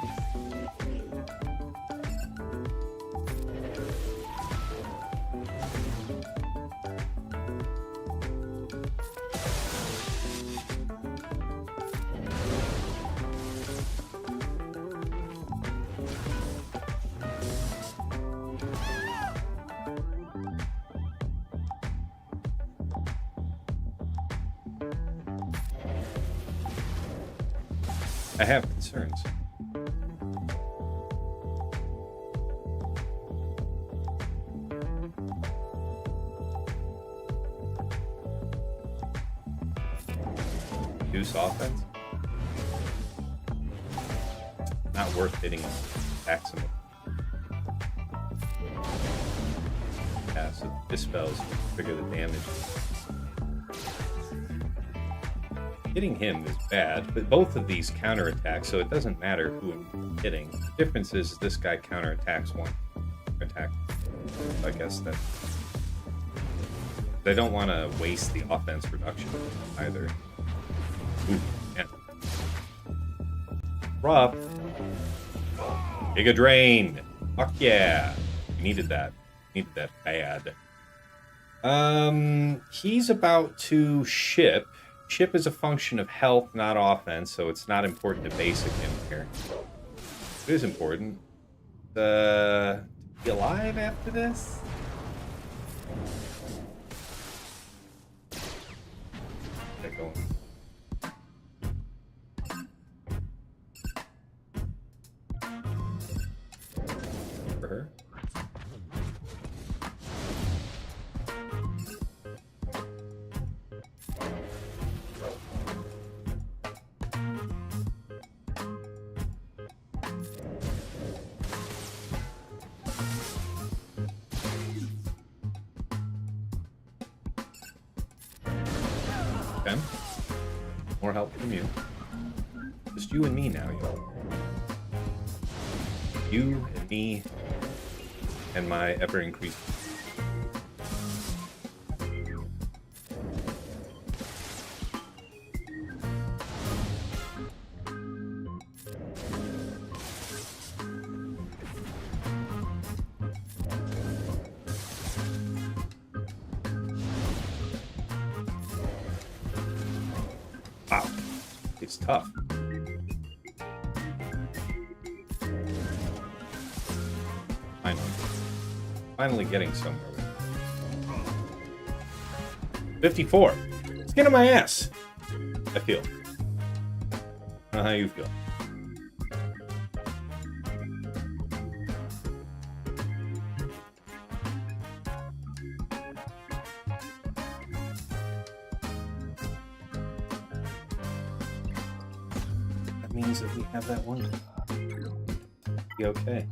I have concerns. Deuce offense? Not worth hitting maximum. Yeah, so dispels trigger the damage. Hitting him is bad, but both of these counterattack, so it doesn't matter who I'm hitting. The difference is this guy counterattacks one attack. So I guess that they don't want to waste the offense reduction either. Ooh, man. Rough. Giga Drain. Fuck yeah. Needed that. Needed that bad. He's about to ship. Ship is a function of health, not offense, so it's not important to basic him here. It is important. To be alive after this? Get going. For her? Okay. More help from you. Just you and me now, y'all. You and me and my ever-increasing. Wow, it's tough. Finally getting somewhere with it. 54. Skin on my ass. I feel. I don't know how you feel. That means that we have that one. Be okay.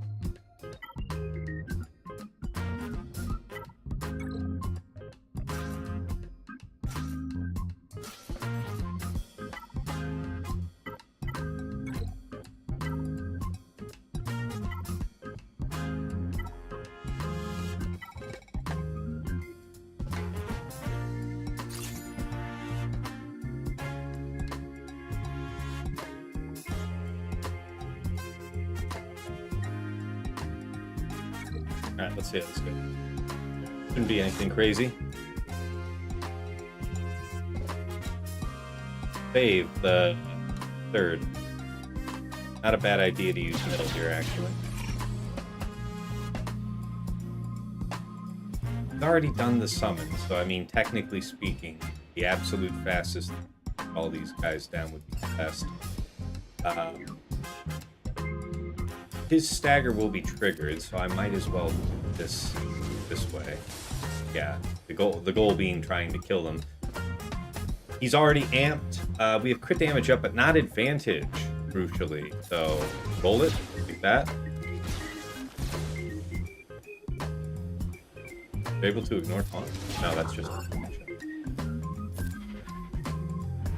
Alright, let's see how this goes. Shouldn't be anything crazy. Save the third. Not a bad idea to use middle here, actually. I've already done the summon, so I mean, technically speaking, the absolute fastest all these guys down would be best. His stagger will be triggered, so I might as well do this way. Yeah, the goal being trying to kill them. He's already amped. We have crit damage up, but not advantage, crucially. So roll it like that. Able to ignore taunt? No, that's just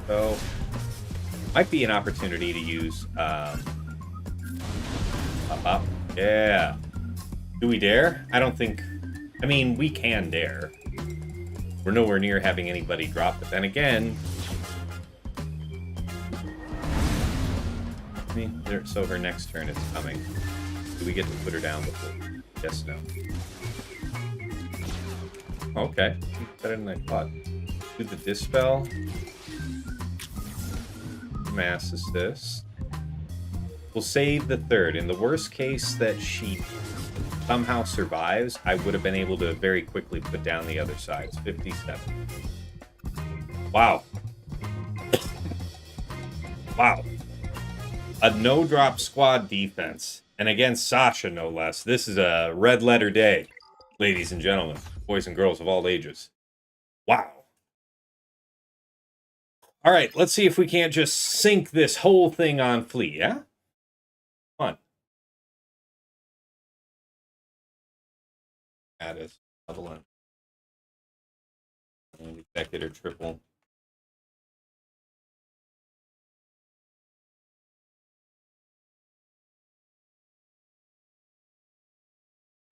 so might be an opportunity to use up. Yeah. Do we dare? I don't think. I mean, we can dare. We're nowhere near having anybody drop, but then again, I mean, so her next turn is coming. Do we get to put her down before? Yes, no. Okay, better than I thought. Do the dispel. Mass assist. We'll save the third. In the worst case that she somehow survives, I would have been able to very quickly put down the other side. It's 57. Wow. Wow. A no-drop squad defense. And against Sasha, no less. This is a red letter day, ladies and gentlemen. Boys and girls of all ages. Wow. All right, let's see if we can't just sink this whole thing on Flea, yeah? Come on. That is Malevolence. And Executor triple.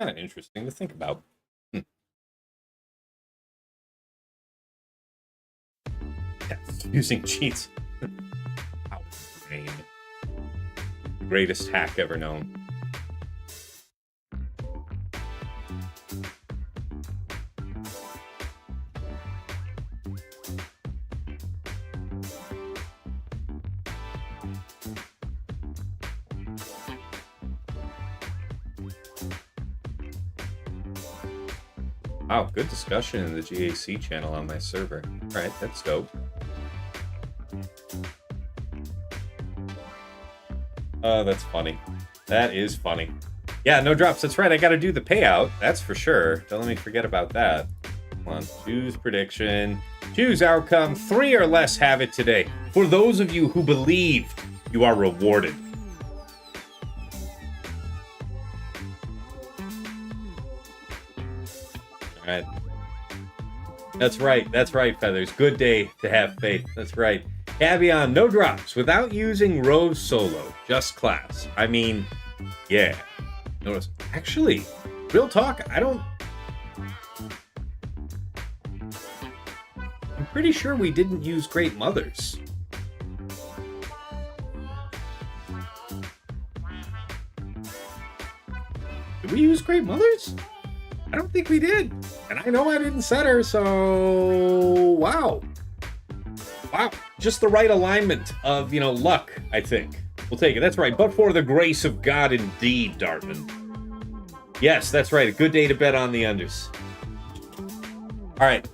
Kind of interesting to think about. Using cheats. Wow, brain. Greatest hack ever known. Wow, good discussion in the GAC channel on my server. All right, that's dope. Oh, that's funny. That is funny. Yeah, no drops. That's right. I got to do the payout. That's for sure. Don't let me forget about that. Come on. Choose prediction. Choose outcome. 3 or less have it today. For those of you who believe, you are rewarded. All right. That's right. That's right, Feathers. Good day to have faith. That's right. Caveon, no drops without using Rose solo, just class. I mean, yeah. Notice, actually, real talk, I'm pretty sure we didn't use Great Mothers. Did we use Great Mothers? I don't think we did. And I know I didn't set her, so wow. Wow. Just the right alignment of, luck, I think. We'll take it. That's right. But for the grace of God indeed, Dartman. Yes, that's right. A good day to bet on the unders. All right.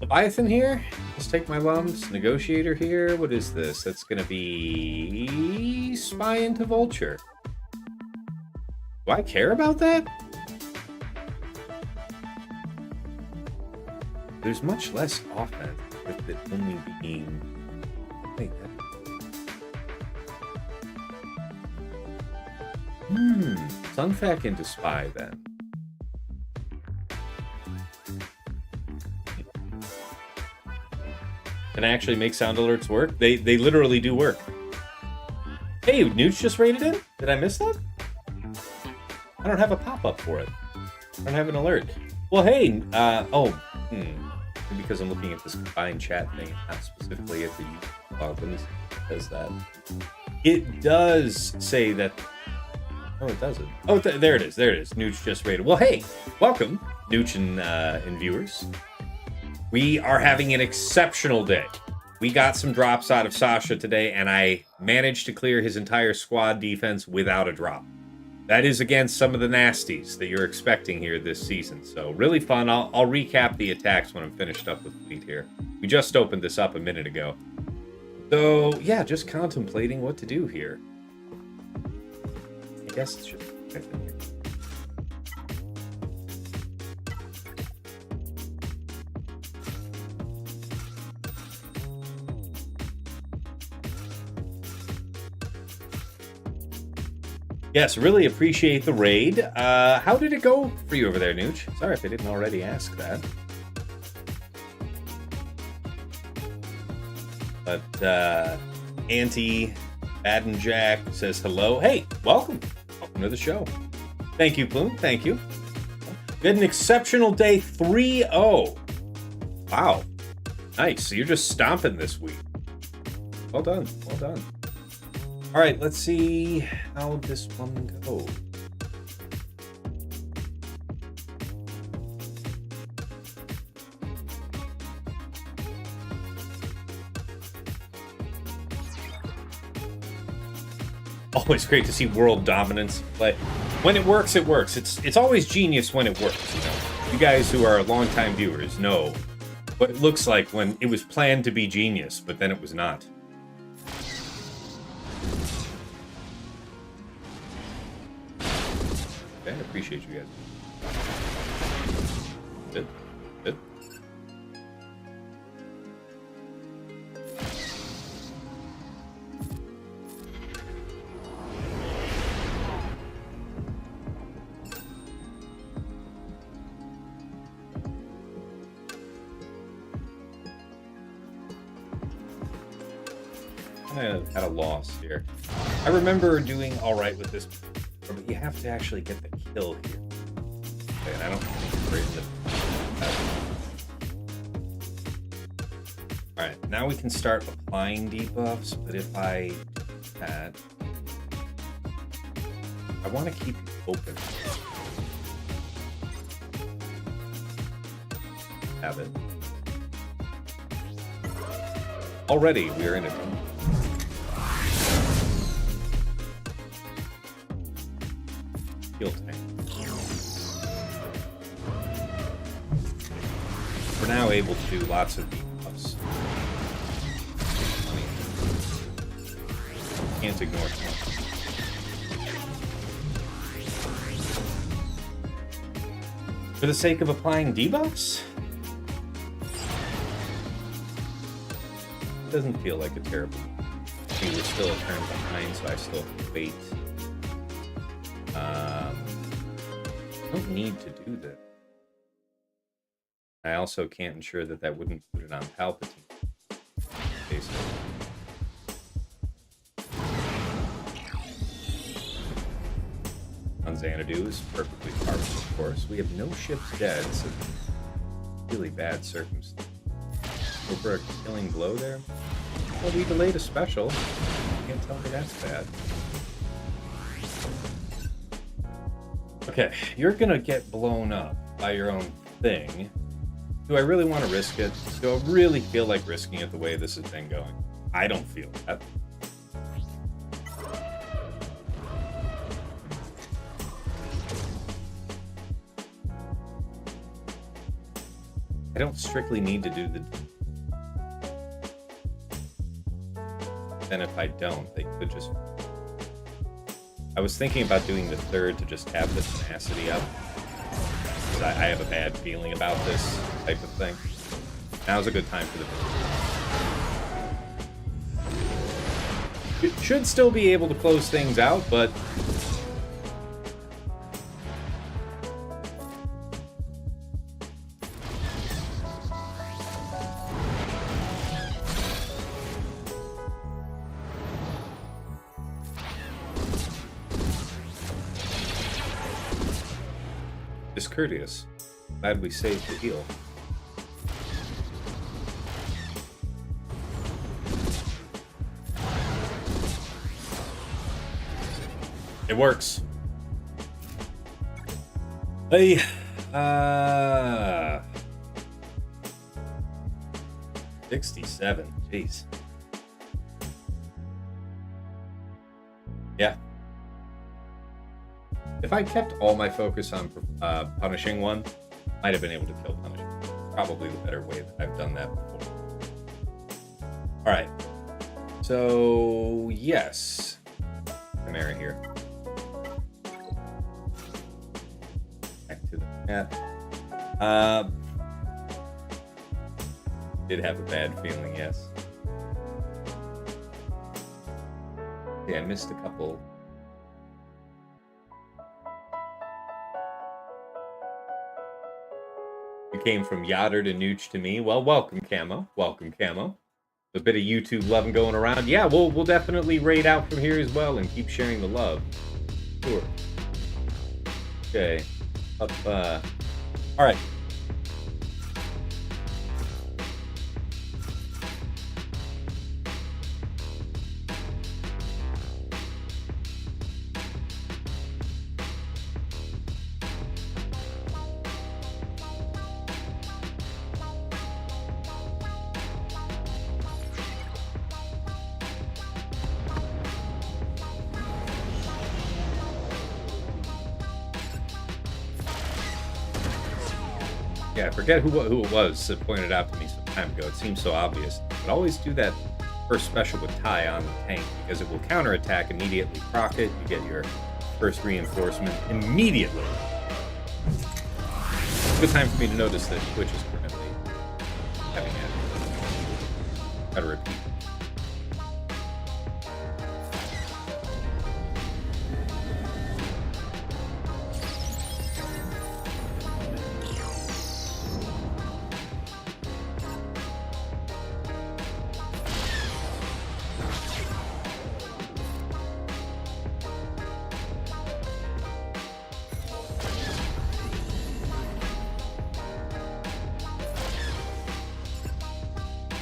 Leviathan here. Let's take my lumps. Negotiator here. What is this? That's going to be Spy into Vulture. Do I care about that? There's much less offense with it only being... Wait, Sunfac into Spy, then. Can I actually make sound alerts work? They literally do work. Hey, Nooch just raided in? Did I miss that? I don't have a pop-up for it. I don't have an alert. Well, hey, because I'm looking at this combined chat thing, not specifically at the let me see if it does that. It does say that. Oh, it doesn't. Oh, there it is. There it is. Nooch just rated. Well, hey, welcome, Nooch and viewers. We are having an exceptional day. We got some drops out of Sasha today, and I managed to clear his entire squad defense without a drop. That is against some of the nasties that you're expecting here this season. So really fun. I'll recap the attacks when I'm finished up with Fleet here. We just opened this up a minute ago. So, yeah, just contemplating what to do here. I guess it's just... Yes, really appreciate the raid. How did it go for you over there, Nooch? Sorry if I didn't already ask that. But Auntie Baden Jack says hello. Hey, welcome. Welcome to the show. Thank you, Plume. Thank you. You had an exceptional day 3-0. Wow. Nice. So you're just stomping this week. Well done. Well done. All right, let's see how this one goes. Always great to see world dominance play. When it works, it works. It's always genius when it works. You know, you guys who are longtime viewers know what it looks like when it was planned to be genius, but then it was not. I appreciate you guys. Good. Good. I had a loss here. I remember doing all right with this, but you have to actually get the kill here. Okay, and I don't think we're in the... Alright, now we can start applying debuffs, but if I do that, I want to keep it open. Have it. Already, we are in it. Heal tank. We're now able to do lots of debuffs. Can't ignore it. For the sake of applying debuffs? It doesn't feel like a terrible. I mean, we're still a turn behind, so I still have to wait. I don't need to do that. I also can't ensure that that wouldn't put it on Palpatine. Basically. On Xanadu is perfectly partial, of course. We have no ships dead, so really bad circumstance. Over a killing blow there? Well, we delayed a special. You can't tell me that's bad. Okay, you're gonna get blown up by your own thing. Do I really want to risk it? Do I really feel like risking it the way this has been going? I don't feel that. I don't strictly need to do the... And if I don't, they could just... I was thinking about doing the third to just have the tenacity up. Because I have a bad feeling about this type of thing. Now's a good time for the... It should still be able to close things out, but... Discourteous. Glad we saved the heal. It works. Hey, 67. Jeez. Yeah. If I kept all my focus on punishing one, might have been able to kill punishing. Probably the better way that I've done that before. Alright. So, yes. Chimera here. Back to the map. Did have a bad feeling, yes. Yeah, I missed a couple. You came from Yoder to Nooch to me. Well, welcome, Camo. Welcome, Camo. A bit of YouTube loving going around. Yeah, we'll definitely raid out from here as well and keep sharing the love. Sure. Okay. Up, alright. Yeah, I forget who it was that pointed out to me some time ago. It seems so obvious. But always do that first special with Ty on the tank because it will counterattack immediately. Proc it, you get your first reinforcement immediately. Good time for me to notice that Twitch is currently having it. Gotta repeat.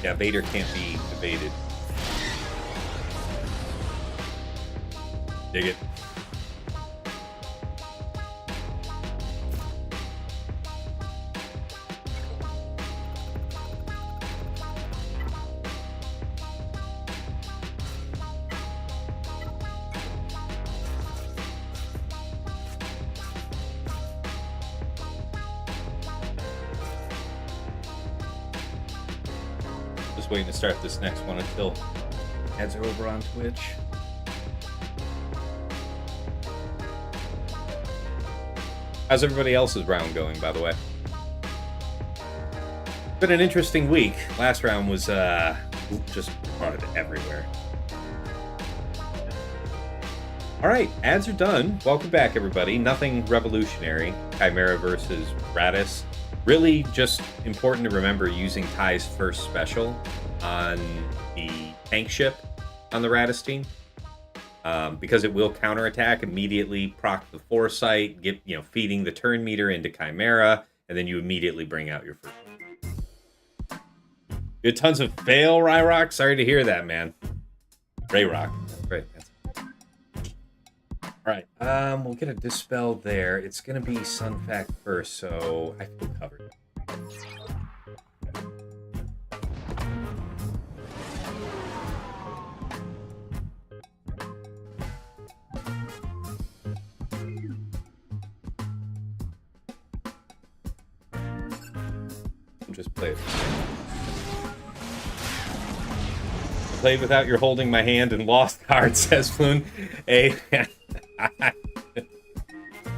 Yeah, Vader can't be debated. Dig it. Waiting to start this next one until ads are over on Twitch. How's everybody else's round going, by the way? Been an interesting week. Last round was just hard everywhere. All right, ads are done. Welcome back, everybody. Nothing revolutionary. Chimera versus Raddus. Really just important to remember using Ty's first special on the tank ship on the Raddus team, because it will counterattack immediately, proc the foresight, feeding the turn meter into Chimera, and then you immediately bring out your first. You had tons of fail, Ryrock. Sorry to hear that, man. Rayrock. That's great. All right, we'll get a dispel there. It's gonna be Sunfact first, so I feel covered. Just play it. Play without your holding my hand and lost card, says Floon. Hey.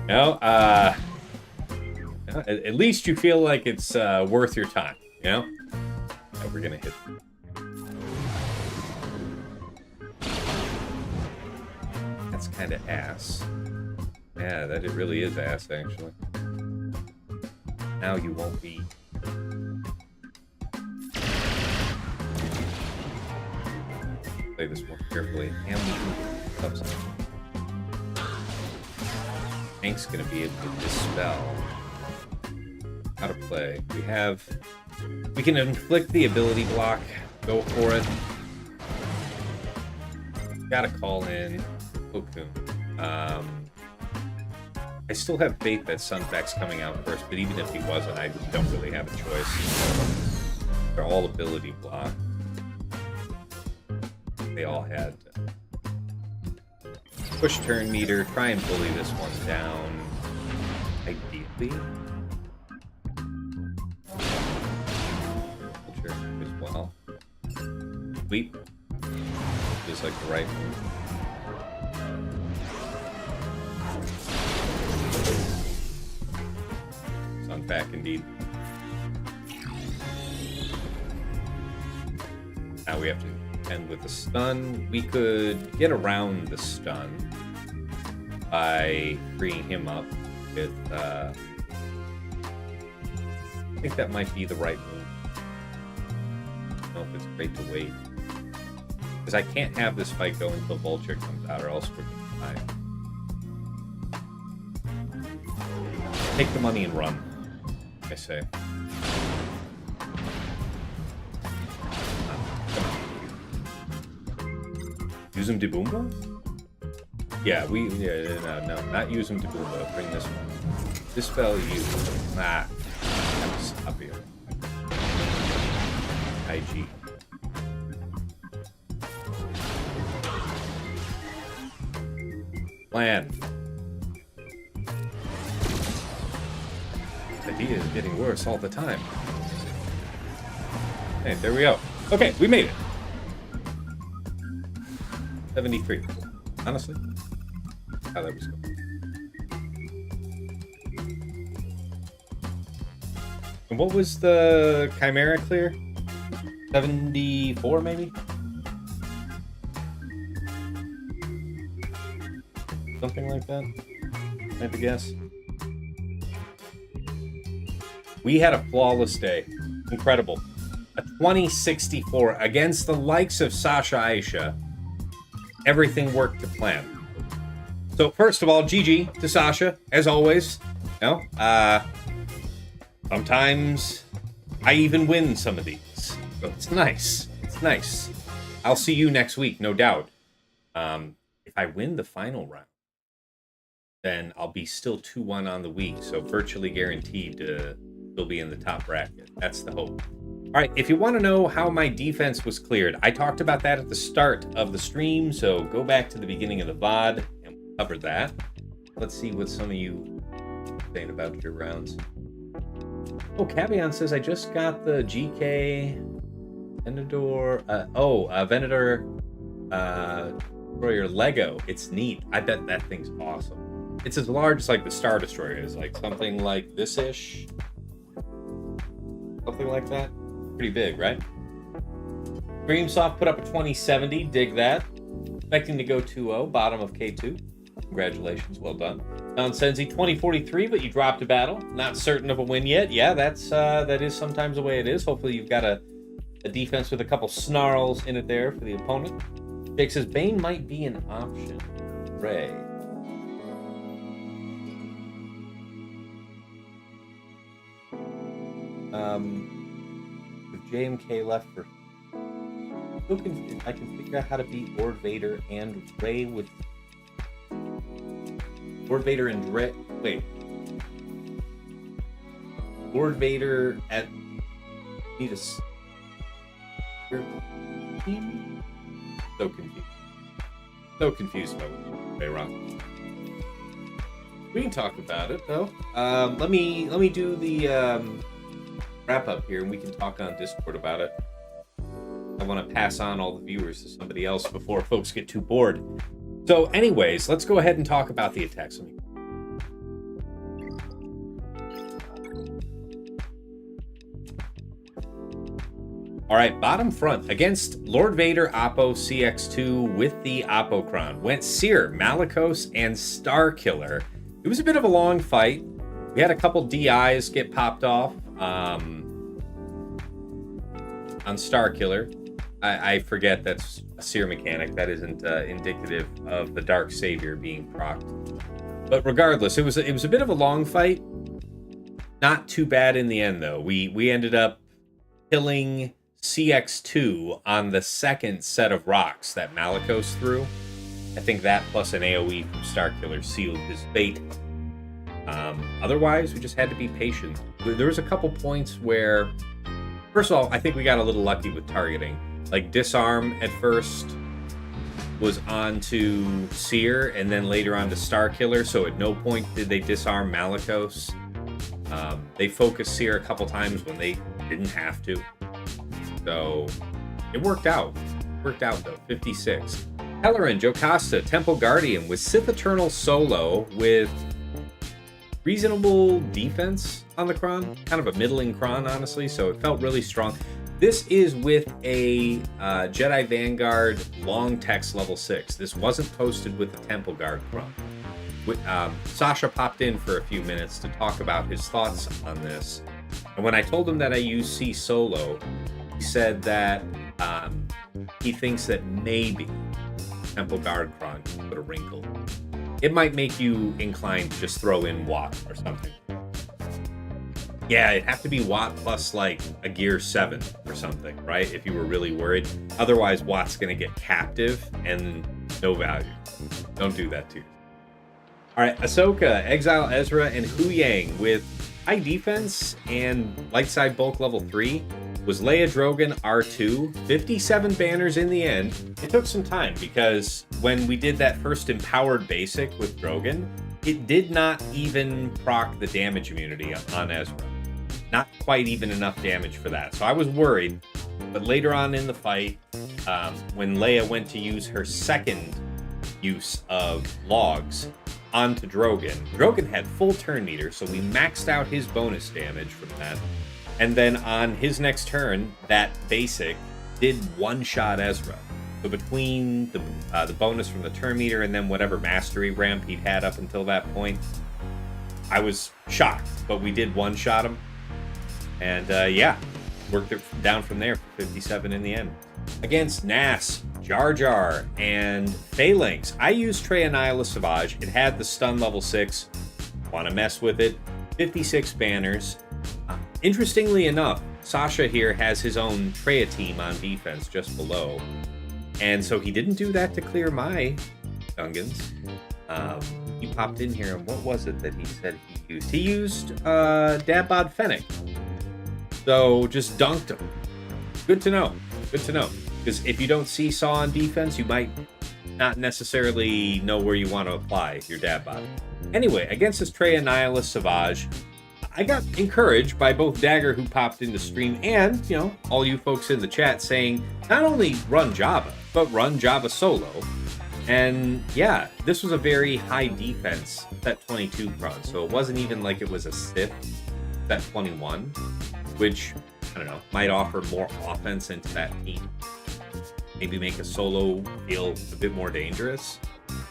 No, at least you feel like it's worth your time, you know? Yeah, we're gonna hit. That's kind of ass. Yeah, that it really is ass, actually. Now you won't be. Play this more carefully. And we can upside. Tank's gonna be able to dispel. How to play. We can inflict the ability block. Go for it. Gotta call in Cocoon. I still have faith that Sunfact's coming out first, but even if he wasn't, I don't really have a choice. They're all ability block. They all had push turn meter, try and bully this one down. Ideally. Culture as well. Sweet. Just like the right move. Sunk back indeed. Now we have to end with a stun. We could get around the stun by freeing him up with, I think that might be the right move. I don't know if it's great to wait. Because I can't have this fight go until Vulture comes out, or else we're going to die. Take the money and run, I say. Use him to Boomba? Yeah, no, not use him to Boomba. Bring this one. Dispel you. That was up here. IG. Plan. The idea is getting worse all the time. Hey, there we go. Okay, we made it. 73. Honestly, how that was going. And what was the Chimera clear? 74, maybe? Something like that? I have to guess. We had a flawless day. Incredible. A 2064 against the likes of Sashaisha. Everything worked to plan. So first of all, GG to Sasha, as always. You know, sometimes I even win some of these. So it's nice. It's nice. I'll see you next week, no doubt. If I win the final round, then I'll be still 2-1 on the week. So virtually guaranteed to still be in the top bracket. That's the hope. All right, if you want to know how my defense was cleared, I talked about that at the start of the stream, so go back to the beginning of the VOD and we'll cover that. Let's see what some of you are saying about your rounds. Oh, Cavion says, I just got the GK Venador, Venator for your Lego. It's neat. I bet that thing's awesome. It's as large as like the Star Destroyer is, like something like this-ish. Something like that. Pretty big, right? Dreamsoft put up a 2070. Dig that. Expecting to go 2-0. Bottom of K2. Congratulations. Well done. Nonsensi 2043, but you dropped a battle. Not certain of a win yet. Yeah, that is sometimes the way it is. Hopefully you've got a defense with a couple snarls in it there for the opponent. Jake says Bane might be an option. Ray. With JMK left for... I can figure out how to beat Lord Vader and Ray with... Lord Vader and Ray... Wait. Lord Vader at... Need a... Team? So confused. So confused about Ray Rock. We can talk about it, though. Let me do the... wrap up here and we can talk on Discord about it. I want to pass on all the viewers to somebody else before folks get too bored. So anyways, let's go ahead and talk about the attacks. All right, bottom front against Lord Vader Oppo CX2 with the Opocron went Cere, Malgus, and Starkiller. It was a bit of a long fight. We had a couple DIs get popped off. On Starkiller, I forget that's a Cere mechanic. That isn't indicative of the Dark Savior being procced. But regardless, it was a bit of a long fight. Not too bad in the end, though. We ended up killing CX2 on the second set of rocks that Malgus threw. I think that plus an AoE from Starkiller sealed his fate. Otherwise, we just had to be patient. There was a couple points where, first of all, I think we got a little lucky with targeting. Like, Disarm at first was on to Cere, and then later on to Starkiller, so at no point did they disarm Malgus. They focused Cere a couple times when they didn't have to. So, it worked out. Worked out, though. 56. Pellerin, Jocasta, Temple Guardian with Sith Eternal solo with reasonable defense on the Kron. Kind of a middling Kron, honestly, so it felt really strong. This is with a Jedi Vanguard long text level 6. This wasn't posted with the Temple Guard Kron. Sasha popped in for a few minutes to talk about his thoughts on this. And when I told him that I use C solo, he said that he thinks that maybe Temple Guard Kron can put a wrinkle. It might make you inclined to just throw in Watt or something. Yeah, it'd have to be Watt plus like a Gear 7 or something, right? If you were really worried. Otherwise, Watt's going to get captive and no value. Don't do that to you. All right, Ahsoka, Exile Ezra, and Hu Yang with high defense and light side bulk level 3 was Leia Drogon R2, 57 banners in the end. It took some time because when we did that first empowered basic with Drogon, it did not even proc the damage immunity on Ezra. Not quite even enough damage for that. So I was worried, but later on in the fight, when Leia went to use her second use of logs onto Drogon had full turn meter, so we maxed out his bonus damage from that. And then on his next turn, that basic did one-shot Ezra. So between the bonus from the turn meter and then whatever mastery ramp he'd had up until that point, I was shocked, but we did one-shot him. And yeah, worked it down from there for 57 in the end. Against Nas, Jar Jar, and Phalanx, I used Traya Nihilus Savage. It had the stun level 6. Want to mess with it? 56 banners. Interestingly enough, Sasha here has his own Traya team on defense just below. And so he didn't do that to clear my Gungans. He popped in here, and what was it that he said he used? He used Dabbod Fennec. So just dunked him. Good to know. Good to know. Because if you don't see Saw on defense, you might not necessarily know where you want to apply your Dabbod. Anyway, against this Traya Nihilus Savage, I got encouraged by both Dagger, who popped into stream, and, you know, all you folks in the chat saying, not only run Jabba, but run Jabba solo. And yeah, this was a very high defense set 22 Kron, so it wasn't even like it was a Sith set 21, which, I don't know, might offer more offense into that team. Maybe make a solo feel a bit more dangerous.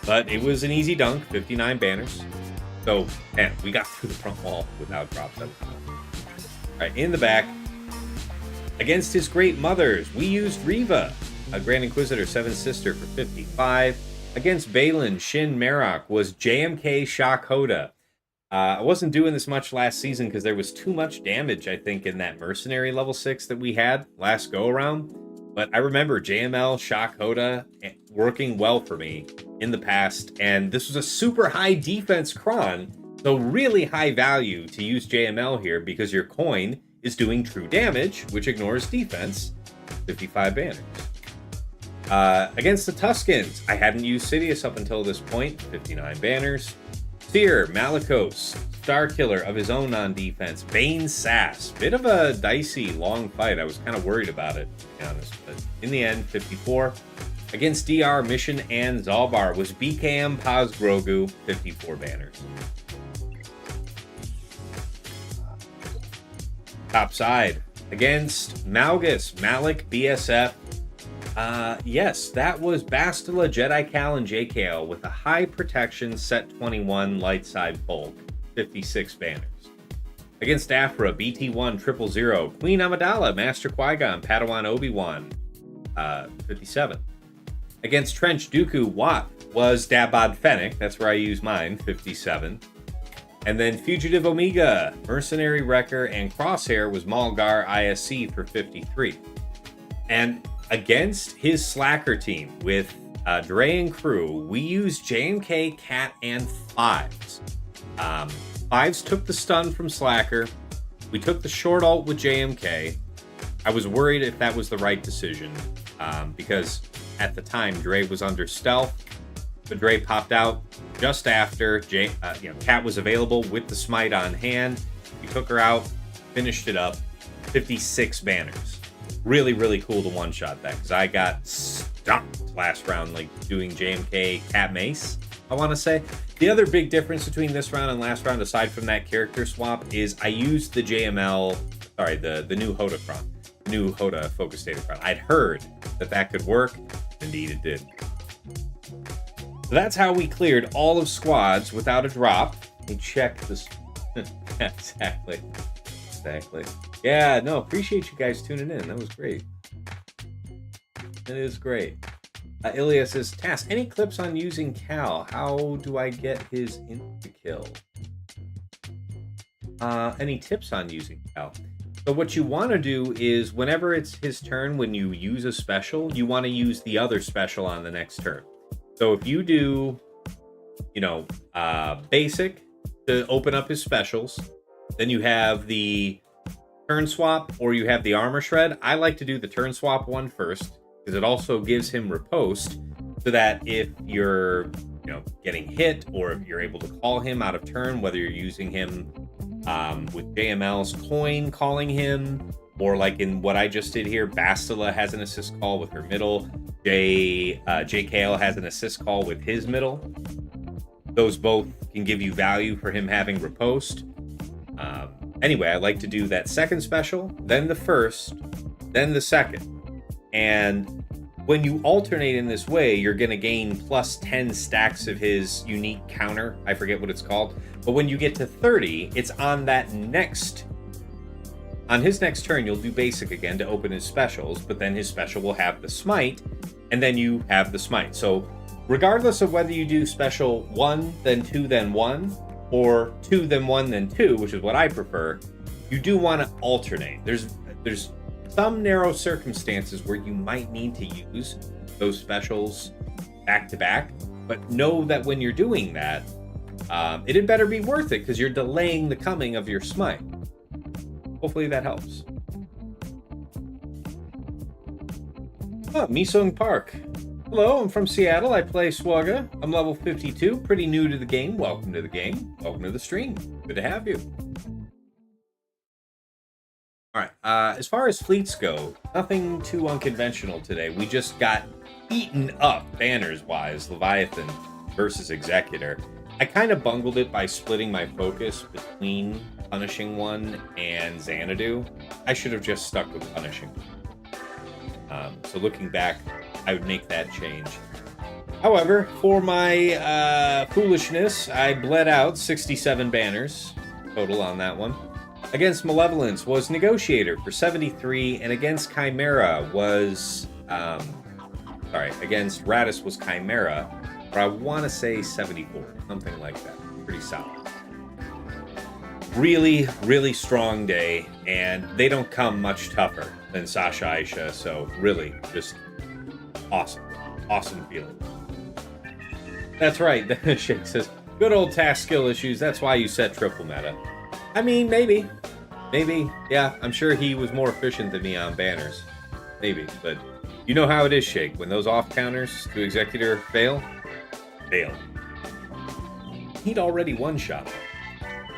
But it was an easy dunk, 59 banners. So, man, we got through the front wall without drop 7. All right, in the back, against his great mothers, we used Reva, a Grand Inquisitor 7 Sister, for 55. Against Baylan, Shin Marok was JMK Shock Hoda. I wasn't doing this much last season because there was too much damage, I think, in that Mercenary level 6 that we had last go-around. But I remember JML Shock Hoda working well for me in the past, and this was a super high defense Kron, so really high value to use JML here because your coin is doing true damage, which ignores defense. 55 banners. Against the Tuskens, I hadn't used Sidious up until this point. 59 banners. Cere, Malicos, Starkiller of his own on defense. Bane Sass. Bit of a dicey, long fight. I was kind of worried about it, to be honest. But in the end, 54. Against DR, Mission, and Zalbar was BKM Paz Grogu. 54 banners. Top side. Against Malgus, Malik, BSF. Yes, that was Bastila, Jedi Cal, and JKL with a high protection set 21 light side bulk, 56 banners. Against Aphra, BT1, 000, Queen Amidala, Master Qui-Gon, Padawan Obi-Wan, 57. Against Trench Dooku, Watt was Dabbod Fennec, that's where I use mine, 57. And then Fugitive Omega, Mercenary Wrecker, and Crosshair was Malgar ISC for 53. And against his Slacker team with Dre and crew, we used JMK, Cat, and Fives. Fives took the stun from Slacker. We took the short ult with JMK. I was worried if that was the right decision because at the time Dre was under stealth. But Dre popped out just after Cat was available with the smite on hand. We took her out, finished it up, 56 banners. Really, really cool to one-shot that because I got stomped last round, like doing JMK Cat Mace, I want to say. The other big difference between this round and last round, aside from that character swap, is I used the the new Hodacron, new Hoda Focus Datacron. I'd heard that could work. Indeed it did. So that's how we cleared all of squads without a drop. Let me check this. Exactly. Yeah, no, appreciate you guys tuning in. That was great. It is great. Ilya says, Task, any clips on using Cal? How do I get his insta-kill? Any tips on using Cal? So what you want to do is, whenever it's his turn, when you use a special, you want to use the other special on the next turn. So if you do, basic to open up his specials, then you have the turn swap or you have the armor shred. I like to do the turn swap one first because it also gives him riposte, so that if you're getting hit or if you're able to call him out of turn, whether you're using him with JML's coin calling him, or like in what I just did here, Bastila has an assist call with her middle, JKL has an assist call with his middle. Those both can give you value for him having riposte. Anyway, I like to do that second special, then the first, then the second. And when you alternate in this way, you're going to gain plus 10 stacks of his unique counter. I forget what it's called. But when you get to 30, it's on his next turn, you'll do basic again to open his specials, but then his special will have the smite, and then you have the smite. So regardless of whether you do special 1, then 2, then 1, or 2, then 1, then 2, which is what I prefer, you do want to alternate. There's some narrow circumstances where you might need to use those specials back to back, but know that when you're doing that, it had better be worth it because you're delaying the coming of your smite. Hopefully that helps. Misung Park. Hello, I'm from Seattle. I play Swugga. I'm level 52, pretty new to the game. Welcome to the game. Welcome to the stream. Good to have you. All right, as far as fleets go, nothing too unconventional today. We just got eaten up, banners-wise, Leviathan versus Executor. I kind of bungled it by splitting my focus between Punishing One and Xanadu. I should have just stuck with Punishing One. So looking back, I would make that change. However, for my foolishness, I bled out 67 banners total on that one. Against Malevolence was Negotiator for 73, and against Chimera was, against Raddus was Chimera, for I want to say 74, something like that. Pretty solid. Really, really strong day, and they don't come much tougher than Sashaisha, so really, just awesome. Awesome feeling. That's right, Shake says, good old task skill issues, that's why you set triple meta. I mean, maybe. Yeah, I'm sure he was more efficient than me on banners. Maybe, but you know how it is, Shake. When those off counters to Executor fail. He'd already one-shot them.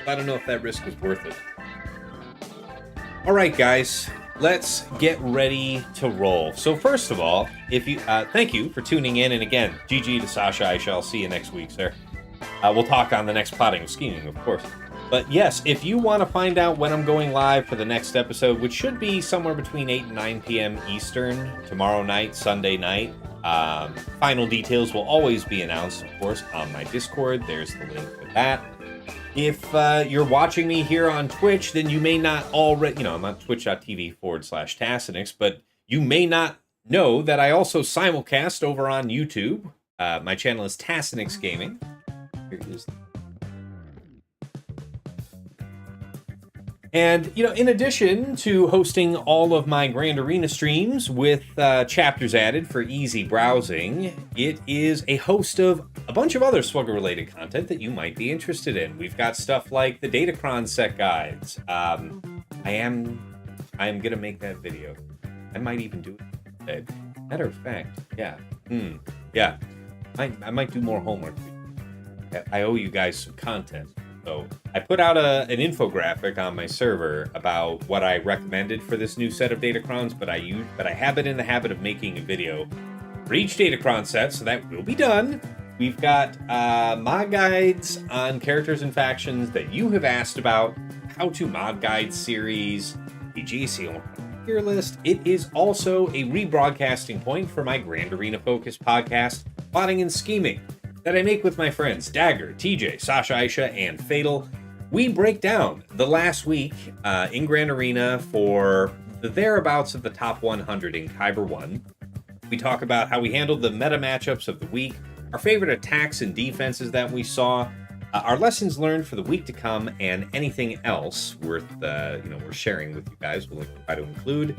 I don't know if that risk was worth it. All right, guys, let's get ready to roll. So first of all, thank you for tuning in, and again, GG to Sasha. I shall see you next week, sir. We'll talk on the next plotting and scheming, of course. But yes, if you want to find out when I'm going live for the next episode, which should be somewhere between 8 and 9 p.m. Eastern, tomorrow night, Sunday night, final details will always be announced, of course, on my Discord. There's the link for that. If you're watching me here on Twitch, then you may not already, I'm on twitch.tv/Tassinix, but you may not know that I also simulcast over on YouTube. My channel is Tassinix Gaming. Here it is. And, in addition to hosting all of my Grand Arena streams with chapters added for easy browsing, it is a host of a bunch of other Swugga-related content that you might be interested in. We've got stuff like the Datacron set guides. I am going to make that video. I might even do it today. Matter of fact, yeah. Yeah. I might do more homework. I owe you guys some content. So I put out an infographic on my server about what I recommended for this new set of Datacrons, but I have been in the habit of making a video for each Datacron set, so that will be done. We've got mod guides on characters and factions that you have asked about, how to mod guide series, a GC tier list. It is also a rebroadcasting point for my Grand Arena focused podcast, Plotting and Scheming, that I make with my friends Dagger, TJ, Sashaisha, and Fatal. We break down the last week in Grand Arena for the thereabouts of the top 100 in Kyber 1. We talk about how we handled the meta matchups of the week, our favorite attacks and defenses that we saw, our lessons learned for the week to come, and anything else worth we're sharing with you guys. We'll try to include.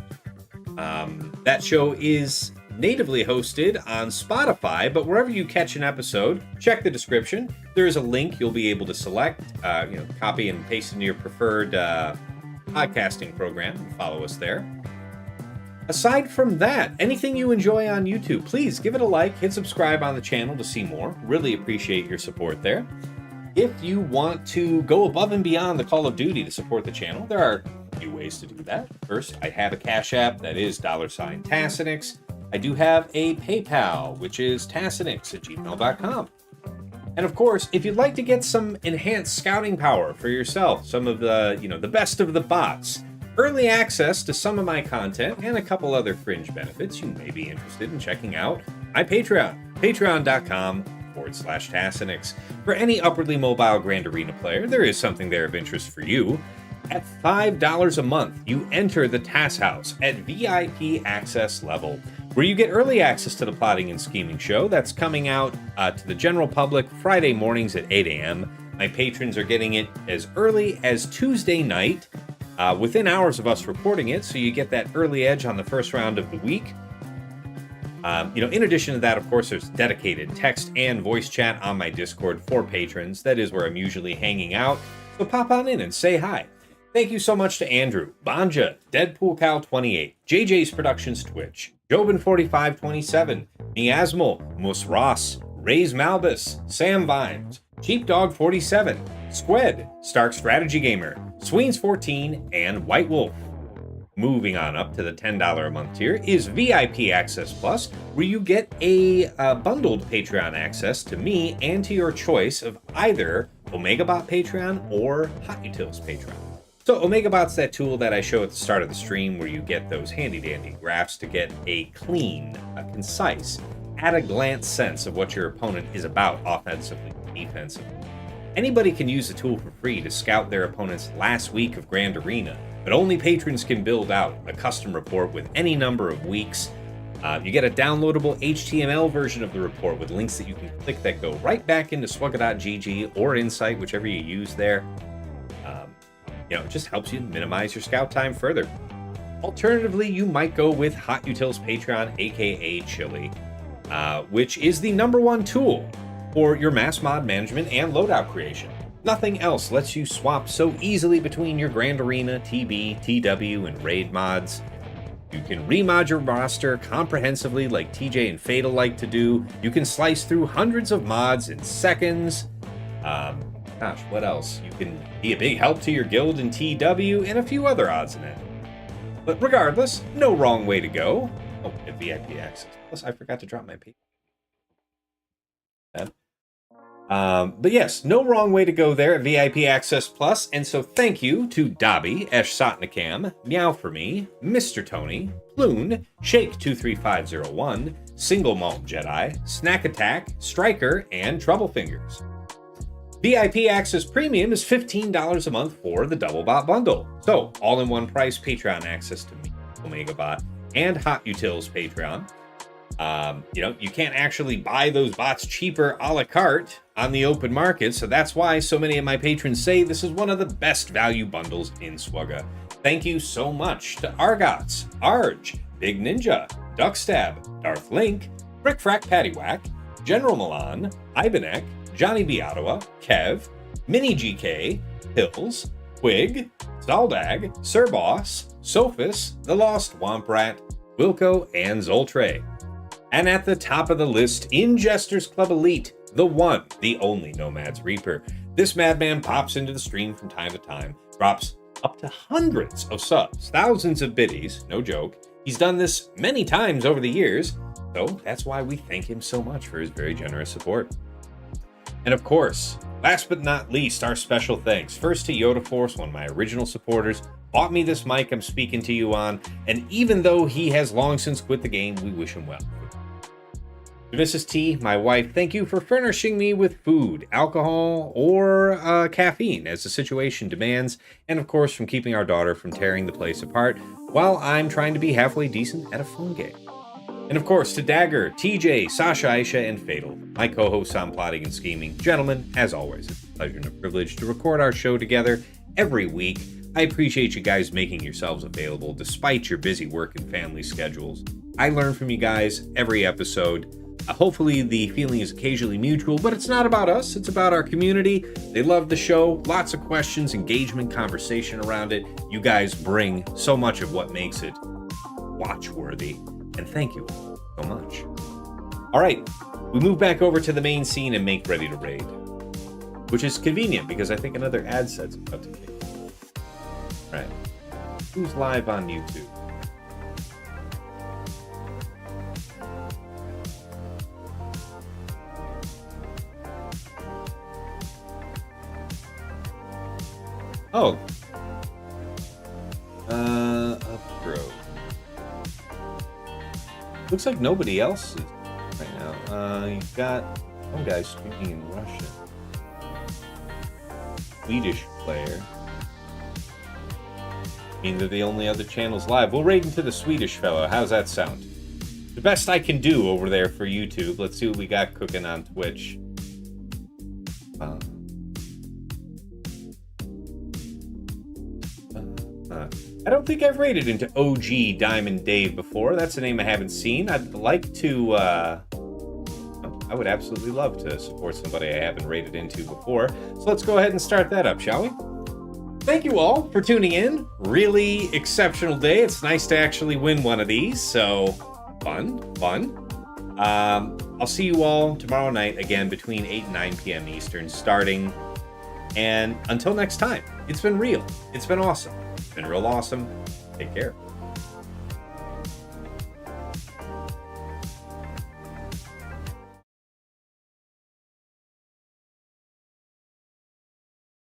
That show is natively hosted on Spotify, but wherever you catch an episode, check the description. There is a link you'll be able to select, copy and paste into your preferred podcasting program and follow us there. Aside from that, anything you enjoy on YouTube, please give it a like, hit subscribe on the channel to see more. Really appreciate your support there. If you want to go above and beyond the Call of Duty to support the channel, there are a few ways to do that. First, I have a Cash App that is $Tassinix. I do have a PayPal, which is tassinix@gmail.com. And of course, if you'd like to get some enhanced scouting power for yourself, some of the best of the bots, early access to some of my content, and a couple other fringe benefits you may be interested in checking out, my Patreon, patreon.com/Tassinix. For any upwardly mobile Grand Arena player, there is something there of interest for you. At $5 a month, you enter the TAS House at VIP access level, where you get early access to the Plotting and Scheming show that's coming out to the general public Friday mornings at 8 a.m. My patrons are getting it as early as Tuesday night, within hours of us reporting it, so you get that early edge on the first round of the week. In addition to that, of course, there's dedicated text and voice chat on my Discord for patrons. That is where I'm usually hanging out, so pop on in and say hi. Thank you so much to Andrew, Banja, Deadpool Cow 28, JJ's Productions Twitch, Jobin4527, Miasmal, Mus Ross, Raise Malbus, Sam Vimes, Sheepdog 47, Squed, Stark Strategy Gamer, Sweens 14, and White Wolf. Moving on up to the $10 a month tier is VIP Access Plus, where you get a bundled Patreon access to me and to your choice of either FOmega Patreon or Hot Utils Patreon. So FOmega that tool that I show at the start of the stream, where you get those handy-dandy graphs to get a clean, concise, at-a-glance sense of what your opponent is about offensively and defensively. Anybody can use the tool for free to scout their opponent's last week of Grand Arena, but only patrons can build out a custom report with any number of weeks. You get a downloadable HTML version of the report with links that you can click that go right back into swugga.gg or Insight, whichever you use there. It just helps you minimize your scout time further. Alternatively, you might go with Hot Utils Patreon, aka Chili, which is the #1 tool for your mass mod management and loadout creation. Nothing else lets you swap so easily between your Grand Arena, TB, TW, and Raid mods. You can remod your roster comprehensively like TJ and Fatal like to do. You can slice through hundreds of mods in seconds. What else? You can be a big help to your guild in TW and a few other odds and ends. But regardless, no wrong way to go. Oh, and VIP access. Plus, I forgot to drop my page. But yes, no wrong way to go there at VIP Access Plus. And so thank you to Dobby, Esh Sotnikam, Meow for Me, Mr. Tony, Ploon, Shake23501, Single Malt Jedi, Snack Attack, Striker, and Troublefingers. VIP Access Premium is $15 a month for the Double Bot Bundle. So, all-in-one price Patreon access to me, FOmega Bot, and Hot Utils Patreon. You can't actually buy those bots cheaper a la carte on the open market, so that's why so many of my patrons say this is one of the best value bundles in Swugga. Thank you so much to Argots, Arj, Big Ninja, Duckstab, Darth Link, Frick Frack Paddywhack, General Milan, Ivanek, Johnny B. Ottawa, Kev, Mini GK, Hills, Quig, Zaldag, Sir Boss, Sophis, The Lost Womp Rat, Wilco, and Zoltre. And at the top of the list, in Jester's Club Elite, the one, the only Nomad's Reaper. This madman pops into the stream from time to time, drops up to hundreds of subs, thousands of biddies, no joke. He's done this many times over the years, So that's why we thank him so much for his very generous support. And of course, last but not least, our special thanks first to Yoda Force, one of my original supporters, bought me this mic I'm speaking to you on, and even though he has long since quit the game, we wish him well. To Mrs. T, my wife, thank you for furnishing me with food, alcohol, or caffeine as the situation demands, and of course from keeping our daughter from tearing the place apart while I'm trying to be halfway decent at a phone game. And of course to Dagger, TJ, Sashaisha, and Fatal, my co-hosts on Plotting and Scheming. Gentlemen, as always, it's a pleasure and a privilege to record our show together every week. I appreciate you guys making yourselves available despite your busy work and family schedules. I learn from you guys every episode. Hopefully the feeling is occasionally mutual, but it's not about us, it's about our community. They love the show, lots of questions, engagement, conversation around it. You guys bring so much of what makes it watch-worthy, and thank you so much. All right, we move back over to the main scene and make ready to raid, which is convenient because I think another ad set's about to kick. All right, who's live on YouTube? Oh. Aphra. Looks like nobody else is right now. You've got one guy speaking in Russian. Swedish player. I mean, they're the only other channels live. We'll raid into the Swedish fellow. How's that sound? The best I can do over there for YouTube. Let's see what we got cooking on Twitch. I don't think I've raided into OG Diamond Dave before. That's a name I haven't seen. I'd like to, I would absolutely love to support somebody I haven't raided into before. So let's go ahead and start that up, shall we? Thank you all for tuning in. Really exceptional day. It's nice to actually win one of these. So fun. I'll see you all tomorrow night again between 8 and 9 p.m. Eastern starting. And until next time, it's been real. It's been awesome. It's been real awesome. Take care.